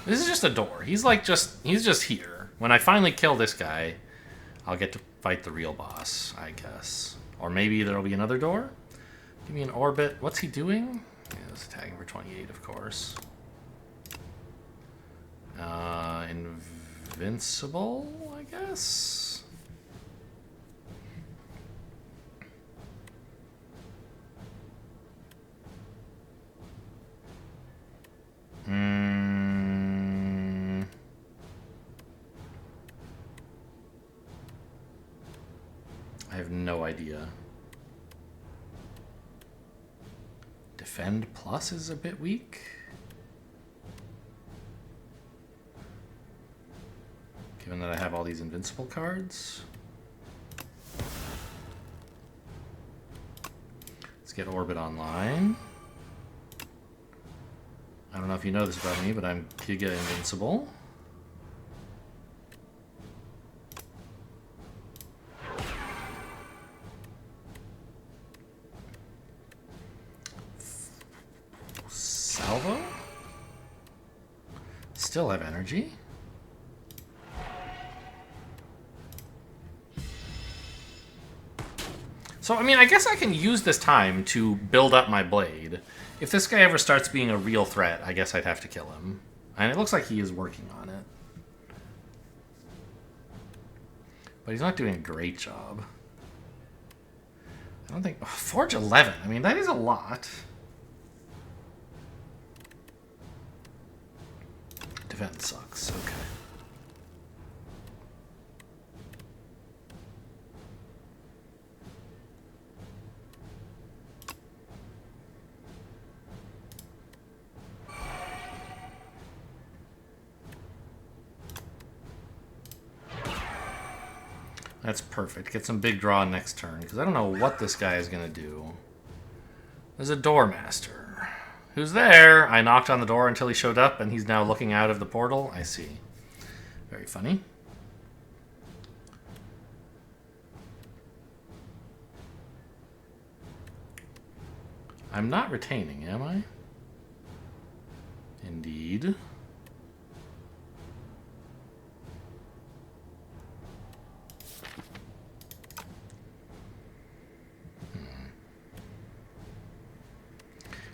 This is just a door. He's like he's just here. When I finally kill this guy, I'll get to fight the real boss, I guess. Or maybe there'll be another door? Give me an orbit. What's he doing? Yeah, he's attacking for 28, of course. Invincible, I guess? I have no idea. Defend plus is a bit weak. Given that I have all these invincible cards. Let's get Orbit online. I don't know if you know this about me, but I'm Giga Invincible. Salvo? Still have energy. So, I mean, I guess I can use this time to build up my blade. If this guy ever starts being a real threat, I guess I'd have to kill him. And it looks like he is working on it. But he's not doing a great job. I don't think... Forge 11. I mean, that is a lot. Defense sucks. Okay. That's perfect. Get some big draw next turn, because I don't know what this guy is going to do. There's a door master. Who's there? I knocked on the door until he showed up, and he's now looking out of the portal. I see. Very funny. I'm not retaining, am I? Indeed.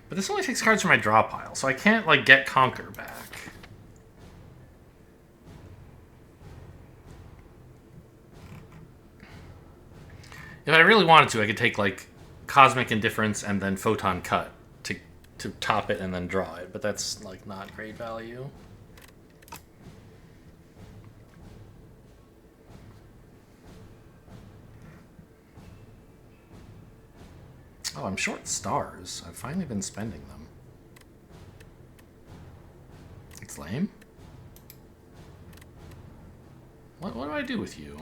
But this only takes cards from my draw pile, so I can't, like, get Conquer back. If I really wanted to, I could take, like, Cosmic Indifference and then Photon Cut to top it and then draw it, but that's, like, not great value. Oh, I'm short stars. I've finally been spending them. It's lame. What do I do with you?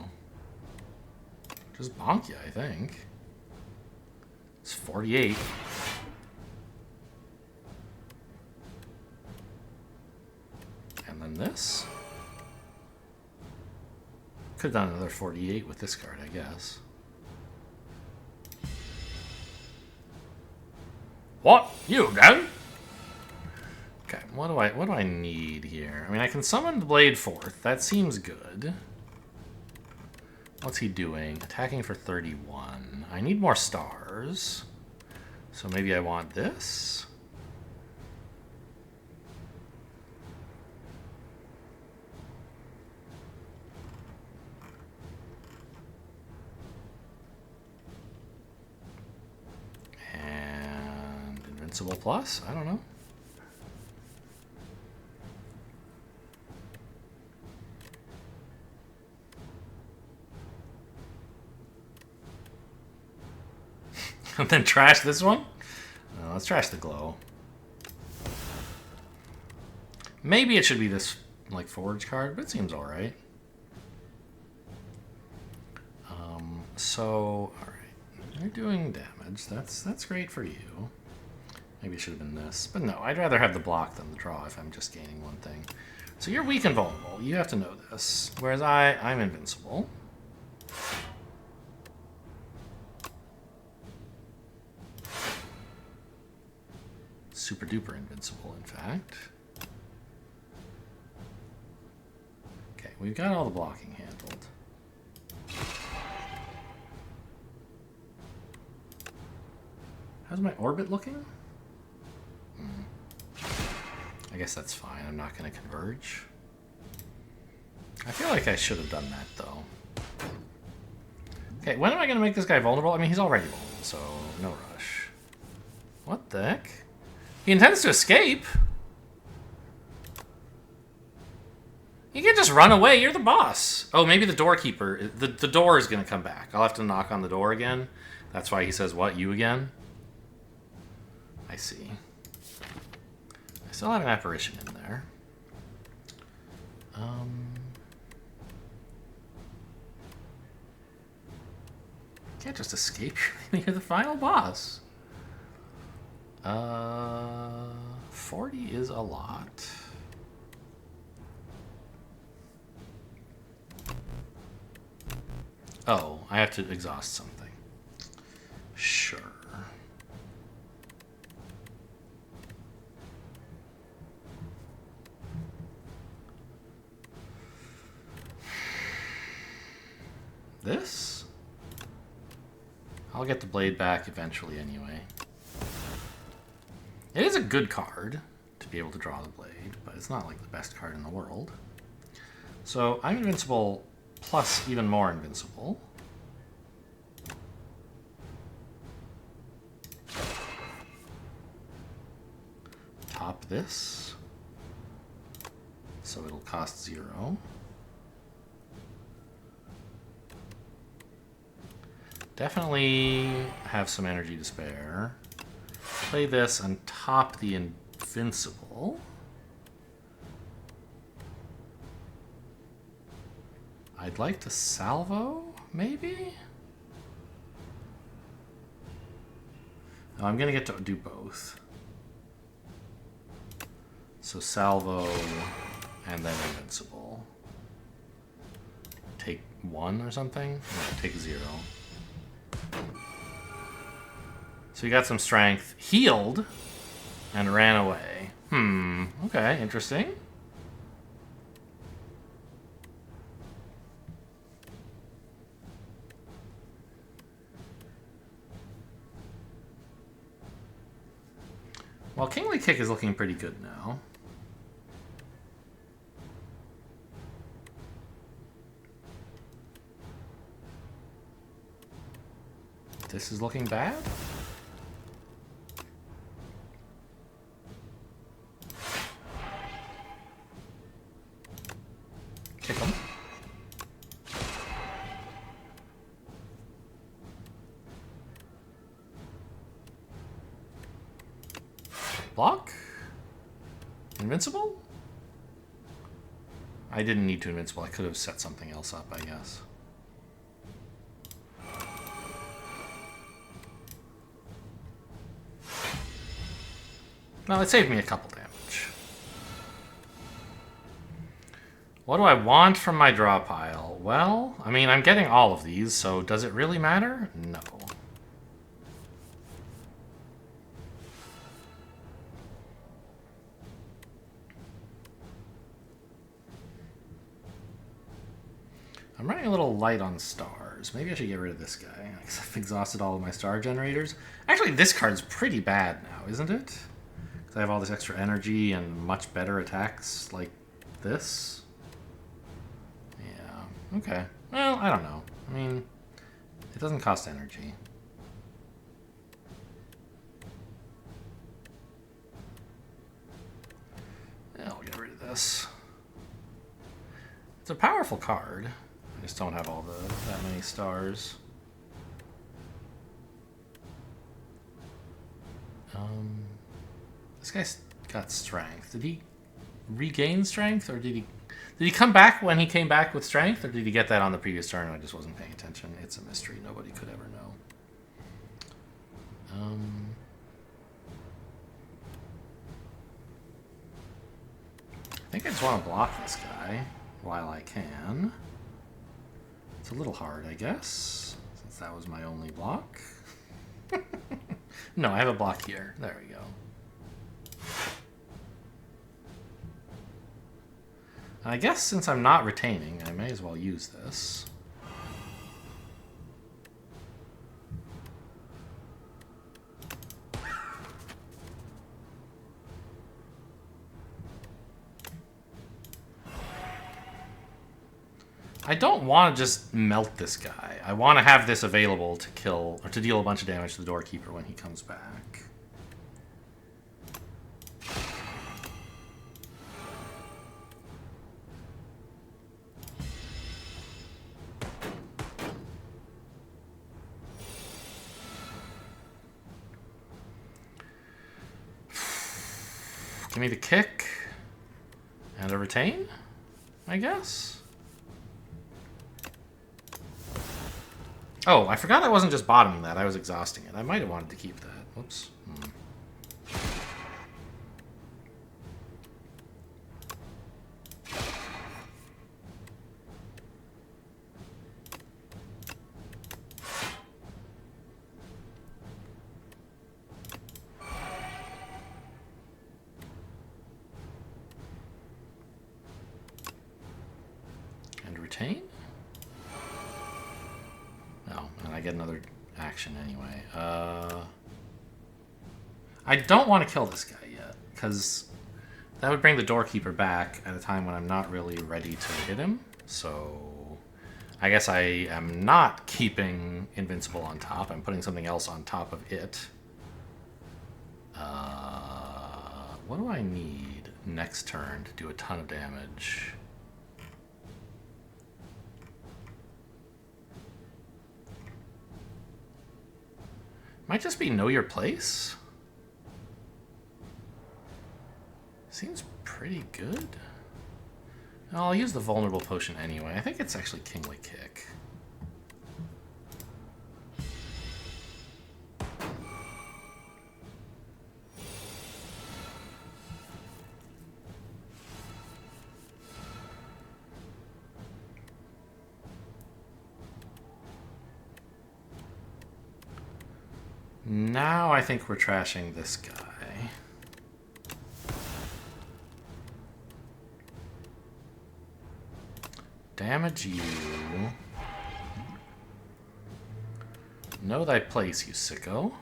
Just bonk you, I think. It's 48. And then this. Could have done another 48 with this card, I guess. What? You again? Okay, what do I need here? I mean, I can summon the Blade forth. That seems good. What's he doing? Attacking for 31. I need more stars. So maybe I want this. Invincible plus? I don't know. And then trash this one? No, let's trash the glow. Maybe it should be this, like, forge card, but it seems alright. So, alright. You're doing damage. That's great for you. Maybe it should have been this. But no, I'd rather have the block than the draw if I'm just gaining one thing. So you're weak and vulnerable. You have to know this. Whereas I'm invincible. super duper invincible, in fact. Okay, we've got all the blocking handled. How's my orbit looking? I guess that's fine. I'm not going to converge. I feel like I should have done that, though. Okay, when am I going to make this guy vulnerable? I mean, he's already vulnerable, so no rush. What the heck? He intends to escape? You can't just run away. You're the boss. Oh, maybe the doorkeeper. The door is going to come back. I'll have to knock on the door again. That's why he says, what, you again? I see. I still have an apparition in there. You can't just escape. You're the final boss. 40 is a lot. Oh, I have to exhaust something. Sure. This? I'll get the blade back eventually anyway. It is a good card to be able to draw the blade, but it's not like the best card in the world. So I'm invincible plus even more invincible. Top this. So it'll cost 0. Definitely have some energy to spare. Play this on top the invincible. I'd like to salvo, maybe? Oh, I'm gonna get to do both. So salvo and then invincible. Take 1 or something? No, take 0. So you got some strength, healed, and ran away. Okay, interesting. Well, Kingly Kick is looking pretty good now. This is looking bad. Kick him. Block? Invincible? I didn't need to invincible. I could have set something else up, I guess. Well, it saved me a couple damage. What do I want from my draw pile? Well, I mean, I'm getting all of these, so does it really matter? No. I'm running a little light on stars. Maybe I should get rid of this guy, because I've exhausted all of my star generators. Actually, this card's pretty bad now, isn't it? I have all this extra energy and much better attacks like this. Yeah, okay. Well, I don't know. I mean, it doesn't cost energy. Yeah, I'll get rid of this. It's a powerful card. I just don't have all that many stars. This guy's got strength. Did he regain strength, or did he come back when he came back with strength, or did he get that on the previous turn and I just wasn't paying attention? It's a mystery. Nobody could ever know. I think I just want to block this guy while I can. It's a little hard, I guess, since that was my only block. No, I have a block here. There we go. I guess since I'm not retaining, I may as well use this. I don't want to just melt this guy. I want to have this available to kill, or to deal a bunch of damage to the doorkeeper when he comes back. Give me the kick and a retain, I guess. Oh, I forgot I wasn't just bottoming that. I was exhausting it. I might have wanted to keep that. Whoops. And retain? I get another action anyway. I don't want to kill this guy yet, because that would bring the doorkeeper back at a time when I'm not really ready to hit him. So I guess I am not keeping Invincible on top. I'm putting something else on top of it. What do I need next turn to do a ton of damage? Might just be know your place. Seems pretty good. I'll use the vulnerable potion anyway. I think it's actually Kingly Kick. Now I think we're trashing this guy. Damage you. Know thy place, you sicko.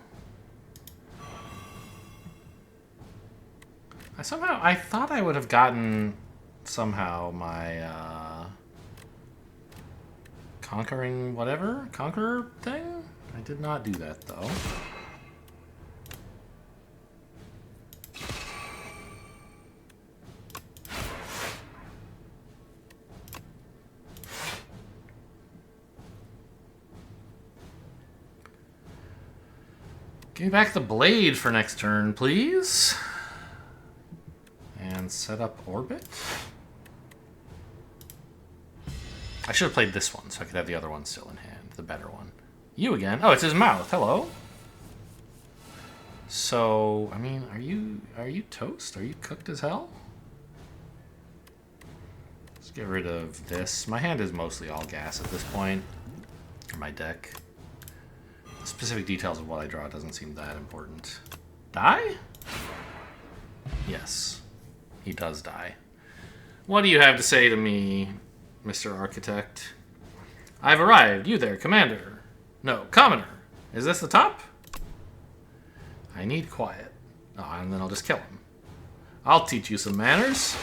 I thought I would have gotten somehow my conqueror thing? I did not do that though. Give me back the blade for next turn, please. And set up orbit. I should have played this one so I could have the other one still in hand, the better one. You again. Oh, it's his mouth. Hello. So, I mean, are you toast? Are you cooked as hell? Let's get rid of this. My hand is mostly all gas at this point. Or my deck. The specific details of what I draw doesn't seem that important. Die? Yes. He does die. What do you have to say to me, Mr. Architect? I've arrived. You there, Commander. No, Commoner. Is this the top? I need quiet. Oh, and then I'll just kill him. I'll teach you some manners.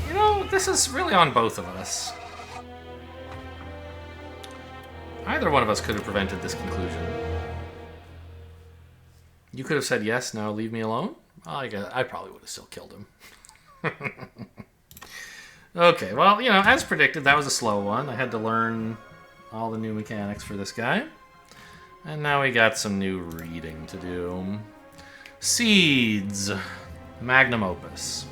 You know, this is really on both of us. Either one of us could have prevented this conclusion. You could have said yes, now leave me alone. Well, I probably would have still killed him. Okay, well, you know, as predicted, that was a slow one. I had to learn all the new mechanics for this guy. And now we got some new reading to do. Seeds. Magnum opus.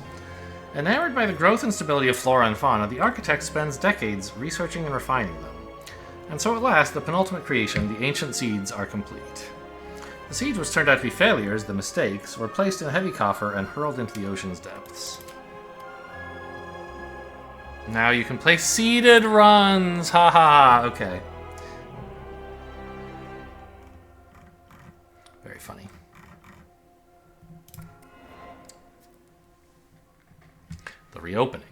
Enamored by the growth and stability of flora and fauna, the architect spends decades researching and refining them. And so at last, the penultimate creation, the ancient seeds, are complete. The seeds which turned out to be failures, the mistakes, were placed in a heavy coffer and hurled into the ocean's depths. Now you can play seeded runs! Ha ha ha! Okay. Very funny. reopening.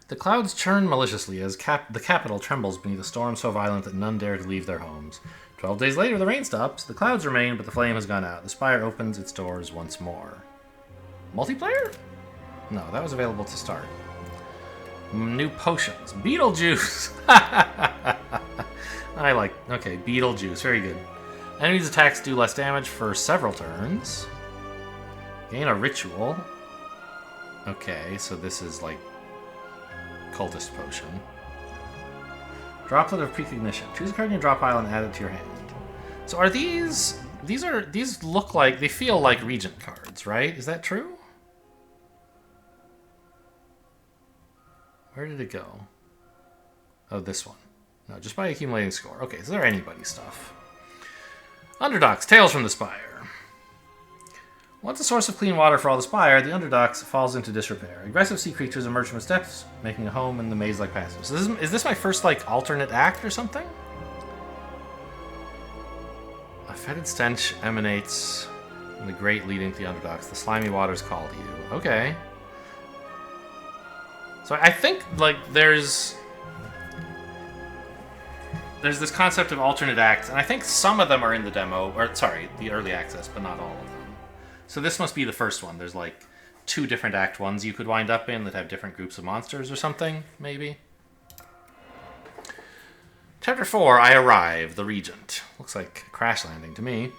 The clouds churn maliciously as the capital trembles beneath a storm so violent that none dare to leave their homes. 12 days later, the rain stops. The clouds remain, but the flame has gone out. The Spire opens its doors once more. Multiplayer? No, that was available to start. New potions. Beetlejuice! Okay, Beetlejuice. Very good. Enemies' attacks do less damage for several turns. Gain a ritual. Okay, so this is like cultist potion. Droplet of precognition. Choose a card in your drop pile and add it to your hand. So are these look like, they feel like Regent cards, right? Is that true? Where did it go? Oh, this one. No, just by accumulating score. Okay, so they're anybody stuff. Underdogs, Tales from the Spire. Once a source of clean water for all the Spire, the Underdogs falls into disrepair. Aggressive sea creatures emerge from its depths, making a home in the maze-like passage. So is this my first, like, alternate act or something? A fetid stench emanates from the grate leading to the Underdogs. The slimy waters call to you. Okay. So I think, like, there's this concept of alternate acts, and I think some of them are in the demo, or sorry, the early access, but not all of them. So this must be the first one. There's like 2 different Act 1s you could wind up in that have different groups of monsters or something, maybe. Chapter 4, I Arrive, the Regent. Looks like a crash landing to me.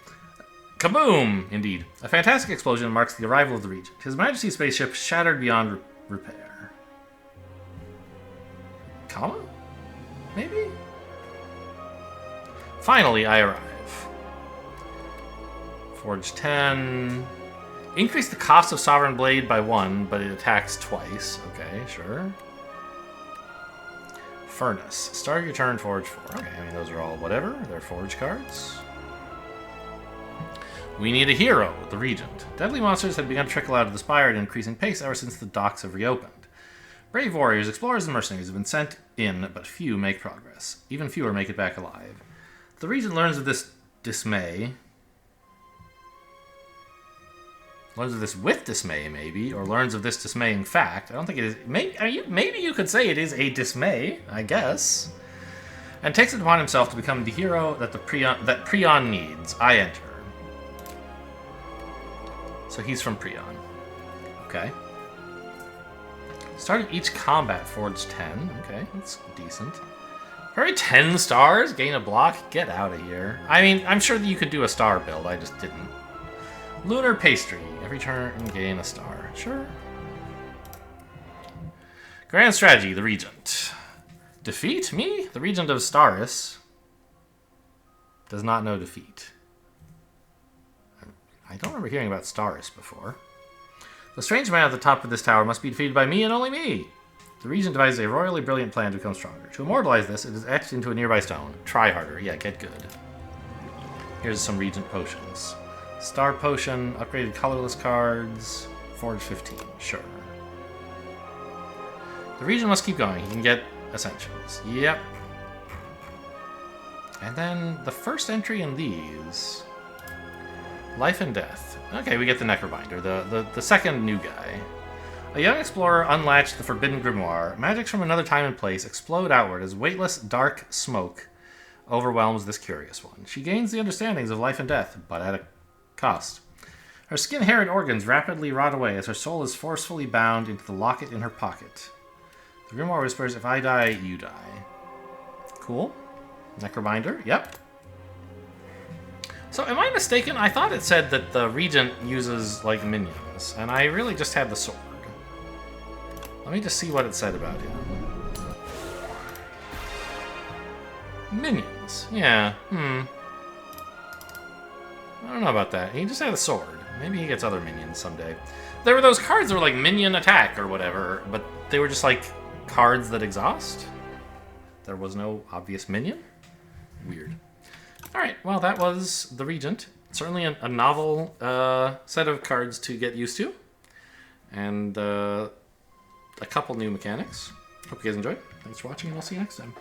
Kaboom! Indeed. A fantastic explosion marks the arrival of the Regent. His Majesty's spaceship shattered beyond repair. Comma? Maybe? Finally, I arrive. Forge 10. Increase the cost of Sovereign Blade by 1, but it attacks twice. Okay, sure. Furnace. Start your turn, Forge 4. Okay, I mean, those are all whatever. They're Forge cards. We need a hero, the Regent. Deadly monsters had begun to trickle out of the Spire at an increasing pace ever since the docks have reopened. Brave warriors, explorers, and mercenaries have been sent in, but few make progress. Even fewer make it back alive. The Regent learns of this dismay. Learns of this with dismay, maybe, or learns of this dismaying fact. I don't think it is. Maybe you could say it is a dismay, I guess. And takes it upon himself to become the hero that Prion needs. I enter. So he's from Prion. Okay. Start of each combat, Forge 10. Okay, that's decent. Alright, 10 stars? Gain a block? Get out of here. I mean, I'm sure that you could do a star build, I just didn't. Lunar Pastry. Every turn, gain a star. Sure. Grand Strategy, the Regent. Defeat? Me? The Regent of Staris does not know defeat. I don't remember hearing about Staris before. The strange man at the top of this tower must be defeated by me and only me. The Regent devises a royally brilliant plan to become stronger. To immortalize this, it is etched into a nearby stone. Try harder. Yeah, get good. Here's some Regent potions. Star Potion, upgraded colorless cards, Forge 15. Sure. The Regent must keep going. He can get Ascensions. Yep. And then the first entry in these. Life and Death. Okay, we get the Necrobinder, the second new guy. A young explorer unlatched the forbidden grimoire. Magics from another time and place explode outward as weightless, dark smoke overwhelms this curious one. She gains the understandings of life and death, but at a cost. Her skin, hair, and organs rapidly rot away as her soul is forcefully bound into the locket in her pocket. The grimoire whispers, if I die, you die. Cool. Necrobinder, yep. So, am I mistaken? I thought it said that the Regent uses, like, minions, and I really just had the sword. Let me just see what it said about him. Minions. Yeah, I don't know about that. He just had a sword. Maybe he gets other minions someday. There were those cards that were like minion attack or whatever, but they were just like cards that exhaust. There was no obvious minion. Weird. Alright, well that was the Regent. Certainly a novel set of cards to get used to. And a couple new mechanics. Hope you guys enjoyed. Thanks for watching, and I'll see you next time.